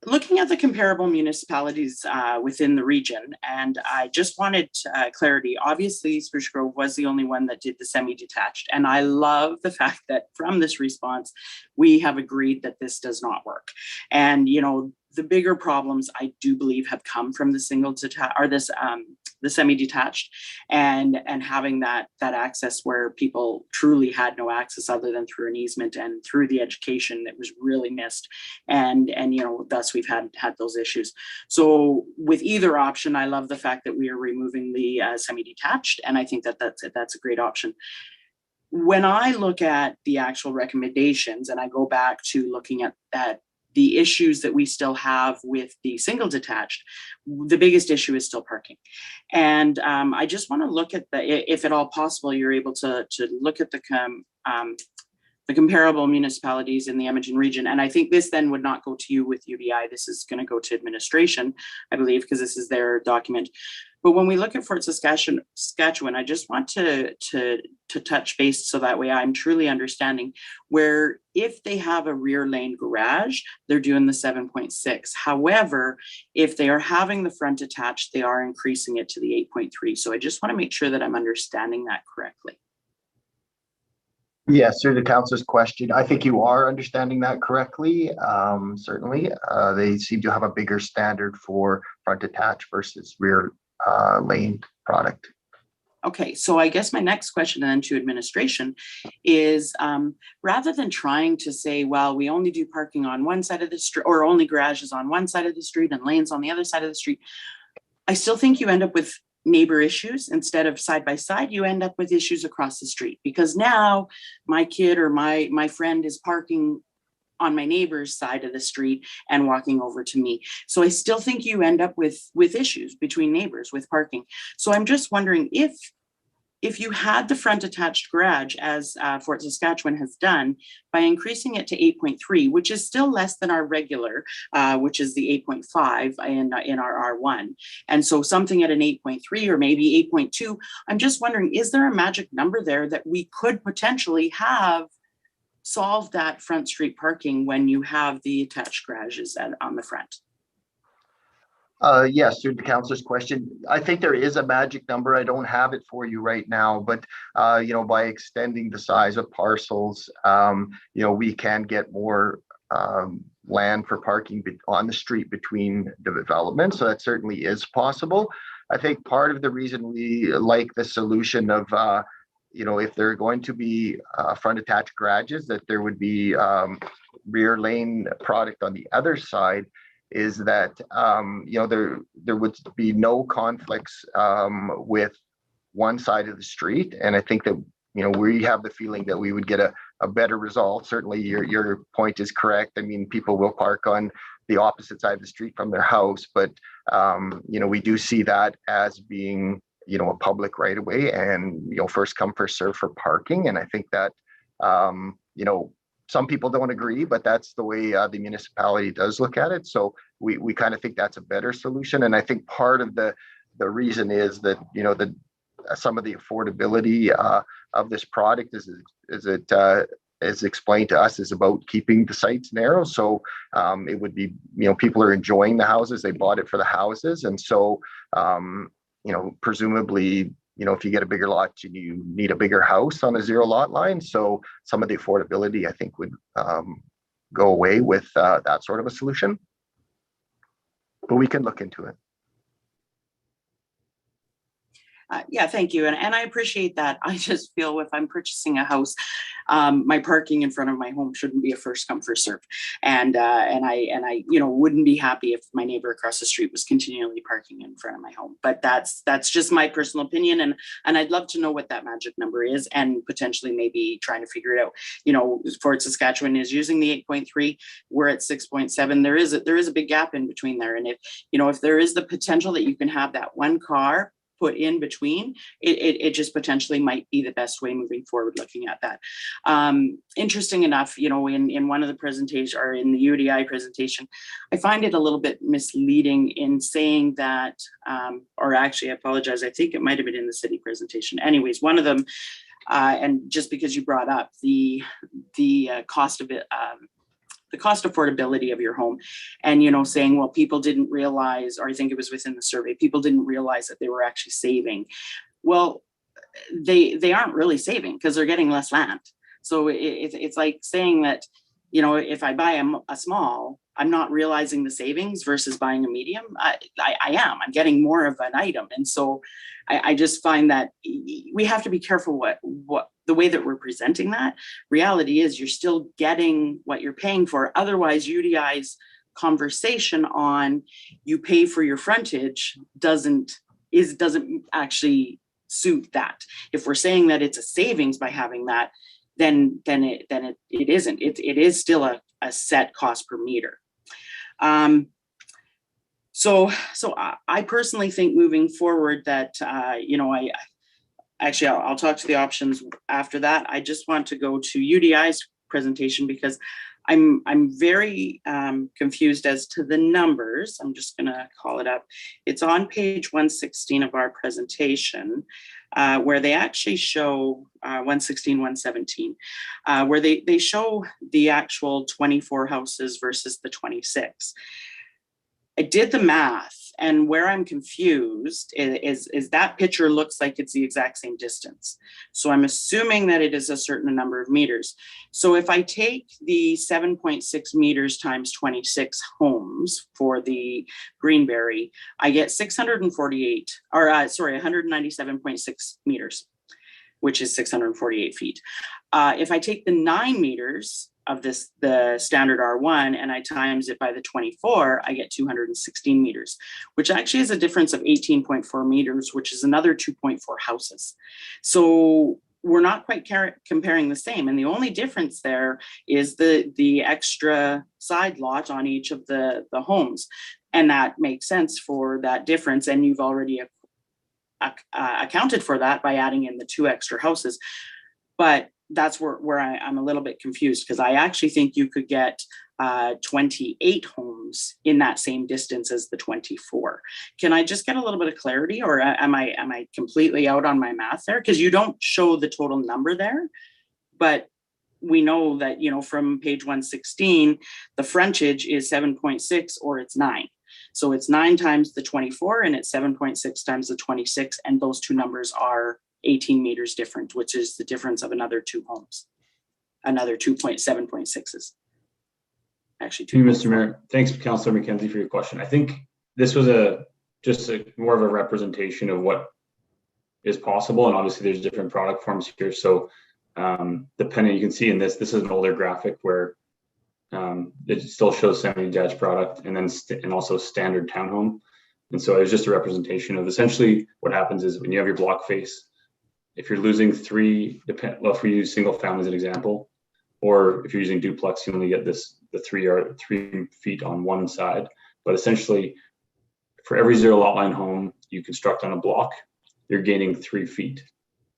Looking at the comparable municipalities within the region, and I just wanted clarity. Obviously, Spruce Grove was the only one that did the semi-detached, and I love the fact that from this response, we have agreed that this does not work. And you know, the bigger problems I do believe have come from the single detached or the semi-detached, and having that access where people truly had no access other than through an easement and through the education that was really missed, and you know, thus we've had those issues. So with either option, I love the fact that we are removing the semi-detached, and I think that that's a great option. When I look at the actual recommendations and I go back to looking at the issues that we still have with the single detached, the biggest issue is still parking. And I just want to look at if at all possible, you're able to look at the comparable municipalities in the Edmonton region. And I think this then would not go to you with UBI. This is going to go to administration, I believe, because this is their document. But when we look at Fort Saskatchewan, I just want to touch base so that way I'm truly understanding, where if they have a rear lane garage, they're doing the 7.6. However, if they are having the front attached, they are increasing it to the 8.3. So I just want to make sure that I'm understanding that correctly. Yes, through the council's question, I think you are understanding that correctly. Certainly, they seem to have a bigger standard for front attached versus rear lane product. Okay, so I guess my next question then to administration is, rather than trying to say, well, we only do parking on one side of the street, or only garages on one side of the street and lanes on the other side of the street, I still think you end up with neighbor issues. Instead of side by side, you end up with issues across the street, because now my kid or my friend is parking on my neighbor's side of the street and walking over to me. So I still think you end up with issues between neighbors with parking. So I'm just wondering if you had the front attached garage, as Fort Saskatchewan has done, by increasing it to 8.3, which is still less than our regular, which is the 8.5 in our R1. And so something at an 8.3 or maybe 8.2, I'm just wondering, is there a magic number there that we could potentially have solve that front street parking when you have the attached garages on the front? Yes, through the councilor's question, I think there is a magic number. I don't have it for you right now, but you know, by extending the size of parcels, you know, we can get more land for parking on the street between the developments. So that certainly is possible. I think part of the reason we like the solution of you know, if there are going to be front attached garages, that there would be rear lane product on the other side, is that you know, there would be no conflicts with one side of the street. And I think that, you know, we have the feeling that we would get a a better result. Certainly your point is correct. I mean, people will park on the opposite side of the street from their house, but we do see that as being, a public right of way, and, first come, first serve for parking. And I think that, some people don't agree, but that's the way the municipality does look at it. So we kind of think that's a better solution. And I think part of the reason is that, some of the affordability of this product is explained to us is about keeping the sites narrow. So it would be, people are enjoying the houses. They bought it for the houses. And so, presumably, if you get a bigger lot, you need a bigger house on a 0 lot line. So some of the affordability, I think, would go away with that sort of a solution. But we can look into it. Yeah, thank you. And I appreciate that. I just feel if I'm purchasing a house, my parking in front of my home shouldn't be a first come, first serve. And I wouldn't be happy if my neighbor across the street was continually parking in front of my home. But that's just my personal opinion. And I'd love to know what that magic number is, and potentially maybe trying to figure it out. Fort Saskatchewan is using the 8.3. We're at 6.7. There is a big gap in between there. And if there is the potential that you can have that one car put in between, it just potentially might be the best way moving forward looking at that. Interesting enough, in one of the presentations, or in the UDI presentation, I find it a little bit misleading in saying that, or actually I apologize, I think it might have been in the city presentation. Anyways, one of them, and just because you brought up the cost of it, the cost affordability of your home, and saying, well, people didn't realize, or I think it was within the survey, people didn't realize that they were actually saving. Well, they aren't really saving because they're getting less land. So it's like saying that, if I buy a small, I'm not realizing the savings versus buying a medium. I am. I'm getting more of an item. And so I just find that we have to be careful what the way that we're presenting that. Reality is you're still getting what you're paying for. Otherwise, UDI's conversation on you pay for your frontage doesn't actually suit that. If we're saying that it's a savings by having that, then it isn't. It is still a set cost per meter. So I personally think moving forward that, I'll talk to the options after that. I just want to go to UDI's presentation because I'm very confused as to the numbers. I'm just going to call it up. It's on page 116 of our presentation, where they actually show 116, 117, where they show the actual 24 houses versus the 26. I did the math, and where I'm confused is that picture looks like it's the exact same distance. So I'm assuming that it is a certain number of meters. So if I take the 7.6 meters times 26 homes for the Greenberry, I get 197.6 meters, which is 648 feet. If I take the 9 meters of the standard R1 and I times it by the 24, I get 216 meters, which actually is a difference of 18.4 meters, which is another 2.4 houses. So we're not quite comparing the same. And the only difference there is the extra side lot on each of the homes. And that makes sense for that difference. And you've already accounted for that by adding in the 2 extra houses. But that's where I'm a little bit confused, because I actually think you could get 28 homes in that same distance as the 24. Can I just get a little bit of clarity, or am I completely out on my math there? Because you don't show the total number there, but we know that, from page 116, the frontage is 7.6 or it's 9. So it's 9 times the 24 and it's 7.6 times the 26. And those two numbers are 18 meters different, which is the difference of another 2 homes, another 2.7.6s. Actually, to you, Mr. Mayor. Thanks, Councillor McKenzie, for your question. I think this was just more of a representation of what is possible, and obviously there's different product forms here. So depending, you can see in this is an older graphic where it still shows semi-detached product and then and also standard townhome. And so it was just a representation of essentially what happens is when you have your block face, if you're losing 3, if we use single family as an example, or if you're using duplex, you only get the 3 feet on one side. But essentially, for every zero lot line home you construct on a block, you're gaining 3 feet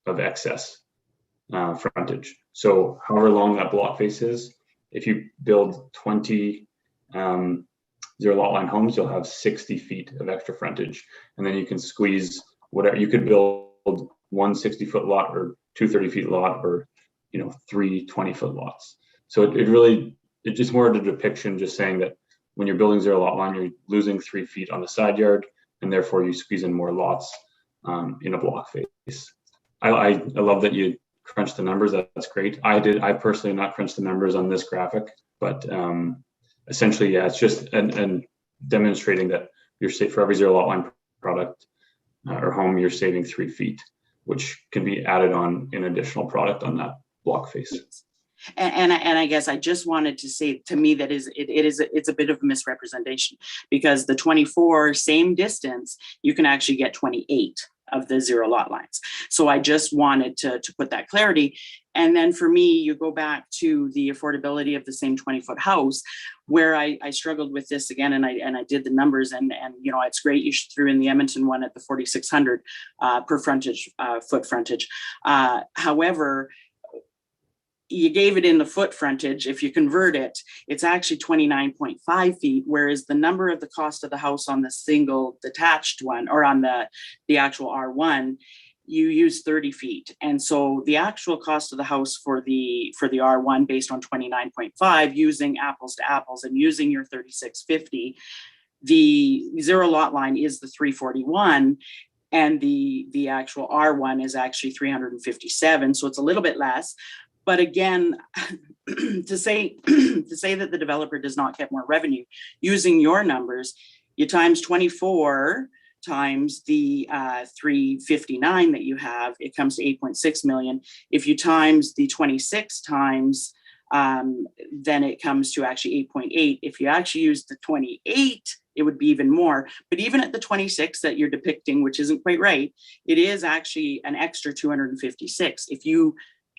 of excess frontage. So however long that block face is, if you build 20 zero lot line homes, you'll have 60 feet of extra frontage. And then you can squeeze whatever, you could build one 60-foot lot or 2 30-feet lot, or 3 20-foot lots. So it's just more of a depiction, just saying that when you're building zero lot line, you're losing 3 feet on the side yard, and therefore you squeeze in more lots in a block face. I love that you crunch the numbers. That's great. I personally not crunched the numbers on this graphic, but essentially, yeah, it's just and demonstrating that you're safe for every zero lot line product or home, you're saving 3 feet, which can be added on an additional product on that block face. And I guess I just wanted to say, to me, that it's a bit of a misrepresentation, because the 24 same distance, you can actually get 28 of the zero lot lines. So I just wanted to put that clarity. And then for me, you go back to the affordability of the same 20-foot house, where I struggled with this again, and I did the numbers, and it's great you threw in the Edmonton one at the 4,600 per foot frontage. However, you gave it in the foot frontage. If you convert it, it's actually 29.5 feet, whereas the number of the cost of the house on the single detached one, or on the actual R1, you use 30 feet. And so the actual cost of the house for the R1, based on 29.5, using apples to apples and using your 3650, the zero lot line is the 341. And the actual R1 is actually 357. So it's a little bit less. But again, to say that the developer does not get more revenue, using your numbers, you times 24 times the 359 that you have, it comes to 8.6 million. If you times the 26 times, then it comes to actually 8.8. If you actually use the 28, it would be even more. But even at the 26 that you're depicting, which isn't quite right, it is actually an extra 256. If you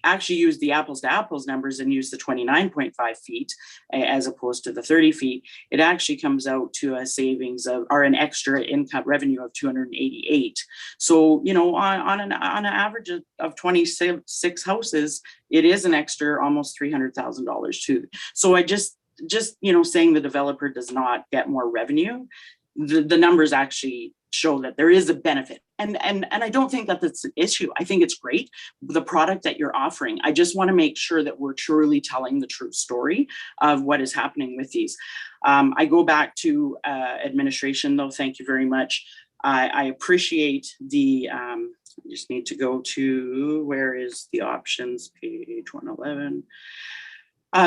actually use the apples to apples numbers and use the 29.5 feet as opposed to the 30 feet, it actually comes out to a savings of, or an extra income revenue of 288. So, on an average of 26 houses, it is an extra almost $300,000 too. So I just saying the developer does not get more revenue, the numbers actually show that there is a benefit. And I don't think that that's an issue. I think it's great, the product that you're offering. I just want to make sure that we're truly telling the true story of what is happening with these. I go back to administration, though. Thank you very much. I appreciate the, I just need to go to, where is the options, page 111.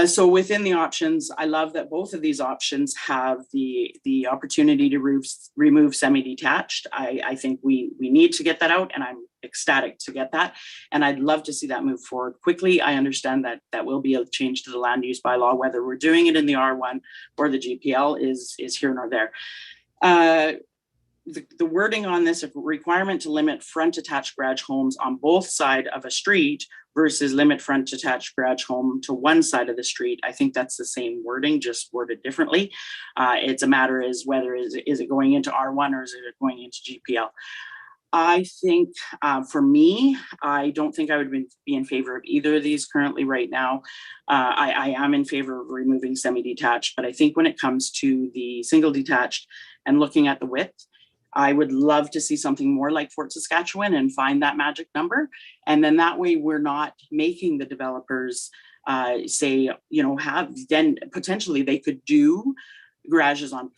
So within the options, I love that both of these options have the opportunity to remove semi-detached. I think we need to get that out, and I'm ecstatic to get that. And I'd love to see that move forward quickly. I understand that that will be a change to the land use bylaw, whether we're doing it in the R1 or the GPL is here nor there. The wording on this, a requirement to limit front attached garage homes on both sides of a street versus limit front attached garage home to one side of the street. I think that's the same wording, just worded differently. It's a matter is whether is it going into R1 or is it going into GPL? I think for me, I don't think I would be in favor of either of these currently right now. I am in favor of removing semi-detached, but I think when it comes to the single detached and looking at the width, I would love to see something more like Fort Saskatchewan and find that magic number. And then that way we're not making the developers say, then potentially they could do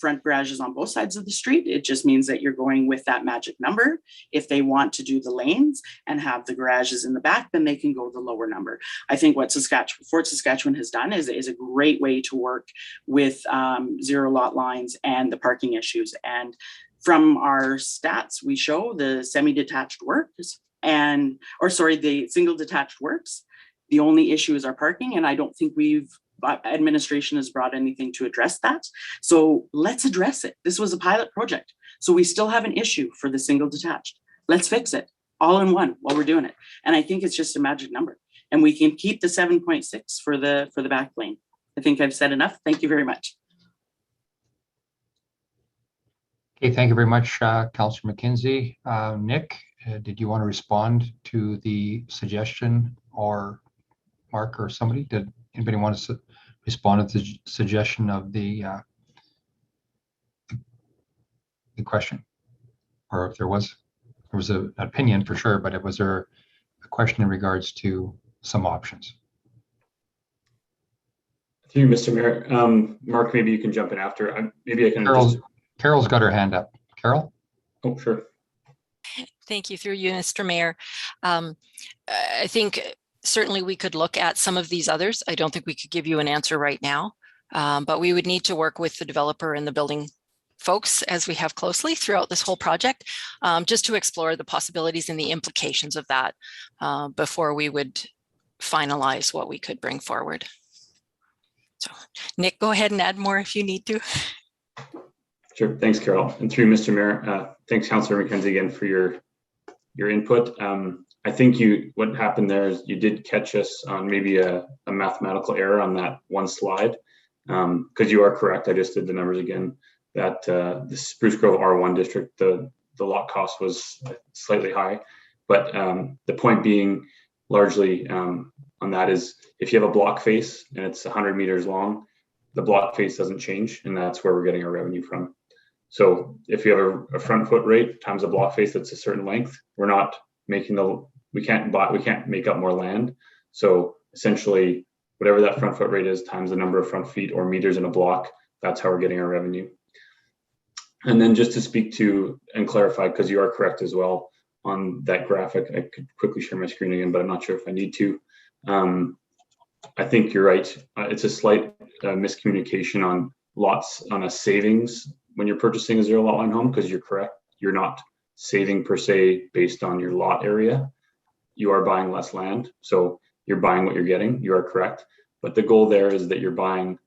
front garages on both sides of the street. It just means that you're going with that magic number. If they want to do the lanes and have the garages in the back, then they can go the lower number. I think what Fort Saskatchewan has done is a great way to work with zero lot lines and the parking issues. And from our stats, we show the semi-detached works the single detached works. The only issue is our parking, and I don't think administration has brought anything to address that. So let's address it. This was a pilot project. So we still have an issue for the single detached. Let's fix it all in one while we're doing it. And I think it's just a magic number. and we can keep the 7.6 for the back lane. I think I've said enough. Thank you very much. Okay, thank you very much, Councillor McKenzie. Nick, did you want to respond to the suggestion, or Mark or somebody? Did anybody want to respond to the suggestion of the question? Or if there was an opinion for sure, but was there a question in regards to some options? Through you, Mr. Mayor. Mark, maybe you can jump in after. Maybe I can Carol's got her hand up. Carol? Oh, sure. Thank you, through you, Mr. Mayor. I think certainly we could look at some of these others. I don't think we could give you an answer right now, but we would need to work with the developer and the building folks, as we have closely throughout this whole project, just to explore the possibilities and the implications of that before we would finalize what we could bring forward. So Nick, go ahead and add more if you need to. Sure. Thanks, Carol. And through Mr. Mayor, thanks, Councillor McKenzie, again for your input. I think what happened there is you did catch us on maybe a mathematical error on that one slide, because you are correct. I just did the numbers again. That the Spruce Grove R1 district, the lot cost was slightly high, but the point being largely on that is if you have a block face and it's 100 meters long, the block face doesn't change, and that's where we're getting our revenue from. So if you have a front foot rate times a block face that's a certain length, we're not making we can't make up more land. So essentially, whatever that front foot rate is times the number of front feet or meters in a block, that's how we're getting our revenue. And then just to speak to and clarify, because you are correct as well on that graphic, I could quickly share my screen again, but I'm not sure if I need to. I think you're right. It's a slight miscommunication on lots on a savings when you're purchasing a zero lot line home, because you're correct. You're not saving per se based on your lot area. You are buying less land. So you're buying what you're getting. You are correct. But the goal there is that you're buying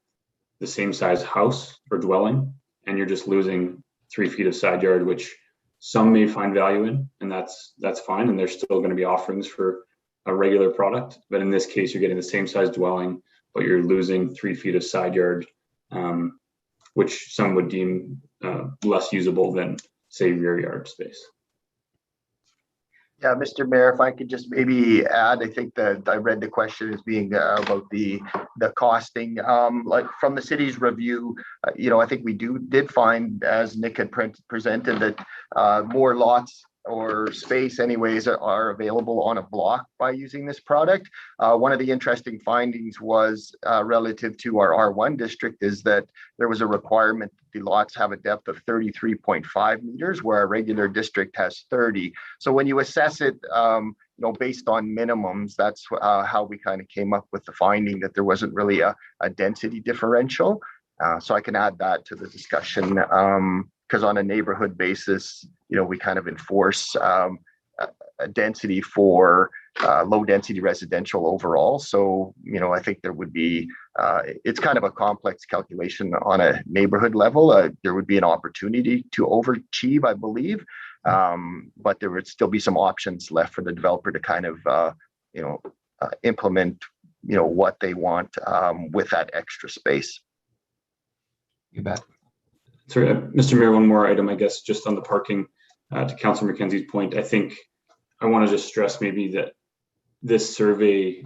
the same size house or dwelling, and you're just losing 3 feet of side yard, which some may find value in, and that's fine. And there's still going to be offerings for a regular product. But in this case, you're getting the same size dwelling, but you're losing 3 feet of side yard, which some would deem less usable than, say, rear yard space. Yeah, Mr. Mayor, if I could just maybe add, I think that I read the question as being about the costing. Like from the city's review, I think we did find, as Nick had presented, that more lots or space anyways are available on a block by using this product. One of the interesting findings was relative to our R1 district is that there was a requirement that the lots have a depth of 33.5 meters, where our regular district has 30. So when you assess it, based on minimums, that's how we kind of came up with the finding that there wasn't really a density differential. So I can add that to the discussion. Because on a neighborhood basis, we kind of enforce a density for low density residential overall. So, I think there would be, it's kind of a complex calculation on a neighborhood level. There would be an opportunity to overachieve, I believe, but there would still be some options left for the developer to kind of, implement, what they want with that extra space. You bet. Sorry, Mr. Mayor, one more item, I guess, just on the parking, to Councillor McKenzie's point. I think I want to just stress maybe that this survey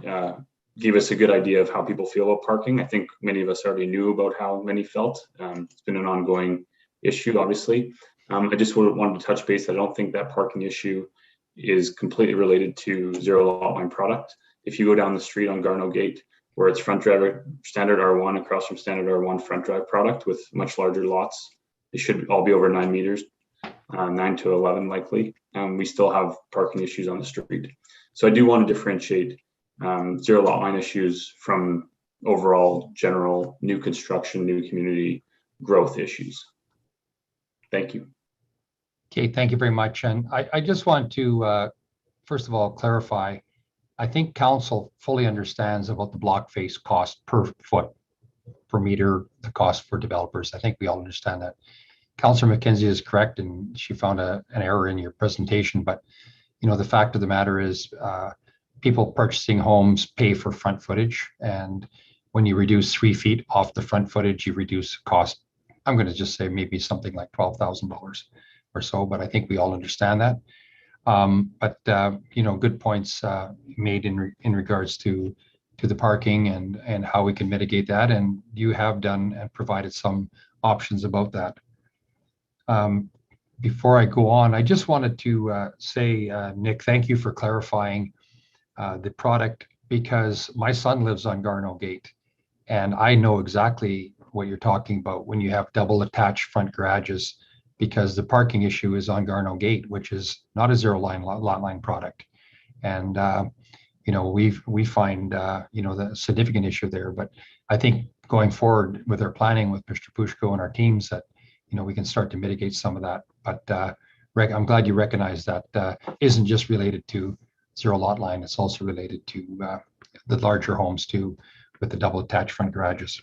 gave us a good idea of how people feel about parking. I think many of us already knew about how many felt. It's been an ongoing issue, obviously. I just wanted to touch base. I don't think that parking issue is completely related to zero lot line product. If you go down the street on Garneau Gate, where it's front drive standard R1 across from standard R1 front drive product with much larger lots. They should all be over 9 meters, 9 to 11 likely. We still have parking issues on the street. So I do want to differentiate zero lot line issues from overall general new construction, new community growth issues. Thank you. Okay, thank you very much. And I just want to, first of all, clarify. I think council fully understands about the block face cost per foot, per meter, the cost for developers. I think we all understand that. Councillor McKenzie is correct, and she found an error in your presentation. But the fact of the matter is, people purchasing homes pay for front footage. And when you reduce 3 feet off the front footage, you reduce cost. I'm going to just say maybe something like $12,000 or so, but I think we all understand that. Good points made in regards to the parking and how we can mitigate that. And you have done and provided some options about that. Before I go on, I just wanted to say, Nick, thank you for clarifying the product, because my son lives on Garneau Gate, and I know exactly what you're talking about when you have double attached front garages, because the parking issue is on Garneau Gate, which is not a zero line lot line product. And we find the significant issue there. But I think going forward with our planning with Mr. Pushko and our teams, that we can start to mitigate some of that. But I'm glad you recognize that isn't just related to zero lot line. It's also related to the larger homes too, with the double attached front garages.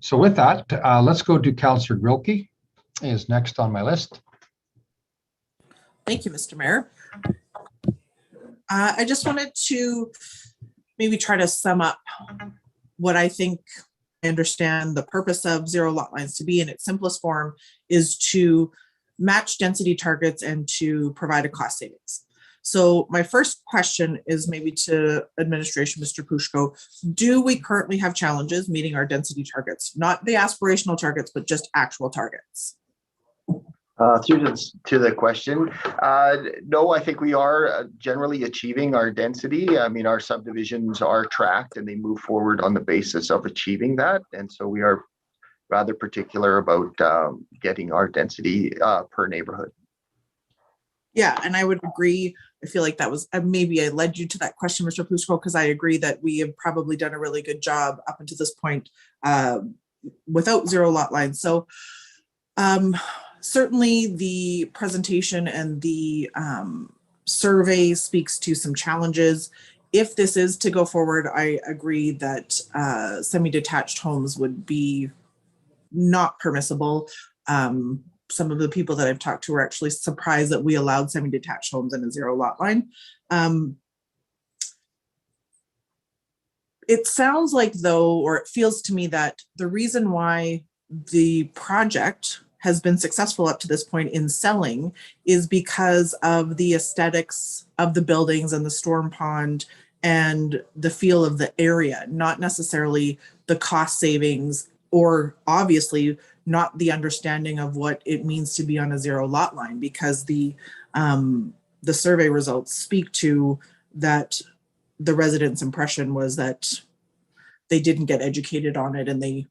So with that, let's go to Councillor Grilke is next on my list. Thank you, Mr. Mayor. I just wanted to maybe try to sum up what I think I understand the purpose of zero lot lines to be in its simplest form is to match density targets and to provide a cost savings. So my first question is maybe to administration, Mr. Pushko, do we currently have challenges meeting our density targets? Not the aspirational targets, but just actual targets. To the question, no, I think we are generally achieving our density. I mean, our subdivisions are tracked and they move forward on the basis of achieving that. And so we are rather particular about getting our density per neighborhood. Yeah, and I would agree. I feel like that was maybe I led you to that question, Mr. Pushko, because I agree that we have probably done a really good job up until this point without zero lot lines. So certainly the presentation and the survey speaks to some challenges. If this is to go forward, I agree that semi-detached homes would be not permissible. Some of the people that I've talked to were actually surprised that we allowed semi-detached homes in a zero lot line. It sounds like though, or it feels to me that the reason why the project has been successful up to this point in selling is because of the aesthetics of the buildings and the storm pond and the feel of the area, not necessarily the cost savings, or obviously not the understanding of what it means to be on a zero lot line, because the survey results speak to that the residents' impression was that they didn't get educated on it and they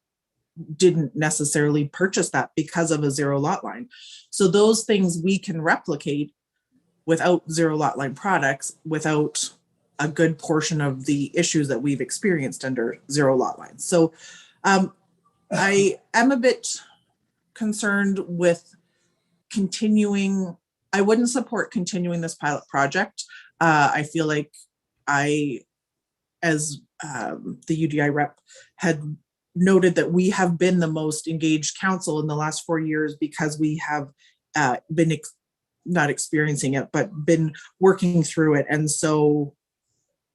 didn't necessarily purchase that because of a zero lot line. So those things we can replicate without zero lot line products, without a good portion of the issues that we've experienced under zero lot lines. So I am a bit concerned with continuing. I wouldn't support continuing this pilot project. I feel like as the UDI rep had noted, that we have been the most engaged council in the last 4 years because we have been not experiencing it, but been working through it. And so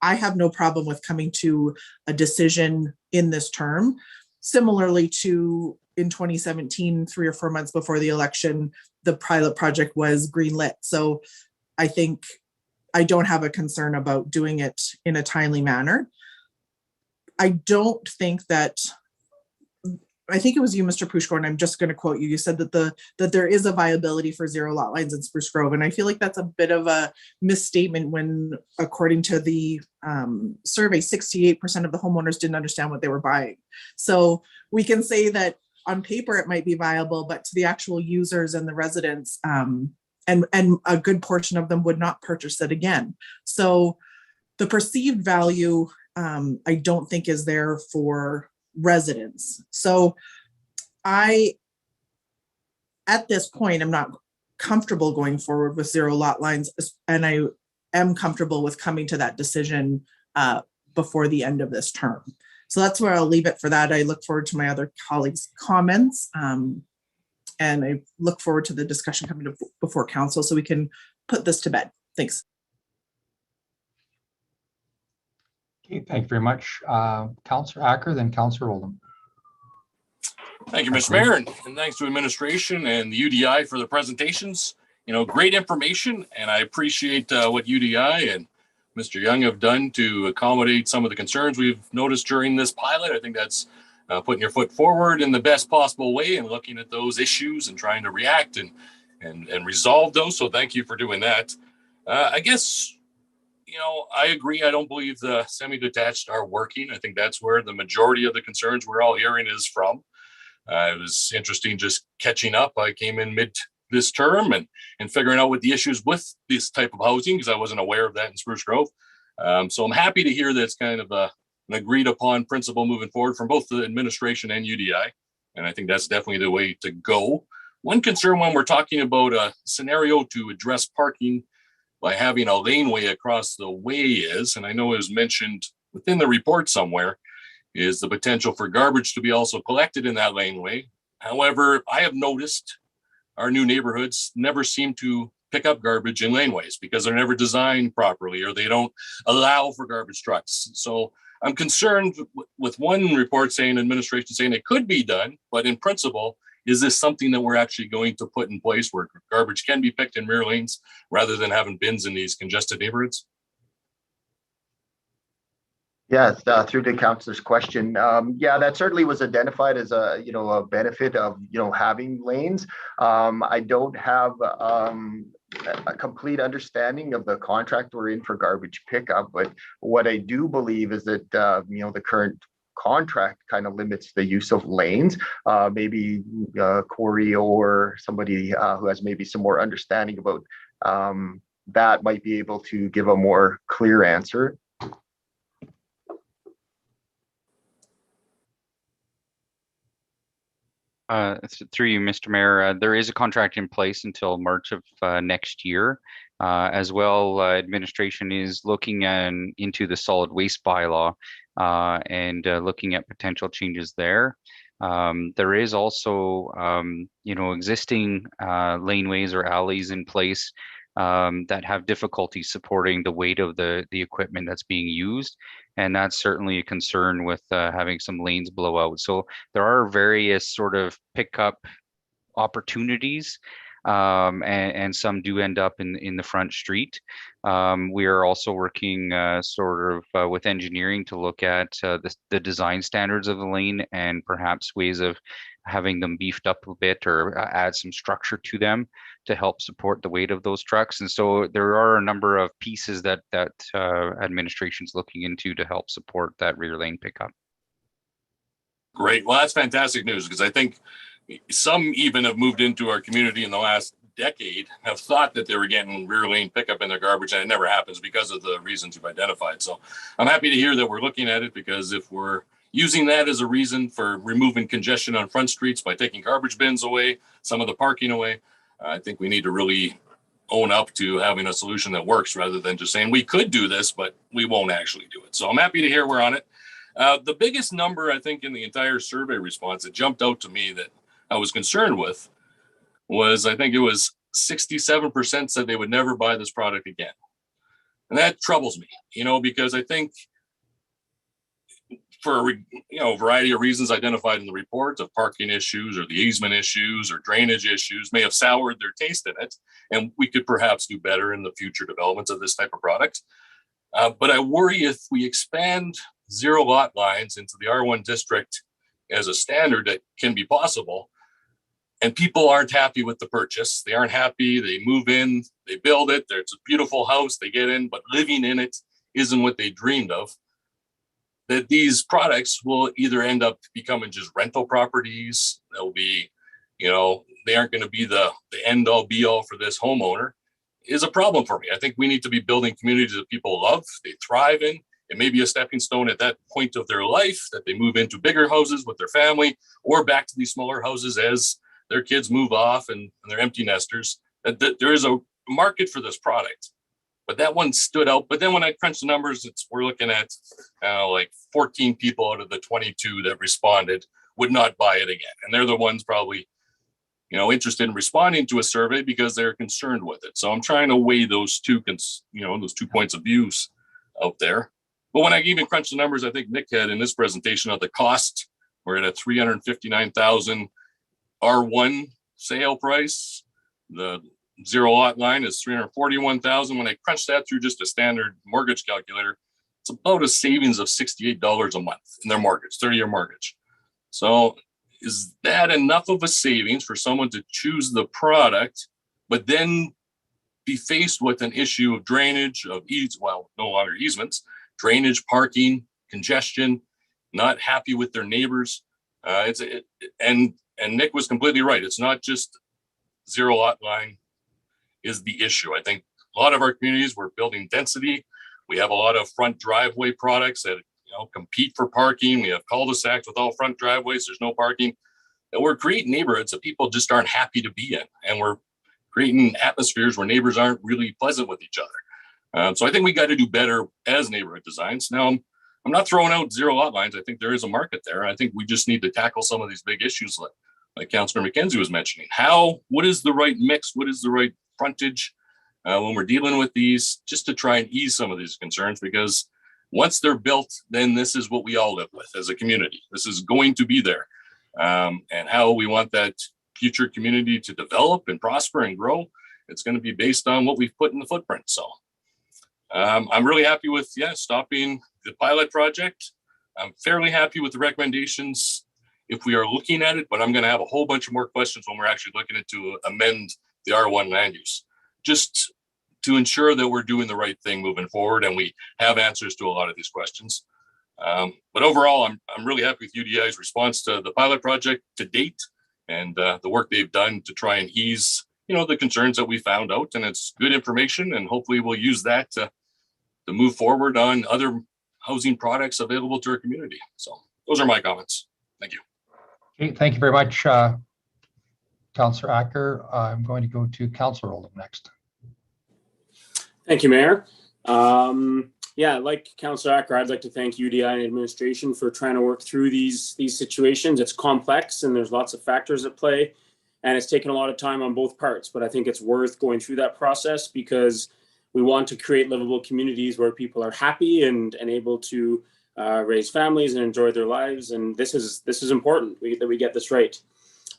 I have no problem with coming to a decision in this term. Similarly to in 2017, 3 or 4 months before the election, the pilot project was greenlit. So I think I don't have a concern about doing it in a timely manner. I don't think that, I think it was you, Mr. Pushko, and I'm just going to quote you. You said that that there is a viability for zero lot lines in Spruce Grove. And I feel like that's a bit of a misstatement when, according to the survey, 68% of the homeowners didn't understand what they were buying. So we can say that on paper it might be viable, but to the actual users and the residents, and a good portion of them would not purchase it again. So the perceived value, I don't think is there for residents. So at this point, I'm not comfortable going forward with zero lot lines, and I am comfortable with coming to that decision before the end of this term. So that's where I'll leave it for that. I look forward to my other colleagues' comments, and I look forward to the discussion coming before council so we can put this to bed. Thanks. Okay, thank you very much. Councillor Acker, then Councillor Oldham. Thank you, Mr. Mayor, and thanks to administration and the UDI for the presentations. Great information, and I appreciate what UDI and Mr. Young have done to accommodate some of the concerns we've noticed during this pilot. I think that's putting your foot forward in the best possible way and looking at those issues and trying to react and resolve those. So thank you for doing that. I guess, I agree. I don't believe the semi-detached are working. I think that's where the majority of the concerns we're all hearing is from. It was interesting just catching up. I came in mid this term and figuring out what the issues with this type of housing, because I wasn't aware of that in Spruce Grove. So I'm happy to hear that it's kind of an agreed upon principle moving forward from both the administration and UDI. And I think that's definitely the way to go. One concern when we're talking about a scenario to address parking by having a laneway across the way is, and I know it was mentioned within the report somewhere, is the potential for garbage to be also collected in that laneway. However, I have noticed our new neighborhoods never seem to pick up garbage in laneways because they're never designed properly or they don't allow for garbage trucks. So I'm concerned with one report saying, administration saying it could be done, but in principle, is this something that we're actually going to put in place where garbage can be picked in rear lanes rather than having bins in these congested neighborhoods? Yes, through the councillor's question. Yeah, that certainly was identified as a benefit of having lanes. I don't have a complete understanding of the contract we're in for garbage pickup, but what I do believe is that the current contract kind of limits the use of lanes. Maybe Corey or somebody who has maybe some more understanding about that might be able to give a more clear answer. Through you, Mr. Mayor, there is a contract in place until March of next year. As well, administration is looking into the solid waste bylaw and looking at potential changes there. There is also, existing laneways or alleys in place that have difficulty supporting the weight of the equipment that's being used. And that's certainly a concern with having some lanes blow out. So there are various sort of pickup opportunities, and some do end up in the front street. We are also working with engineering to look at the design standards of the lane and perhaps ways of having them beefed up a bit or add some structure to them to help support the weight of those trucks. And so there are a number of pieces that administration's looking into to help support that rear lane pickup. Great. Well, that's fantastic news, because I think some even have moved into our community in the last decade, have thought that they were getting rear lane pickup in their garbage, and it never happens because of the reasons you've identified. So I'm happy to hear that we're looking at it, because if we're using that as a reason for removing congestion on front streets by taking garbage bins away, some of the parking away, I think we need to really own up to having a solution that works rather than just saying we could do this, but we won't actually do it. So I'm happy to hear we're on it. The biggest number, I think, in the entire survey response that jumped out to me that I was concerned with was, I think it was 67% said they would never buy this product again. And that troubles me, because I think for a variety of reasons identified in the report of parking issues or the easement issues or drainage issues may have soured their taste in it. And we could perhaps do better in the future developments of this type of product. But I worry if we expand zero lot lines into the R1 district as a standard that can be possible, and people aren't happy with the purchase, they aren't happy, they move in, they build it, it's a beautiful house, they get in, but living in it isn't what they dreamed of, that these products will either end up becoming just rental properties. They'll be, they aren't going to be the end all be all for this homeowner, is a problem for me. I think we need to be building communities that people love, they thrive in. It may be a stepping stone at that point of their life that they move into bigger houses with their family, or back to these smaller houses as their kids move off and they're empty nesters. That there is a market for this product. But that one stood out. But then when I crunched the numbers, we're looking at like 14 people out of the 22 that responded would not buy it again. And they're the ones probably, interested in responding to a survey because they're concerned with it. So I'm trying to weigh those two, those 2 points of views out there. But when I even crunched the numbers, I think Nick had in this presentation of the cost, we're at a 359,000 R1 sale price. The zero lot line is 341,000. When I crunch that through just a standard mortgage calculator, it's about a savings of $68 a month in their mortgage, 30-year mortgage. So is that enough of a savings for someone to choose the product, but then be faced with an issue of drainage, of well, no longer easements, drainage, parking, congestion, not happy with their neighbors? And Nick was completely right. It's not just zero lot line is the issue. I think a lot of our communities, we're building density. We have a lot of front driveway products that compete for parking. We have cul-de-sacs with all front driveways. There's no parking. And we're creating neighborhoods that people just aren't happy to be in. And we're creating atmospheres where neighbors aren't really pleasant with each other. So I think we got to do better as neighborhood designs. Now, I'm not throwing out zero lot lines. I think there is a market there. I think we just need to tackle some of these big issues like Councillor McKenzie was mentioning. What is the right mix? What is the right frontage when we're dealing with these, just to try and ease some of these concerns? Because once they're built, then this is what we all live with as a community. This is going to be there. And how we want that future community to develop and prosper and grow, it's going to be based on what we've put in the footprint. So I'm really happy with, stopping the pilot project. I'm fairly happy with the recommendations if we are looking at it, but I'm going to have a whole bunch of more questions when we're actually looking at to amend the R1 land use, just to ensure that we're doing the right thing moving forward and we have answers to a lot of these questions. But overall, I'm really happy with UDI's response to the pilot project to date and the work they've done to try and ease, the concerns that we found out. And it's good information, and hopefully we'll use that to move forward on other housing products available to our community. So those are my comments. Thank you. Okay, thank you very much, Councillor Acker. I'm going to go to Councillor Oldham next. Thank you, Mayor. Like Councillor Acker, I'd like to thank UDI and administration for trying to work through these situations. It's complex and there's lots of factors at play, and it's taken a lot of time on both parts, but I think it's worth going through that process because we want to create livable communities where people are happy and able to raise families and enjoy their lives. And this is important that we get this right.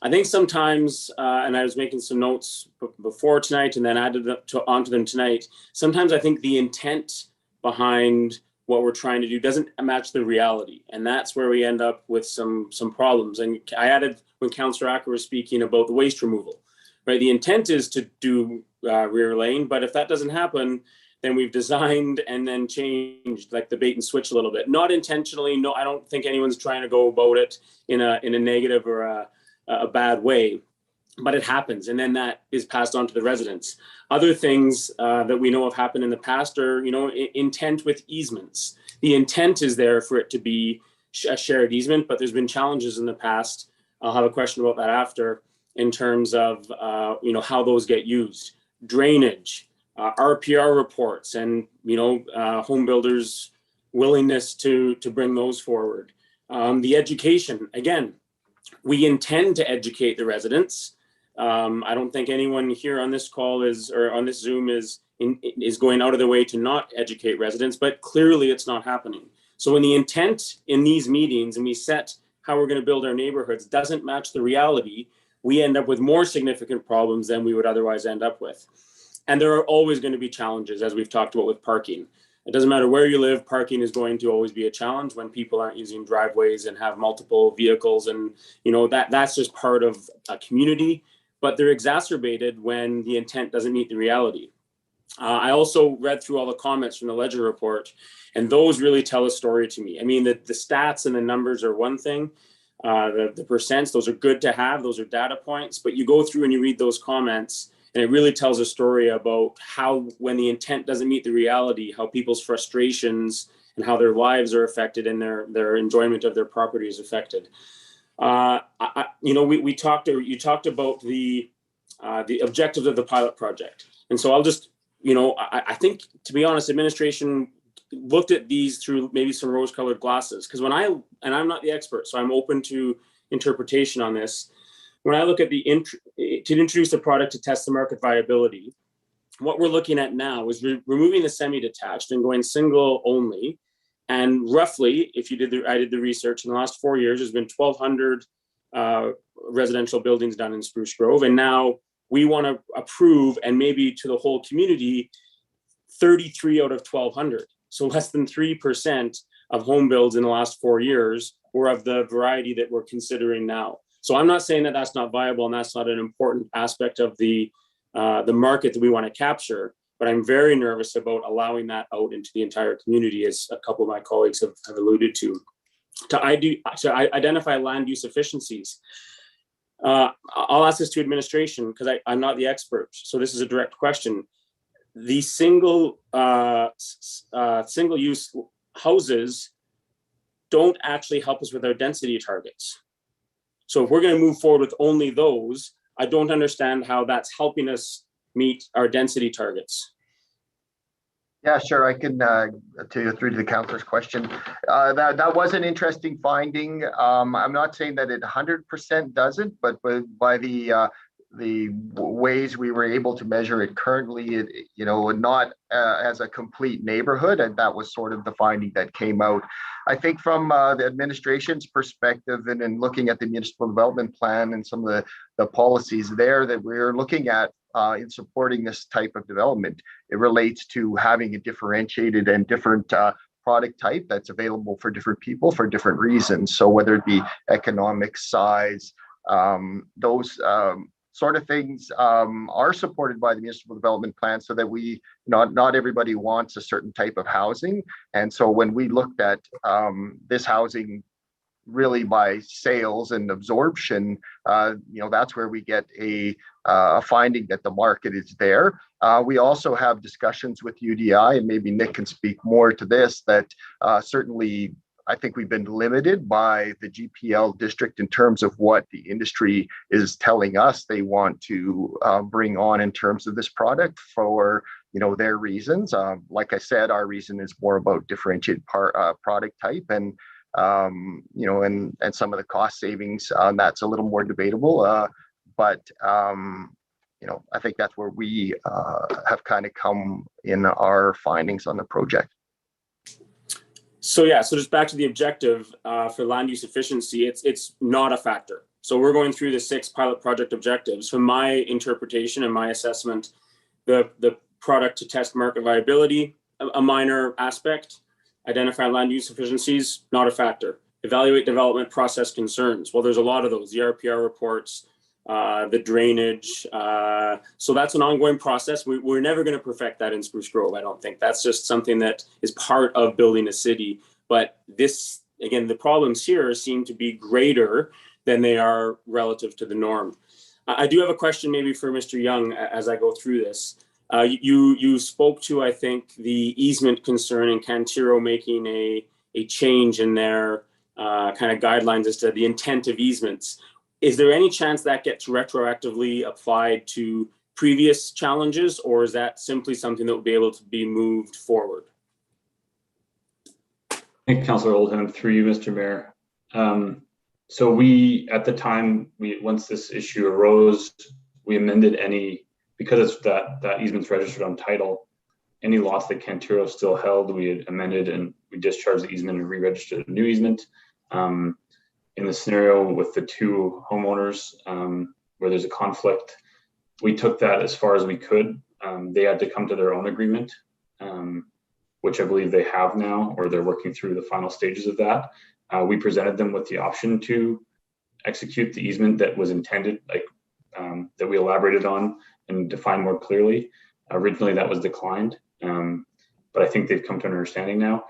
I think sometimes, and I was making some notes before tonight and then added onto them tonight, sometimes I think the intent behind what we're trying to do doesn't match the reality. And that's where we end up with some problems. And I added when Councillor Acker was speaking about the waste removal, right? The intent is to do rear lane, but if that doesn't happen, then we've designed and then changed, like the bait and switch a little bit. Not intentionally, no, I don't think anyone's trying to go about it in a negative or a bad way, but it happens. And then that is passed on to the residents. Other things that we know have happened in the past are, intent with easements. The intent is there for it to be a shared easement, but there's been challenges in the past. I'll have a question about that after in terms of, how those get used. Drainage, RPR reports, and, home builders' willingness to bring those forward. The education, again, we intend to educate the residents. I don't think anyone here on this call or on this Zoom is going out of their way to not educate residents, but clearly it's not happening. So when the intent in these meetings and we set how we're going to build our neighborhoods doesn't match the reality, we end up with more significant problems than we would otherwise end up with. And there are always going to be challenges, as we've talked about with parking. It doesn't matter where you live, parking is going to always be a challenge when people aren't using driveways and have multiple vehicles. And, that's just part of a community, but they're exacerbated when the intent doesn't meet the reality. I also read through all the comments from the Ledger report, and those really tell a story to me. I mean, the stats and the numbers are one thing. The percents, those are good to have. Those are data points, but you go through and you read those comments, and it really tells a story about how, when the intent doesn't meet the reality, how people's frustrations and how their lives are affected and their enjoyment of their property is affected. You talked about the objectives of the pilot project. And so I'll just, I think, to be honest, administration looked at these through maybe some rose-colored glasses. Because and I'm not the expert, so I'm open to interpretation on this. When I look at to introduce the product to test the market viability, what we're looking at now is removing the semi-detached and going single only, And roughly, if you I did the research in the last 4 years, there's been 1,200 residential buildings done in Spruce Grove. And now we want to approve, and maybe to the whole community, 33 out of 1,200. So less than 3% of home builds in the last 4 years were of the variety that we're considering now. So I'm not saying that that's not viable and that's not an important aspect of the market that we want to capture, but I'm very nervous about allowing that out into the entire community, as a couple of my colleagues have alluded to identify land use efficiencies. I'll ask this to administration because I'm not the expert. So this is a direct question. The single use houses don't actually help us with our density targets. So if we're going to move forward with only those, I don't understand how that's helping us meet our density targets. Yeah, sure. I can through to the councilor's question. That was an interesting finding. I'm not saying that it 100% doesn't, but by the ways we were able to measure it currently, not as a complete neighborhood, and that was sort of the finding that came out. I think from the administration's perspective, and in looking at the municipal development plan and some of the policies there that we're looking at in supporting this type of development, it relates to having a differentiated and different product type that's available for different people for different reasons. So whether it be economic size, those sort of things are supported by the municipal development plan, so that we not everybody wants a certain type of housing. And so when we looked at this housing really by sales and absorption, that's where we get a finding that the market is there. We also have discussions with UDI, and maybe Nick can speak more to this, that certainly I think we've been limited by the GPL district in terms of what the industry is telling us they want to bring on in terms of this product for their reasons. Like I said, our reason is more about differentiated product type, and and some of the cost savings. That's a little more debatable, but I think that's where we have kind of come in our findings on the project. So just back to the objective for land use efficiency, it's not a factor. So we're going through the 6 pilot project objectives. From my interpretation and my assessment, the product to test market viability, a minor aspect. Identify land use efficiencies, not a factor. Evaluate development process concerns. Well, there's a lot of those, the RPR reports, the drainage. So that's an ongoing process. We're never going to perfect that in Spruce Grove, I don't think. That's just something that is part of building a city. But this, again, the problems here seem to be greater than they are relative to the norm. I do have a question maybe for Mr. Young as I go through this. You spoke to, I think, the easement concern and Cantero making a change in their kind of guidelines as to the intent of easements. Is there any chance that gets retroactively applied to previous challenges, or is that simply something that will be able to be moved forward? Thank you, Councillor Oldham. Through you, Mr. Mayor. So we, at the time, once this issue arose, we amended because it's that easement's registered on title, any lots that Cantero still held, we had amended and we discharged the easement and re-registered a new easement. In the scenario with the 2 homeowners where there's a conflict, we took that as far as we could. They had to come to their own agreement, which I believe they have now, or they're working through the final stages of that. We presented them with the option to execute the easement that was intended, that we elaborated on and defined more clearly. Originally, that was declined, but I think they've come to an understanding now.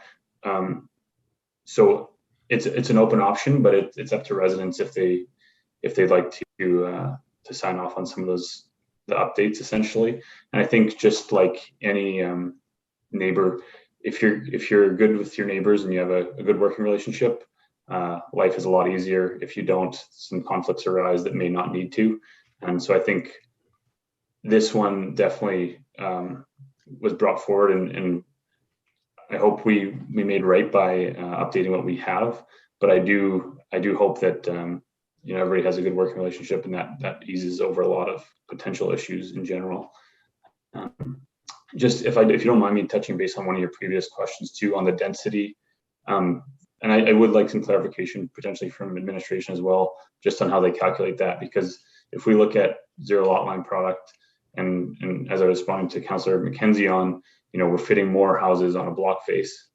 So it's an open option, but it's up to residents if they'd like to sign off on some of the updates, essentially. And I think just like any neighbor, if you're good with your neighbors and you have a good working relationship, life is a lot easier. If you don't, some conflicts arise that may not need to. And so I think this one definitely was brought forward, and I hope we made right by updating what we have. But I do hope that everybody has a good working relationship, and that eases over a lot of potential issues in general. Just if you don't mind me touching base on one of your previous questions too, on the density And I would like some clarification potentially from administration as well, just on how they calculate that, because if we look at zero lot line product, and as I was responding to Councillor McKenzie on, we're fitting more houses on a block face.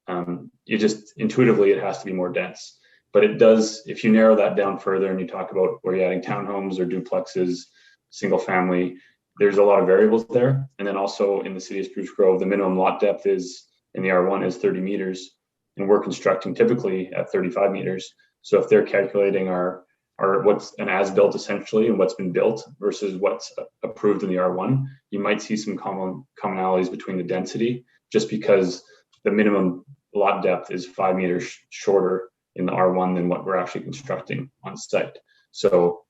You just intuitively, it has to be more dense, but it does, if you narrow that down further and you talk about where you're adding townhomes or duplexes, single family, there's a lot of variables there. And then also in the city of Spruce Grove, the minimum lot depth is in the R1 is 30 meters, and we're constructing typically at 35 meters. So if they're calculating our what's an as-built essentially and what's been built versus what's approved in the R1, you might see some commonalities between the density, just because the minimum lot depth is 5 meters shorter in the R1 than what we're actually constructing on site. So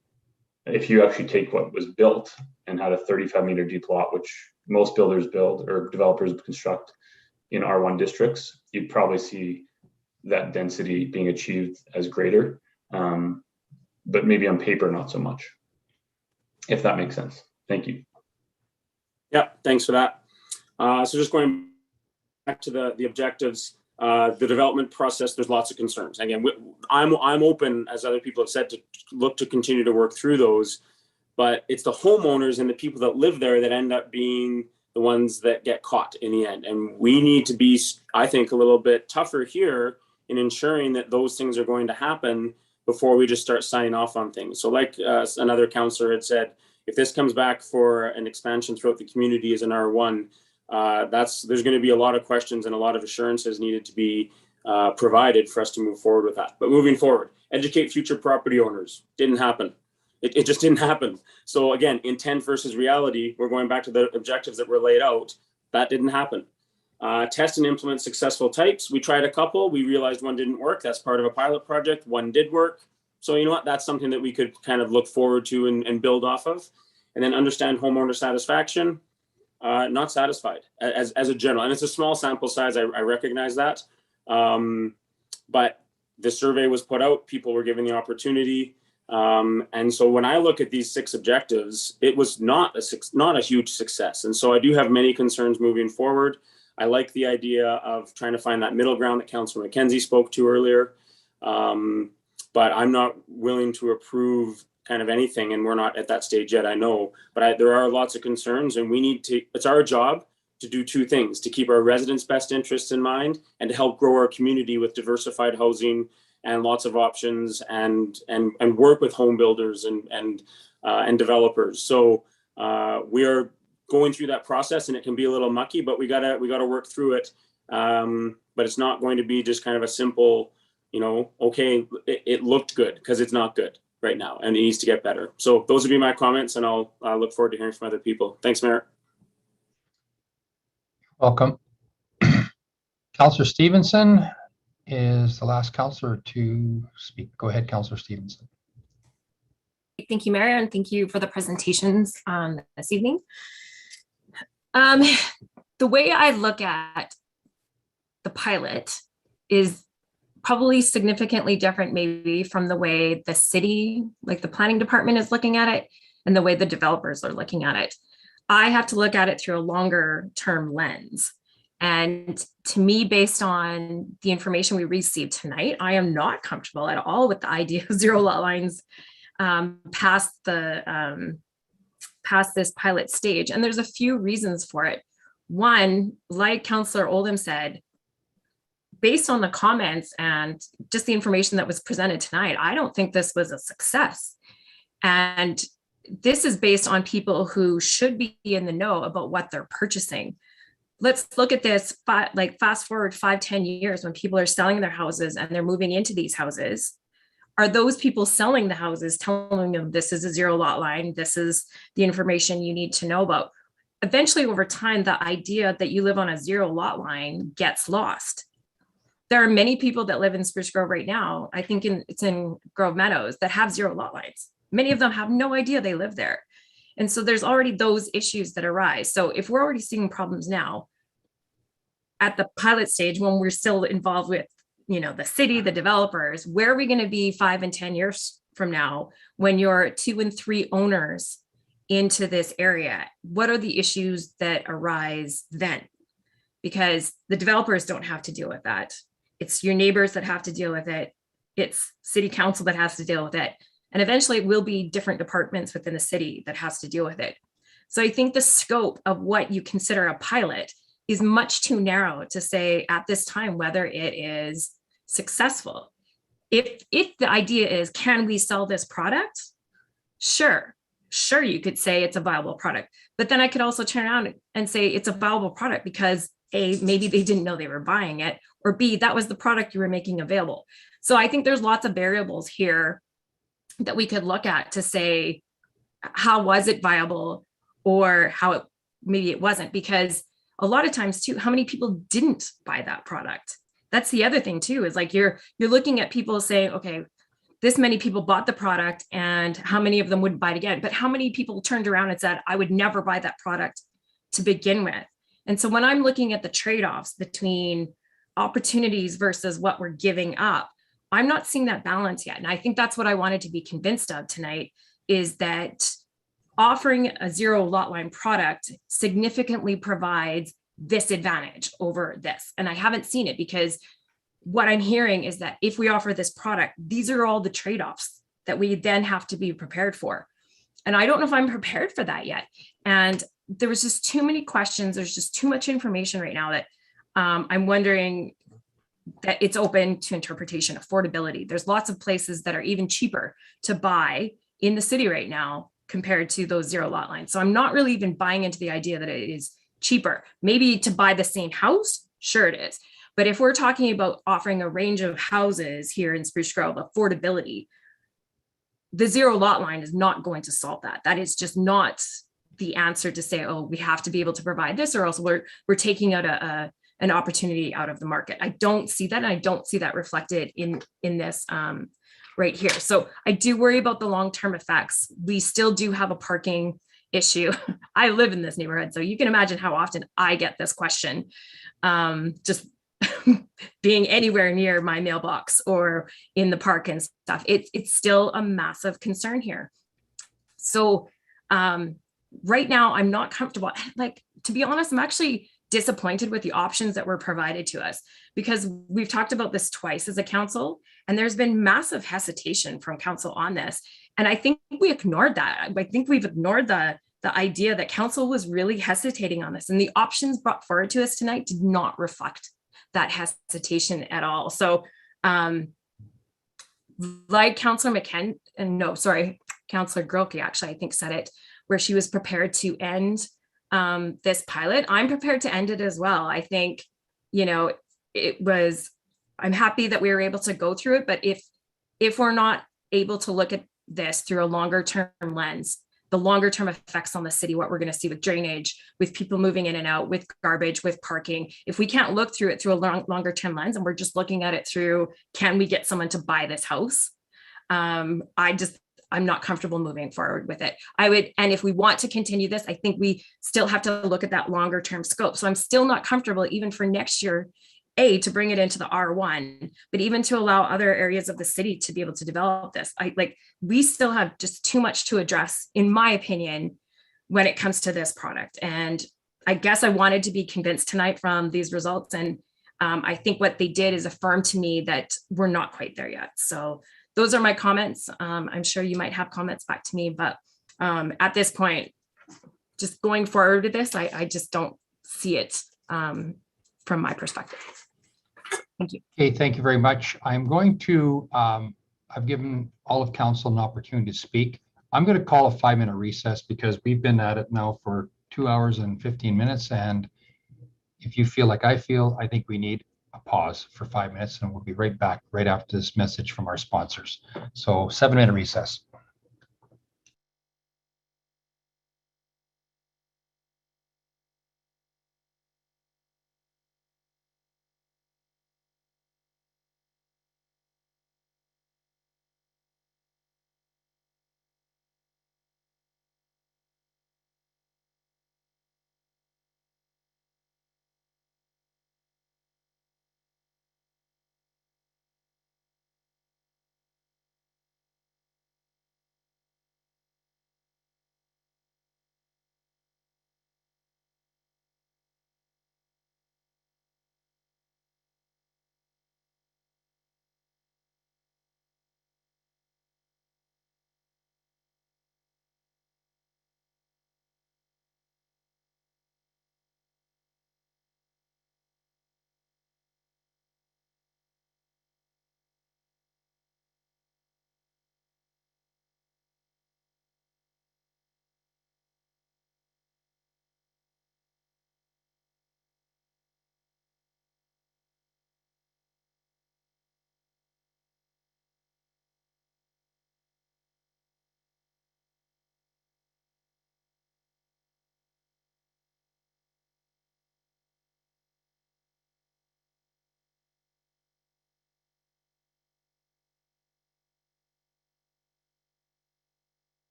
if you actually take what was built and had a 35-meter deep lot, which most builders build or developers construct in R1 districts, you'd probably see that density being achieved as greater, but maybe on paper, not so much, if that makes sense. Thank you. Yeah, thanks for that. So just going back to the objectives, the development process, there's lots of concerns. Again, I'm open, as other people have said, to look to continue to work through those, but it's the homeowners and the people that live there that end up being the ones that get caught in the end. And we need to be, I think, a little bit tougher here in ensuring that those things are going to happen before we just start signing off on things. So like another councillor had said, if this comes back for an expansion throughout the community as an R1, there's going to be a lot of questions and a lot of assurances needed to be provided for us to move forward with that. But moving forward, educate future property owners. Didn't happen. It just didn't happen. So again, intent versus reality, we're going back to the objectives that were laid out. That didn't happen. Test and implement successful types. We tried a couple. We realized one didn't work. That's part of a pilot project. One did work. So you know what? That's something that we could kind of look forward to and build off of. And then understand homeowner satisfaction. Not satisfied as a general. And it's a small sample size. I recognize that. But the survey was put out. People were given the opportunity. And so when I look at these 6 objectives, it was not a huge success. And so I do have many concerns moving forward. I like the idea of trying to find that middle ground that Councillor McKenzie spoke to earlier. But I'm not willing to approve kind of anything, and we're not at that stage yet, I know. But there are lots of concerns, and it's our job to do 2 things: to keep our residents' best interests in mind and to help grow our community with diversified housing and lots of options, and work with home builders and developers. So we are going through that process, and it can be a little mucky, but we gotta work through it. But it's not going to be just kind of a simple, okay, it looked good, because it's not good right now, and it needs to get better. So those would be my comments, and I'll look forward to hearing from other people. Thanks, Mayor. Welcome. Councillor Stevenson is the last councillor to speak. Go ahead, Councillor Stevenson. Thank you, Mayor, and thank you for the presentations this evening. The way I look at the pilot is probably significantly different maybe from the way the city, like the planning department, is looking at it and the way the developers are looking at it. I have to look at it through a longer term lens. And to me, based on the information we received tonight, I am not comfortable at all with the idea of zero lot lines past this pilot stage. And there's a few reasons for it. One, like Councillor Oldham said, based on the comments and just the information that was presented tonight, I don't think this was a success. And this is based on people who should be in the know about what they're purchasing. Let's look at this, fast forward 5-10 years, when people are selling their houses and they're moving into these houses. Are those people selling the houses telling them this is a zero lot line, this is the information you need to know about? Eventually, over time, the idea that you live on a zero lot line gets lost. There are many people that live in Spruce Grove right now, I think it's in Grove Meadows, that have zero lot lines. Many of them have no idea they live there. And so there's already those issues that arise. So if we're already seeing problems now at the pilot stage, when we're still involved with, the city, the developers, where are we going to be 5 and 10 years from now when you're 2 and 3 owners into this area? What are the issues that arise then? Because the developers don't have to deal with that. It's your neighbors that have to deal with it. It's city council that has to deal with it. And eventually it will be different departments within the city that has to deal with it. So I think the scope of what you consider a pilot is much too narrow to say at this time whether it is successful. If the idea is, can we sell this product? Sure, you could say it's a viable product. But then I could also turn around and say it's a viable product because A, maybe they didn't know they were buying it, or B, that was the product you were making available. So I think there's lots of variables here that we could look at to say, how was it viable, or how maybe it wasn't? Because a lot of times too, how many people didn't buy that product? That's the other thing too, is like you're looking at people saying, okay, this many people bought the product and how many of them wouldn't buy it again? But how many people turned around and said, I would never buy that product to begin with? And so when I'm looking at the trade-offs between opportunities versus what we're giving up, I'm not seeing that balance yet. And I think that's what I wanted to be convinced of tonight, is that offering a zero lot line product significantly provides this advantage over this. And I haven't seen it, because what I'm hearing is that if we offer this product, these are all the trade-offs that we then have to be prepared for. And I don't know if I'm prepared for that yet. And there was just too many questions. There's just too much information right now that I'm wondering that it's open to interpretation. Affordability. There's lots of places that are even cheaper to buy in the city right now compared to those zero lot lines. So I'm not really even buying into the idea that it is cheaper. Maybe to buy the same house, sure it is. But if we're talking about offering a range of houses here in Spruce Grove, affordability, the zero lot line is not going to solve that. That is just not the answer to say, oh, we have to be able to provide this, or else we're taking out an opportunity out of the market. I don't see that. And I don't see that reflected in this right here. So I do worry about the long-term effects. We still do have a parking issue. I live in this neighborhood, so you can imagine how often I get this question, just being anywhere near my mailbox or in the park and stuff. It's still a massive concern here. So right now I'm not comfortable. Like, to be honest, I'm actually disappointed with the options that were provided to us, because we've talked about this twice as a council, and there's been massive hesitation from council on this. And I think we ignored that. I think we've ignored the idea that council was really hesitating on this, and the options brought forward to us tonight did not reflect that hesitation at all. So like Councillor Councillor Grolke actually, I think said it, where she was prepared to end this pilot. I'm prepared to end it as well. I think, I'm happy that we were able to go through it, but if we're not able to look at this through a longer term lens, the longer term effects on the city, what we're going to see with drainage, with people moving in and out, with garbage, with parking, if we can't look through it through a longer term lens, and we're just looking at it through, can we get someone to buy this house? I'm not comfortable moving forward with it. And if we want to continue this, I think we still have to look at that longer term scope. So I'm still not comfortable even for next year, to bring it into the R1, but even to allow other areas of the city to be able to develop this. We still have just too much to address, in my opinion, when it comes to this product. And I guess I wanted to be convinced tonight from these results. And I think what they did is affirm to me that we're not quite there yet. So those are my comments. I'm sure you might have comments back to me, but at this point, just going forward with this, I just don't see it from my perspective. Thank you. Okay, thank you very much. I'm going to, I've given all of council an opportunity to speak. I'm going to call a 5-minute recess, because we've been at it now for 2 hours and 15 minutes. And if you feel like I feel, I think we need a pause for 5 minutes, and we'll be right back right after this message from our sponsors. So 7-minute recess.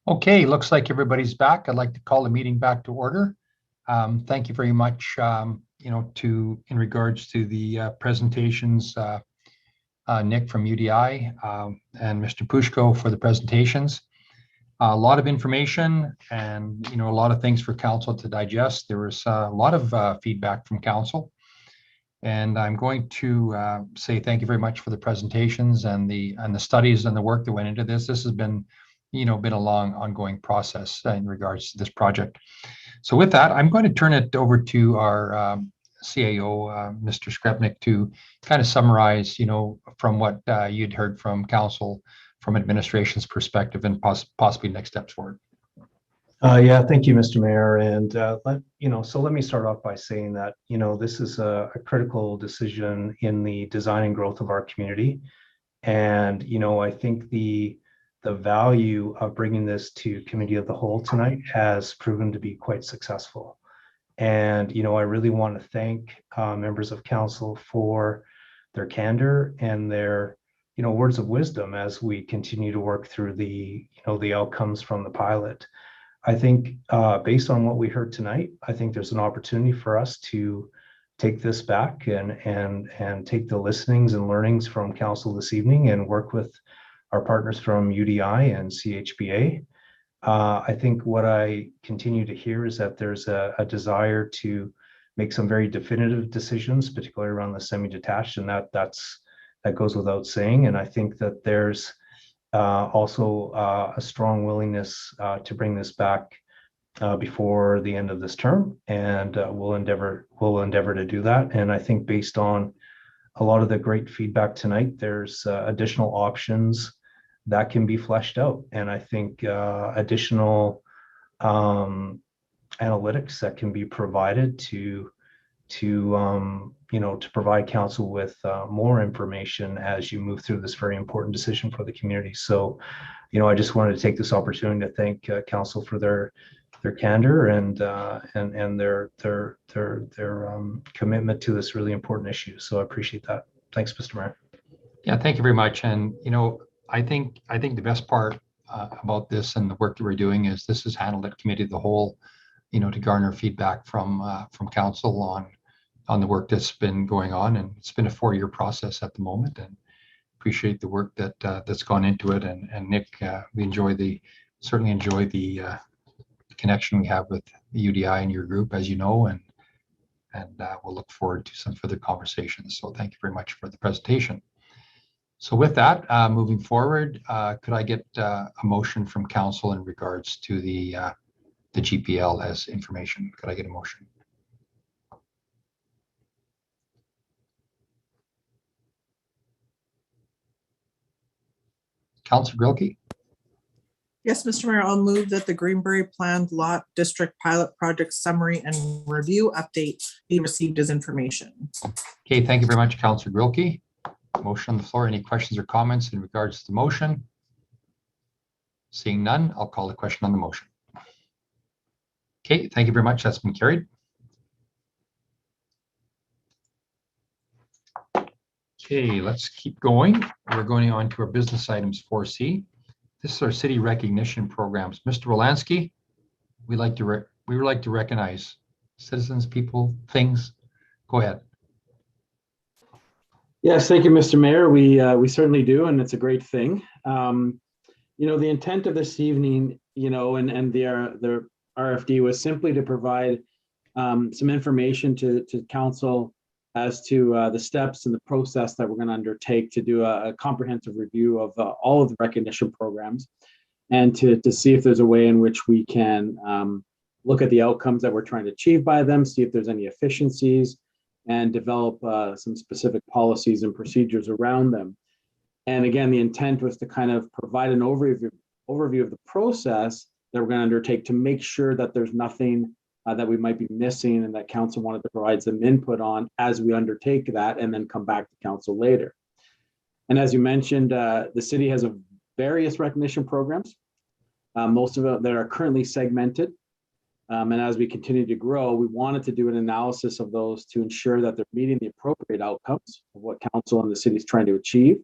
Okay, looks like everybody's back. I'd like to call the meeting back to order. Thank you very much, in regards to the presentations, Nick from UDI and Mr. Pushko for the presentations. A lot of information and, a lot of things for council to digest. There was a lot of feedback from council. And I'm going to say thank you very much for the presentations and the studies and the work that went into this. This has been a long ongoing process in regards to this project. So with that, I'm going to turn it over to our CAO, Mr. Skrepnik, to kind of summarize, from what you'd heard from council, from administration's perspective, and possibly next steps forward. Yeah, thank you, Mr. Mayor. And let me start off by saying that, this is a critical decision in the design and growth of our community. And, I think the value of bringing this to committee of the whole tonight has proven to be quite successful. And, I really want to thank members of council for their candor and their, words of wisdom as we continue to work through the outcomes from the pilot. I think based on what we heard tonight, I think there's an opportunity for us to take this back and take the listenings and learnings from council this evening and work with our partners from UDI and CHBA. I think what I continue to hear is that there's a desire to make some very definitive decisions, particularly around the semi-detached, and that goes without saying. And I think that there's also a strong willingness to bring this back before the end of this term, and we'll endeavor to do that. And I think based on a lot of the great feedback tonight, there's additional options that can be fleshed out, and I think additional analytics that can be provided to provide council with more information as you move through this very important decision for the community. So, I just wanted to take this opportunity to thank council for their candor and their commitment to this really important issue. So I appreciate that. Thanks, Mr. Mayor. Yeah, thank you very much. And, I think the best part about this and the work that we're doing is this is handled at committee of the whole, to garner feedback from council on the work that's been going on. And it's been a 4-year process at the moment, and appreciate the work that's gone into it. And Nick, we certainly enjoy the connection we have with the UDI and your group, as you know, and we'll look forward to some further conversations. So thank you very much for the presentation. So with that, moving forward, could I get a motion from council in regards to the GPL as information? Could I get a motion? Councilor Grilke? Yes, Mr. Mayor, I'll move that the Greenberry Planned Lot District Pilot Project Summary and Review Update be received as information. Okay, thank you very much, Councilor Grilke. Motion on the floor. Any questions or comments in regards to the motion? Seeing none, I'll call the question on the motion. Okay, thank you very much. That's been carried. Okay, let's keep going. We're going on to our business items 4C. This is our city recognition programs. Mr. Wolanski, we would like to recognize citizens, people, things. Go ahead. Yes, thank you, Mr. Mayor. We certainly do, and it's a great thing. The intent of this evening, and the RFD was simply to provide some information to council as to the steps and the process that we're going to undertake to do a comprehensive review of all of the recognition programs, and to see if there's a way in which we can look at the outcomes that we're trying to achieve by them, see if there's any efficiencies, and develop some specific policies and procedures around them. And again, the intent was to kind of provide an overview of the process that we're going to undertake to make sure that there's nothing that we might be missing, and that council wanted to provide some input on as we undertake that, and then come back to council later. And as you mentioned, the city has various recognition programs, most of them that are currently segmented. And as we continue to grow, we wanted to do an analysis of those to ensure that they're meeting the appropriate outcomes of what council and the city is trying to achieve.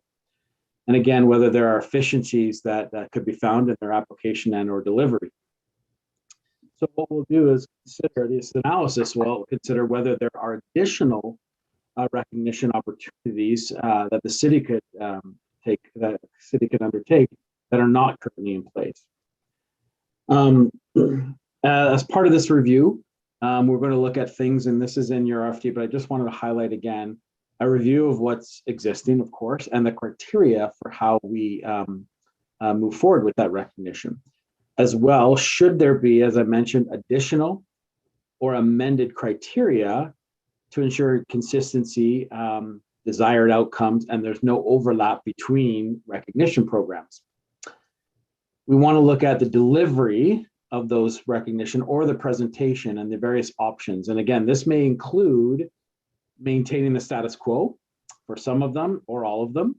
And again, whether there are efficiencies that could be found in their application and or delivery. So what we'll do is consider this analysis. We'll consider whether there are additional recognition opportunities that the city could undertake that are not currently in place. As part of this review, we're going to look at things, and this is in your RFT, but I just wanted to highlight again a review of what's existing, of course, and the criteria for how we move forward with that recognition. As well, should there be, as I mentioned, additional or amended criteria to ensure consistency, desired outcomes, and there's no overlap between recognition programs. We want to look at the delivery of those recognition or the presentation and the various options. And again, this may include maintaining the status quo for some of them or all of them,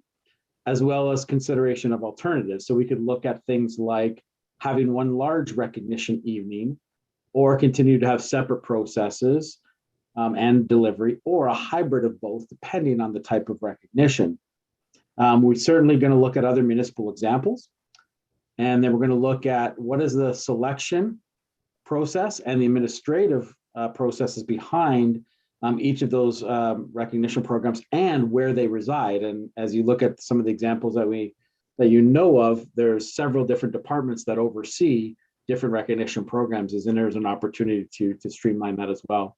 as well as consideration of alternatives. So we could look at things like having one large recognition evening, or continue to have separate processes and delivery, or a hybrid of both, depending on the type of recognition. We're certainly going to look at other municipal examples, and then we're going to look at what is the selection process and the administrative processes behind each of those recognition programs and where they reside. And as you look at some of the examples that you know of, there's several different departments that oversee different recognition programs, and there's an opportunity to streamline that as well.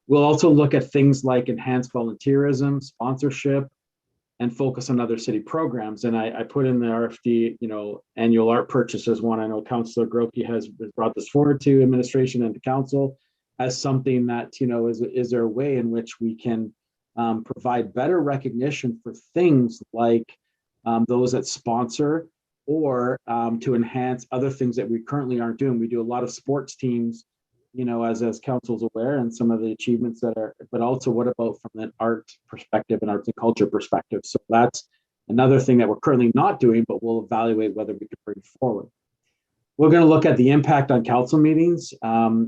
We'll also look at things like enhanced volunteerism, sponsorship, and focus on other city programs. And I put in the RFD, annual art purchases one. I know Councillor Grocke has brought this forward to administration and to council as something that, is there a way in which we can provide better recognition for things like those that sponsor, or to enhance other things that we currently aren't doing. We do a lot of sports teams, as council's aware, and some of the achievements that are, but also what about from an art perspective and arts and culture perspective. So that's another thing that we're currently not doing, but we'll evaluate whether we can bring forward. We're going to look at the impact on council meetings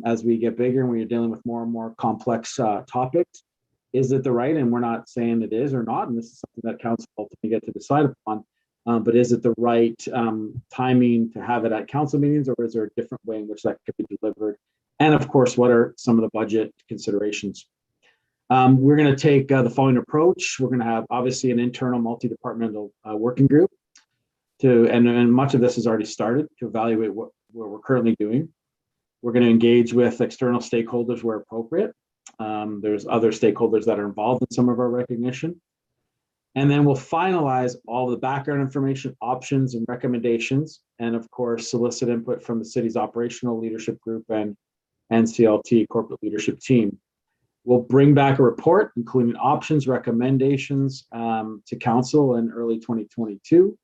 as we get bigger and we're dealing with more and more complex topics. Is it the right, and we're not saying it is or not, and this is something that council ultimately get to decide upon, but is it the right timing to have it at council meetings, or is there a different way in which that could be delivered? And of course, what are some of the budget considerations? We're going to take the following approach. We're going to have obviously an internal multi-departmental working group and much of this has already started to evaluate what we're currently doing. We're going to engage with external stakeholders where appropriate. There's other stakeholders that are involved in some of our recognition. And then we'll finalize all the background information, options, and recommendations, and of course, solicit input from the city's operational leadership group and NCLT corporate leadership team. We'll bring back a report, including options, recommendations to council in early 2022.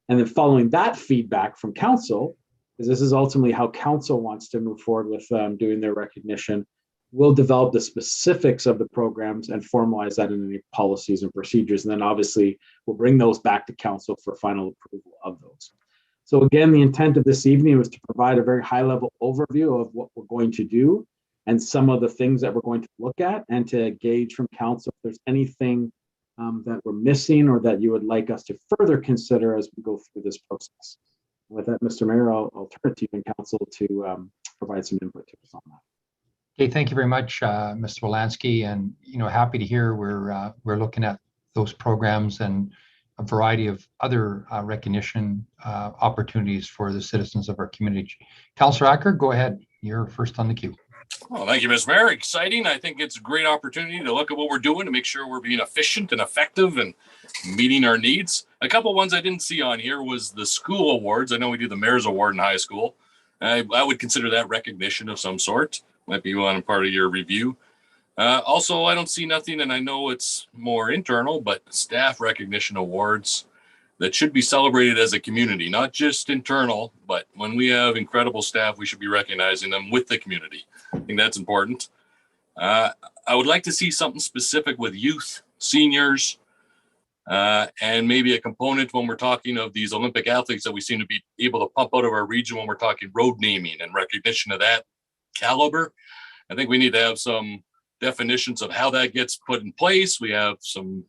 And then following that feedback from council, because this is ultimately how council wants to move forward with doing their recognition, we'll develop the specifics of the programs and formalize that in any policies and procedures. And then obviously we'll bring those back to council for final approval of those. So again, the intent of this evening was to provide a very high level overview of what we're going to do and some of the things that we're going to look at, and to gauge from council if there's anything that we're missing or that you would like us to further consider as we go through this process. With that, Mr. Mayor, I'll turn it to you and council to provide some input to us on that. Okay, thank you very much, Mr. Wolanski, and happy to hear we're looking at those programs and a variety of other recognition opportunities for the citizens of our community. Councillor Acker, go ahead. You're first on the queue. Well, thank you, Mr. Mayor. Exciting. I think it's a great opportunity to look at what we're doing to make sure we're being efficient and effective and meeting our needs. A couple ones I didn't see on here was the school awards. I know we do the Mayor's Award in high school. I would consider that recognition of some sort. Might be one part of your review. Also, I don't see nothing, and I know it's more internal, but staff recognition awards that should be celebrated as a community, not just internal, but when we have incredible staff, we should be recognizing them with the community. I think that's important. I would like to see something specific with youth, seniors, and maybe a component when we're talking of these Olympic athletes that we seem to be able to pump out of our region when we're talking road naming and recognition of that caliber. I think we need to have some definitions of how that gets put in place. We have some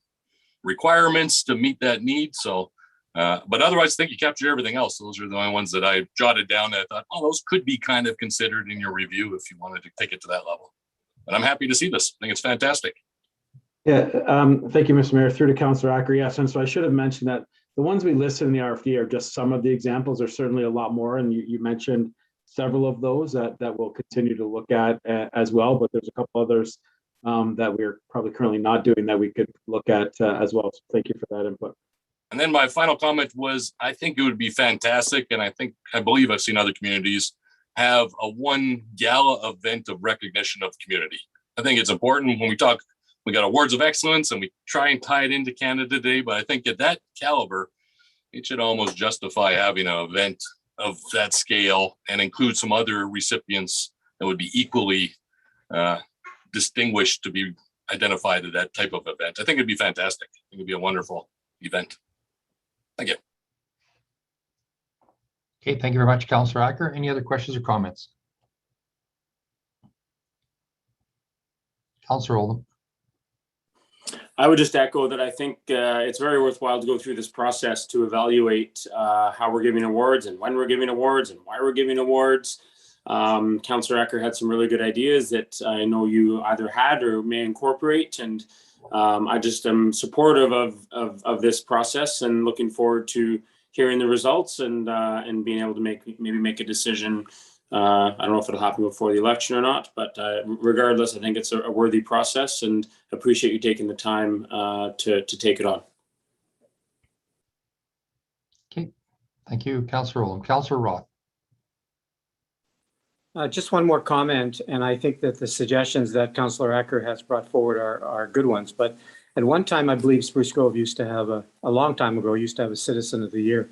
requirements to meet that need. So But otherwise, I think you captured everything else. Those are the only ones that I jotted down that I thought, oh, those could be kind of considered in your review if you wanted to take it to that level. But I'm happy to see this. I think it's fantastic. Yeah, thank you, Mr. Mayor. Through to Councillor Acker. Yes, and so I should have mentioned that the ones we listed in the RFD are just some of the examples. There's certainly a lot more, and you mentioned several of those that we'll continue to look at as well. But there's a couple others that we're probably currently not doing that we could look at as well. So thank you for that input. And then my final comment was, I think it would be fantastic, and I believe I've seen other communities have a one gala event of recognition of the community. I think it's important when we talk. We got awards of excellence and we try and tie it into Canada Day, but I think at that caliber, it should almost justify having an event of that scale and include some other recipients that would be equally distinguished to be identified at that type of event. I think it'd be fantastic. I think it'd be a wonderful event. Thank you. Okay, thank you very much, Councillor Acker. Any other questions or comments? Councillor Oldham. I would just echo that I think it's very worthwhile to go through this process to evaluate how we're giving awards and when we're giving awards and why we're giving awards. Councillor Acker had some really good ideas that I know you either had or may incorporate, and I just am supportive of this process and looking forward to hearing the results and being able to maybe make a decision. I don't know if it'll happen before the election or not, but regardless, I think it's a worthy process and appreciate you taking the time to take it on. Okay, thank you, Councillor Oldham. Councillor Roth. Just one more comment, and I think that the suggestions that Councillor Acker has brought forward are good ones. But at one time, I believe Spruce Grove used to have a long time ago, used to have a Citizen of the Year.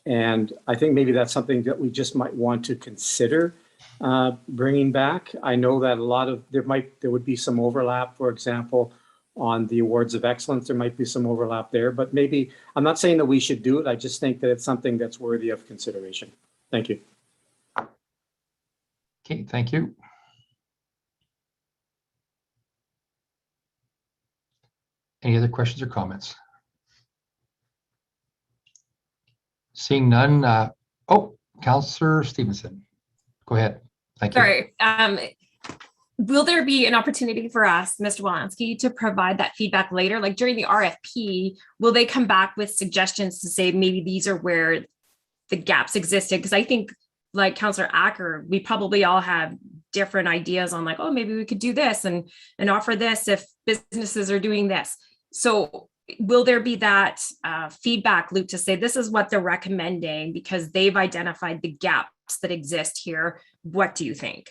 And I think maybe that's something that we just might want to consider bringing back. I know that there would be some overlap, for example, on the awards of excellence. There might be some overlap there, but maybe, I'm not saying that we should do it. I just think that it's something that's worthy of consideration. Thank you. Okay, thank you. Any other questions or comments? Seeing none. Councillor Stevenson, go ahead. Thank you. Sorry. Will there be an opportunity for us, Mr. Wolanski, to provide that feedback later? Like during the RFP, will they come back with suggestions to say maybe these are where the gaps existed? Because I think, like Councillor Acker, we probably all have different ideas on like, oh, maybe we could do this and offer this if businesses are doing this. So will there be that feedback loop to say this is what they're recommending because they've identified the gaps that exist here? What do you think?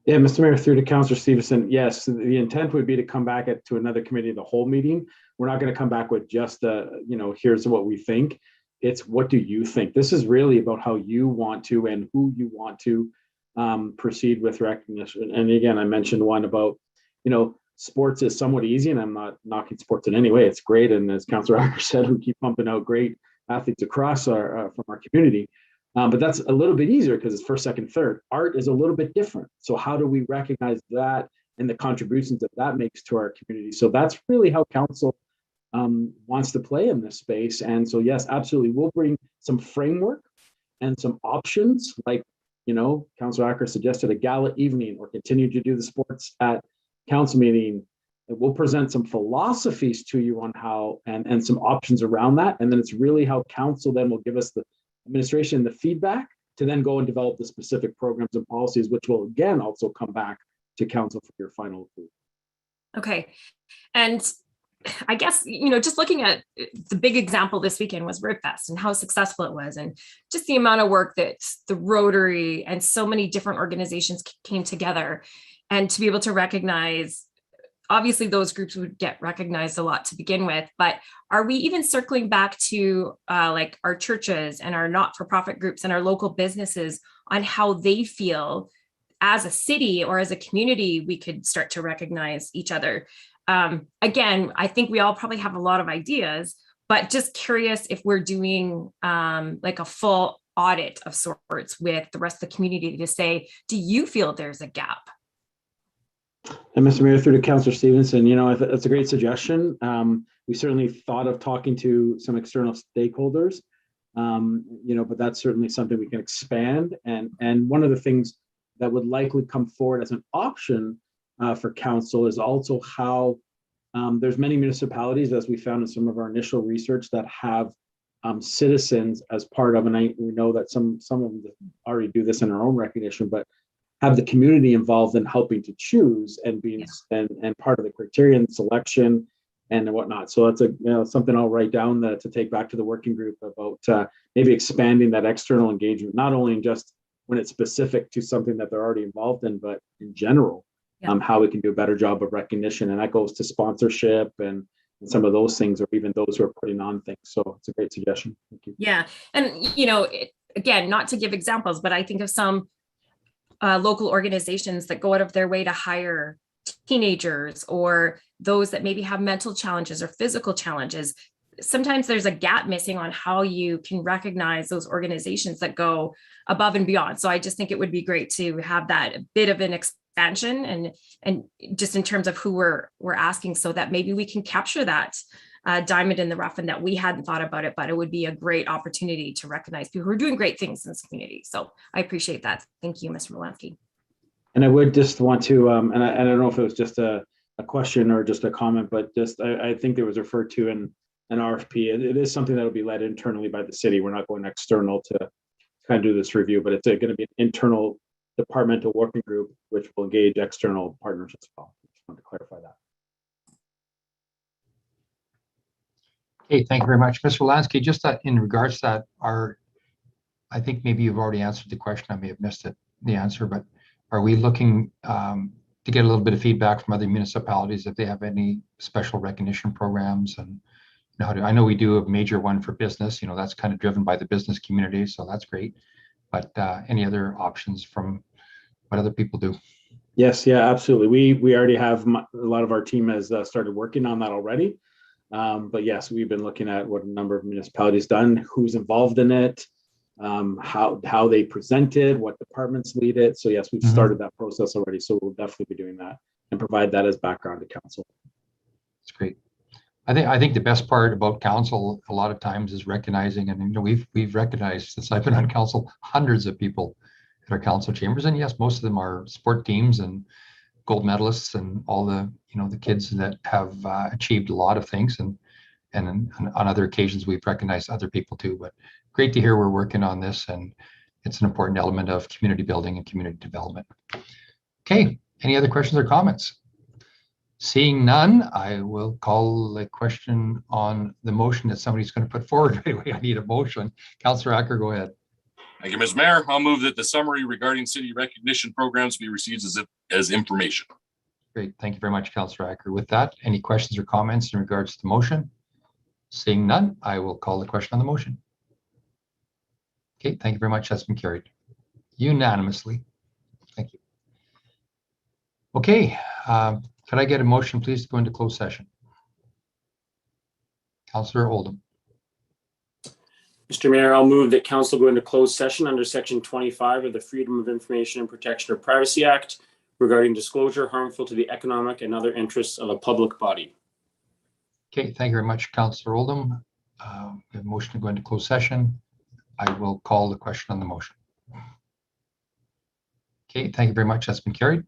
Yeah, Mr. Mayor, through to Councillor Stevenson. Yes, the intent would be to come back to another committee of the whole meeting. We're not going to come back with just here's what we think. It's what do you think? This is really about how you want to and who you want to proceed with recognition. And again, I mentioned one about, sports is somewhat easy, and I'm not knocking sports in any way. It's great. And as Councillor Acker said, we keep pumping out great athletes across from our community. But that's a little bit easier because it's first, second, third. Art is a little bit different. So how do we recognize that and the contributions that makes to our community? So that's really how council wants to play in this space. And so, yes, absolutely. We'll bring some framework and some options like, Councillor Acker suggested a gala evening or continue to do the sports at council meeting. We'll present some philosophies to you on how and some options around that. And then it's really how council then will give us the administration, the feedback to then go and develop the specific programs and policies, which will again also come back to council for your final approval. Okay. And I guess, just looking at the big example this weekend was RibFest and how successful it was, and just the amount of work that the Rotary and so many different organizations came together, and to be able to recognize, obviously those groups would get recognized a lot to begin with, but are we even circling back to like our churches and our not-for-profit groups and our local businesses on how they feel as a city or as a community we could start to recognize each other? Again, I think we all probably have a lot of ideas, but just curious if we're doing like a full audit of sorts with the rest of the community to say, do you feel there's a gap? And Mr. Mayor, through to Councillor Stevenson, that's a great suggestion. We certainly thought of talking to some external stakeholders, but that's certainly something we can expand. And one of the things that would likely come forward as an option for council is also how there's many municipalities, as we found in some of our initial research, that have citizens as part of, and we know that some of them already do this in our own recognition, but have the community involved in helping to choose and being and part of the criterion selection and whatnot. So that's something I'll write down to take back to the working group about maybe expanding that external engagement, not only in just when it's specific to something that they're already involved in, but in general, how we can do a better job of recognition. And that goes to sponsorship and some of those things, or even those who are putting on things. So it's a great suggestion. Thank you. Yeah. And, again, not to give examples, but I think of some local organizations that go out of their way to hire teenagers or those that maybe have mental challenges or physical challenges. Sometimes there's a gap missing on how you can recognize those organizations that go above and beyond. So I just think it would be great to have that a bit of an expansion and just in terms of who we're asking, so that maybe we can capture that diamond in the rough, and that we hadn't thought about it, but it would be a great opportunity to recognize people who are doing great things in this community. So I appreciate that. Thank you, Mr. Wolanski. And I would just want to, and I don't know if it was just a question or just a comment, but just I think it was referred to in an RFP. It is something that will be led internally by the city. We're not going external to kind of do this review, but it's going to be an internal departmental working group, which will engage external partners as well. Just want to clarify that. Okay, thank you very much. Mr. Wolanski, just in regards to that, I think maybe you've already answered the question. I may have missed the answer, but are we looking to get a little bit of feedback from other municipalities if they have any special recognition programs? And I know we do a major one for business, that's kind of driven by the business community, so that's great. But any other options from what other people do? Yes, yeah, absolutely. We already have a lot of our team has started working on that already. But yes, we've been looking at what a number of municipalities done, who's involved in it, how they present it, what departments lead it. So yes, we've started that process already. So we'll definitely be doing that and provide that as background to council. That's great. I think the best part about council a lot of times is recognizing, and we've recognized since I've been on council hundreds of people at our council chambers, and yes, most of them are sport teams and gold medalists and all the the kids that have achieved a lot of things, and on other occasions we've recognized other people too. But great to hear we're working on this, and it's an important element of community building and community development. Okay, any other questions or comments? Seeing none, I will call the question on the motion that somebody's going to put forward. Anyway, I need a motion. Councillor Acker, go ahead. Thank you, Mr. Mayor. I'll move that the summary regarding city recognition programs be received as information. Great. Thank you very much, Councillor Acker. With that, any questions or comments in regards to the motion? Seeing none, I will call the question on the motion. Okay, thank you very much. That's been carried unanimously. Thank you. Okay, could I get a motion, please, to go into closed session? Councillor Oldham. Mr. Mayor, I'll move that council go into closed session under section 25 of the Freedom of Information and Protection of Privacy Act regarding disclosure harmful to the economic and other interests of a public body. Okay, thank you very much, Councillor Oldham. We have a motion to go into closed session. I will call the question on the motion. Okay, thank you very much. That's been carried.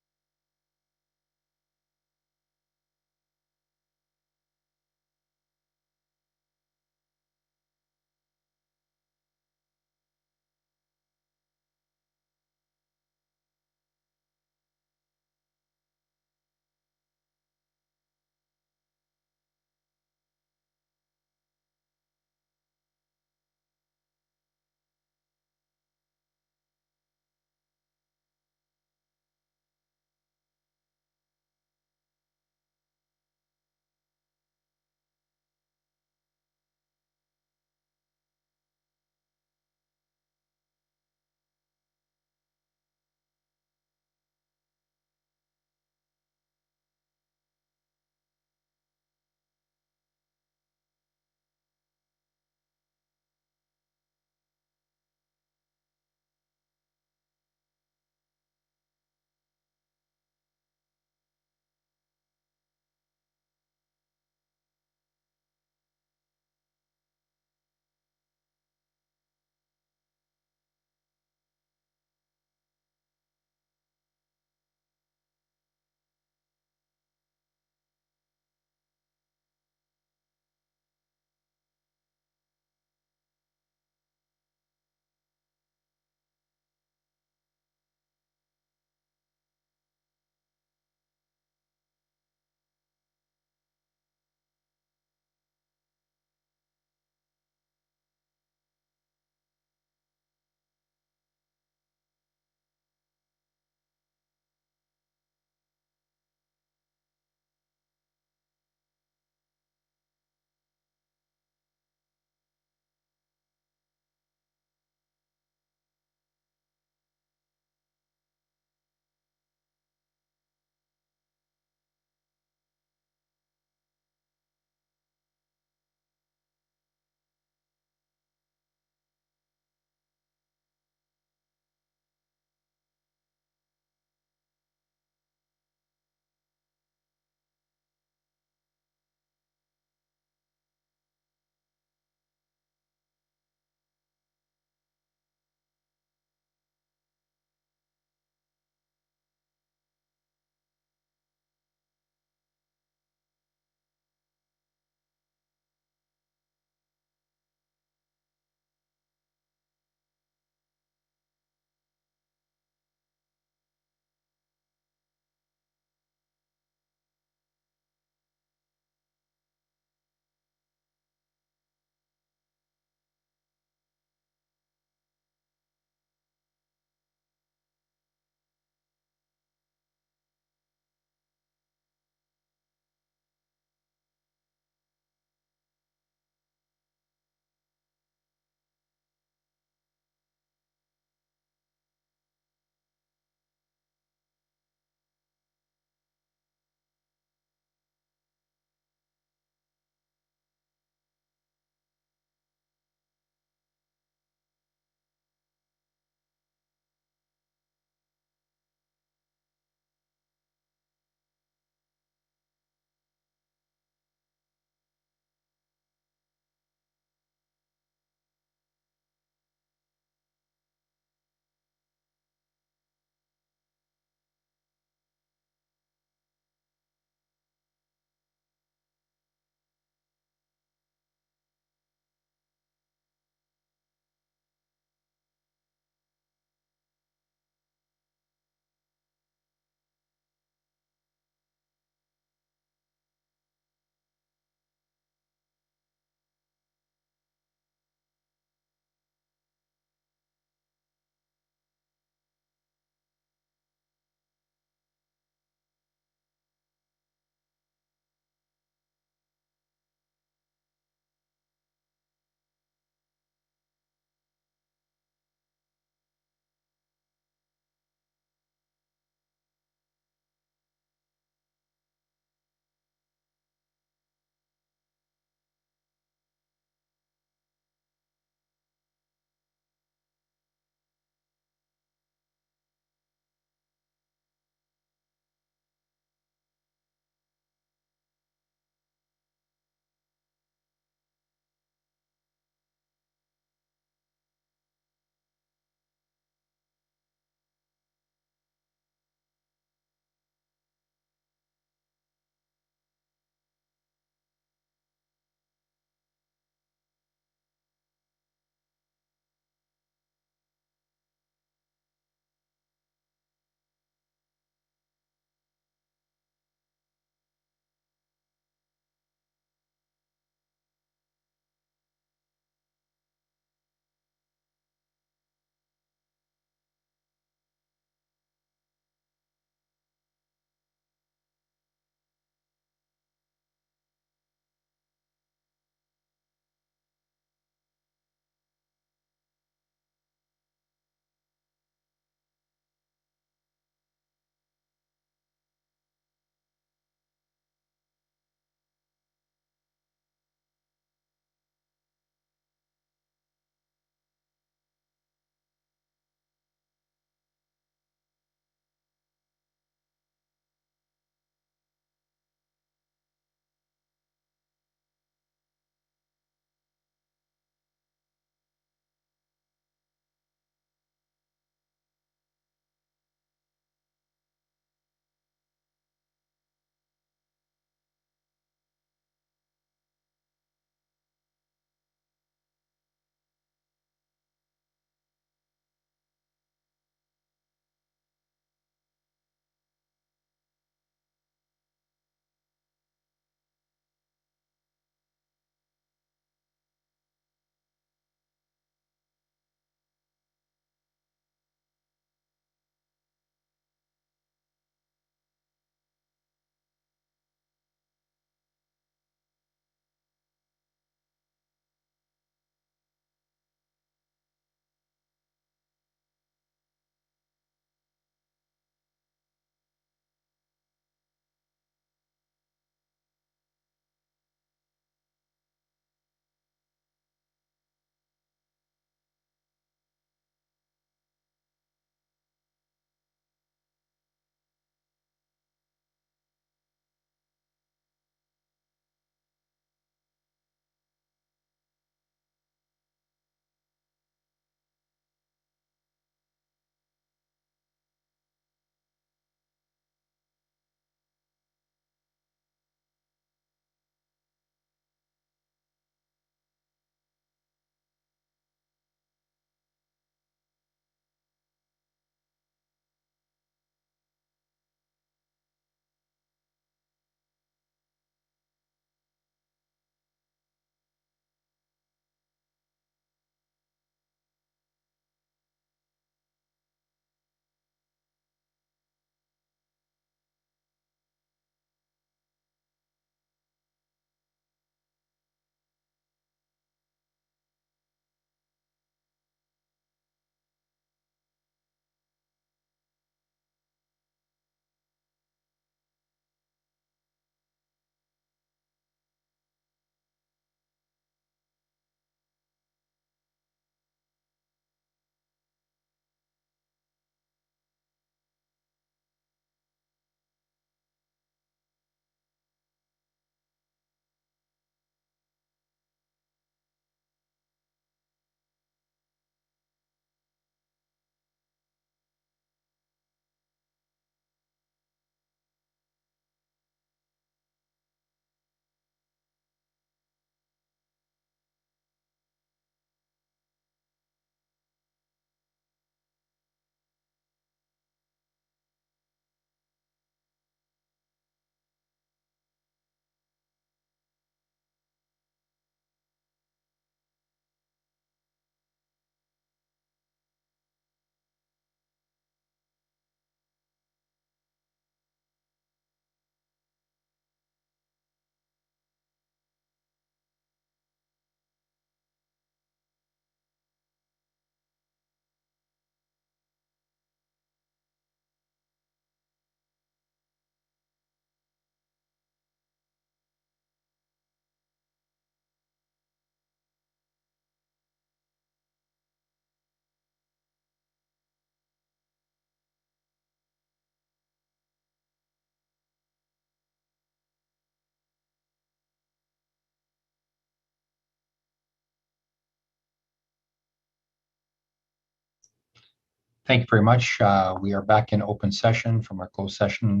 Thank you very much. We are back in open session from our closed session.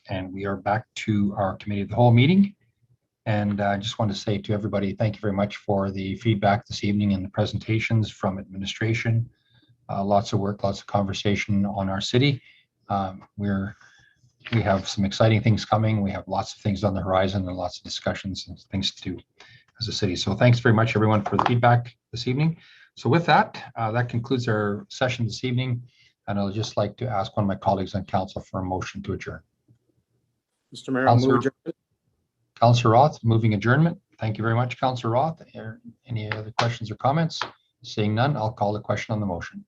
And we are back to our committee of the whole meeting. And I just want to say to everybody, thank you very much for the feedback this evening and the presentations from administration. Lots of work, lots of conversation on our city. We have some exciting things coming. We have lots of things on the horizon and lots of discussions and things to do as a city. So thanks very much, everyone, for the feedback this evening. So with that, that concludes our session this evening. And I'll just like to ask one of my colleagues on council for a motion to adjourn. Mr. Mayor, I'll move adjournment. Councillor Roth, moving adjournment. Thank you very much, Councillor Roth. Any other questions or comments? Seeing none, I'll call the question on the motion.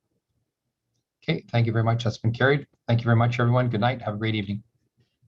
Okay, thank you very much. That's been carried. Thank you very much, everyone. Good night. Have a great evening.